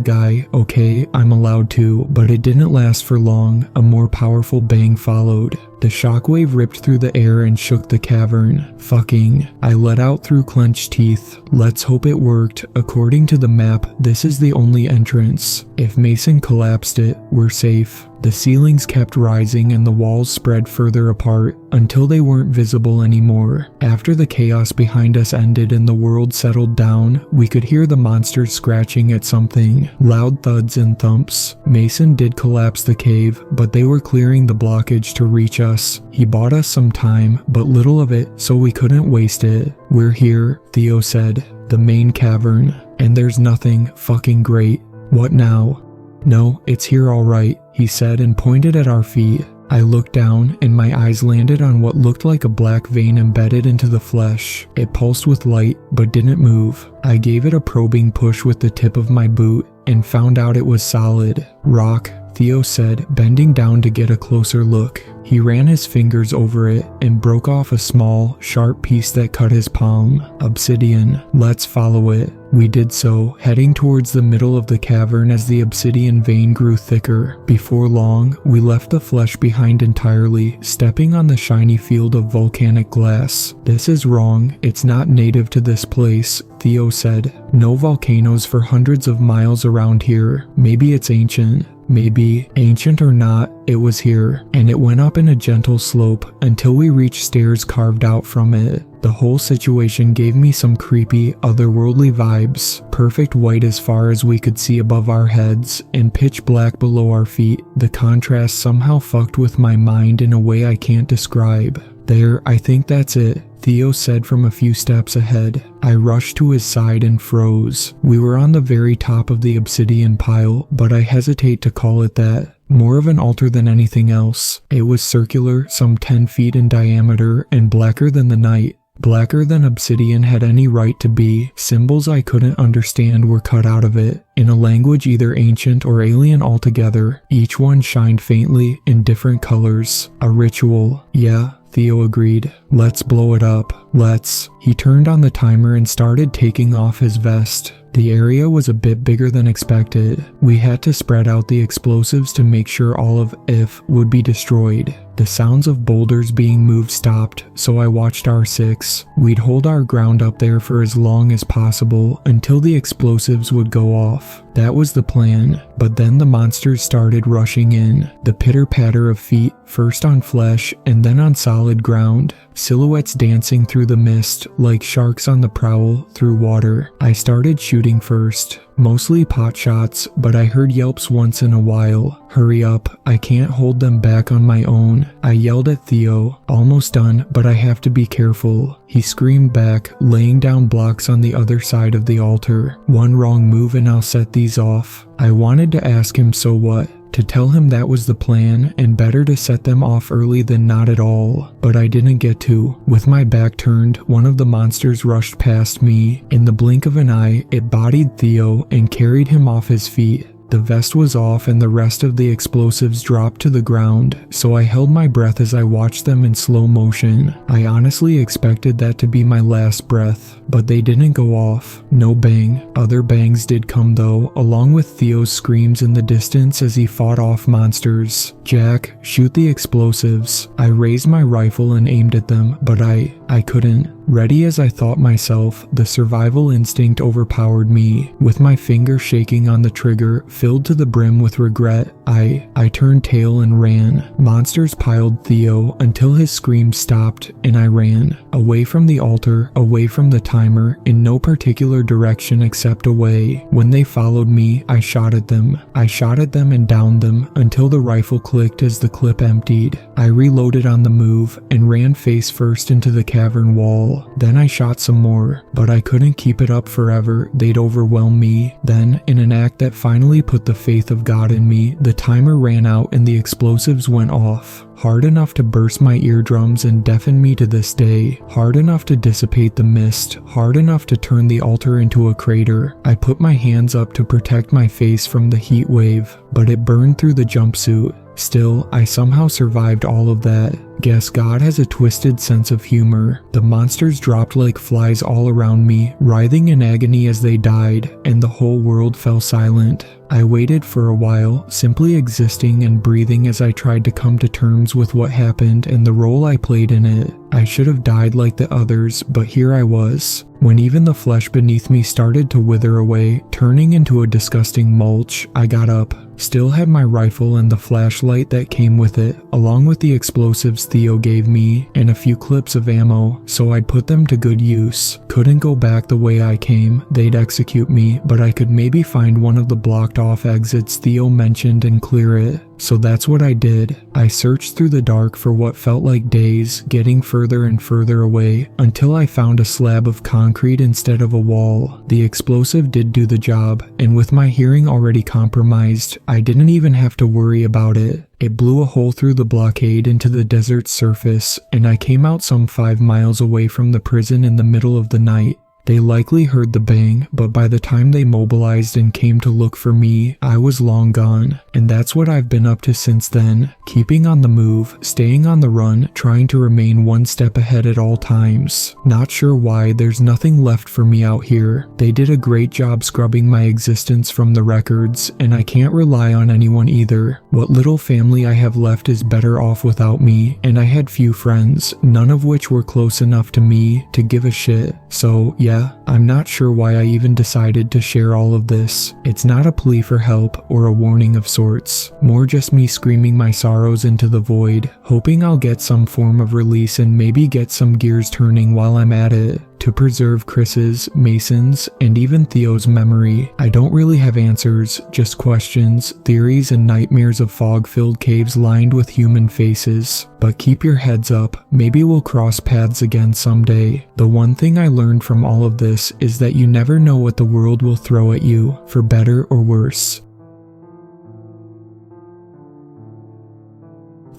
guy, okay, I'm allowed to, but it didn't last for long. A more powerful bang followed. The shockwave ripped through the air and shook the cavern. Fucking. I let out through clenched teeth. Let's hope it worked. According to the map, this is the only entrance. If Mason collapsed it, we're safe. The ceilings kept rising and the walls spread further apart until they weren't visible anymore. After the chaos behind us ended and the world settled down, we could hear the monsters scratching at something. Loud thuds and thumps. Mason did collapse the cave, but they were clearing the blockage to reach us. He bought us some time, but little of it, so we couldn't waste it. We're here, Theo said. The main cavern. And there's nothing fucking great. What now? No, it's here all right, he said and pointed at our feet. I looked down and my eyes landed on what looked like a black vein embedded into the flesh. It pulsed with light, but didn't move. I gave it a probing push with the tip of my boot and found out it was solid. Rock, Theo said, bending down to get a closer look. He ran his fingers over it and broke off a small, sharp piece that cut his palm. Obsidian. Let's follow it. We did so, heading towards the middle of the cavern as the obsidian vein grew thicker. Before long, we left the flesh behind entirely, stepping on the shiny field of volcanic glass. This is wrong. It's not native to this place, Theo said. No volcanoes for hundreds of miles around here. Maybe it's ancient. Maybe, ancient or not, it was here, and it went up in a gentle slope until we reached stairs carved out from it. The whole situation gave me some creepy, otherworldly vibes. Perfect white as far as we could see above our heads, and pitch black below our feet. The contrast somehow fucked with my mind in a way I can't describe. There, I think that's it, Theo said from a few steps ahead. I rushed to his side and froze. We were on the very top of the obsidian pile, but I hesitate to call it that. More of an altar than anything else. It was circular, some 10 feet in diameter, and blacker than the night. Blacker than obsidian had any right to be. Symbols I couldn't understand were cut out of it, in a language either ancient or alien altogether. Each one shined faintly in different colors. A ritual. Yeah, Theo agreed. Let's blow it up. Let's. He turned on the timer and started taking off his vest. The area was a bit bigger than expected. We had to spread out the explosives to make sure all of if would be destroyed. The sounds of boulders being moved stopped, so I watched R6. We'd hold our ground up there for as long as possible until the explosives would go off. That was the plan, but then the monsters started rushing in. The pitter-patter of feet, first on flesh and then on solid ground. Silhouettes dancing through the mist like sharks on the prowl through water. I started shooting first. Mostly pot shots, but I heard yelps once in a while. Hurry up, I can't hold them back on my own. I yelled at Theo, almost done, but I have to be careful. He screamed back, laying down blocks on the other side of the altar. One wrong move and I'll set these off. I wanted to ask him so what, to tell him that was the plan and better to set them off early than not at all, but I didn't get to. With my back turned, one of the monsters rushed past me. In the blink of an eye, it bodied Theo and carried him off his feet. The vest was off and the rest of the explosives dropped to the ground, so I held my breath as I watched them in slow motion. I honestly expected that to be my last breath, but they didn't go off. No bang. Other bangs did come though, along with Theo's screams in the distance as he fought off monsters. Jack, shoot the explosives. I raised my rifle and aimed at them, but I couldn't. Ready as I thought myself, the survival instinct overpowered me. With my finger shaking on the trigger, filled to the brim with regret, I turned tail and ran. Monsters piled Theo until his screams stopped and I ran. Away from the altar, away from the timer, in no particular direction except away. When they followed me, I shot at them. I shot at them and downed them until the rifle clicked as the clip emptied. I reloaded on the move and ran face first into the cavern wall. Then I shot some more, but I couldn't keep it up forever. They'd overwhelm me. Then, in an act that finally put the faith of God in me, the timer ran out and the explosives went off. Hard enough to burst my eardrums and deafen me to this day. Hard enough to dissipate the mist. Hard enough to turn the altar into a crater. I put my hands up to protect my face from the heat wave, but it burned through the jumpsuit. Still, I somehow survived all of that. Guess God has a twisted sense of humor. The monsters dropped like flies all around me, writhing in agony as they died, and the whole world fell silent. I waited for a while, simply existing and breathing as I tried to come to terms with what happened and the role I played in it. I should have died like the others, but here I was. When even the flesh beneath me started to wither away, turning into a disgusting mulch, I got up. Still had my rifle and the flashlight that came with it, along with the explosives Theo gave me, and a few clips of ammo, so I'd put them to good use. Couldn't go back the way I came, they'd execute me, but I could maybe find one of the blocked off exits Theo mentioned and clear it. So that's what I did. I searched through the dark for what felt like days, getting further and further away, until I found a slab of concrete instead of a wall. The explosive did do the job, and with my hearing already compromised, I didn't even have to worry about it. It blew a hole through the blockade into the desert's surface, and I came out some 5 miles away from the prison in the middle of the night. They likely heard the bang, but by the time they mobilized and came to look for me, I was long gone. And that's what I've been up to since then, keeping on the move, staying on the run, trying to remain one step ahead at all times. Not sure why, there's nothing left for me out here. They did a great job scrubbing my existence from the records, and I can't rely on anyone either. What little family I have left is better off without me, and I had few friends, none of which were close enough to me to give a shit. So, yeah, I'm not sure why I even decided to share all of this. It's not a plea for help or a warning of sorts, more just me screaming my sorrows into the void, hoping I'll get some form of release and maybe get some gears turning while I'm at it. To preserve Chris's, Mason's, and even Theo's memory. I don't really have answers, just questions, theories, and nightmares of fog-filled caves lined with human faces. But keep your heads up, maybe we'll cross paths again someday. The one thing I learned from all of this is that you never know what the world will throw at you, for better or worse.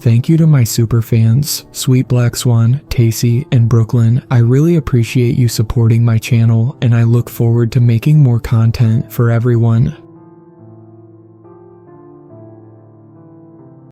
Thank you to my super fans, Sweet Black Swan, Tacy, and Brooklyn. I really appreciate you supporting my channel, and I look forward to making more content for everyone.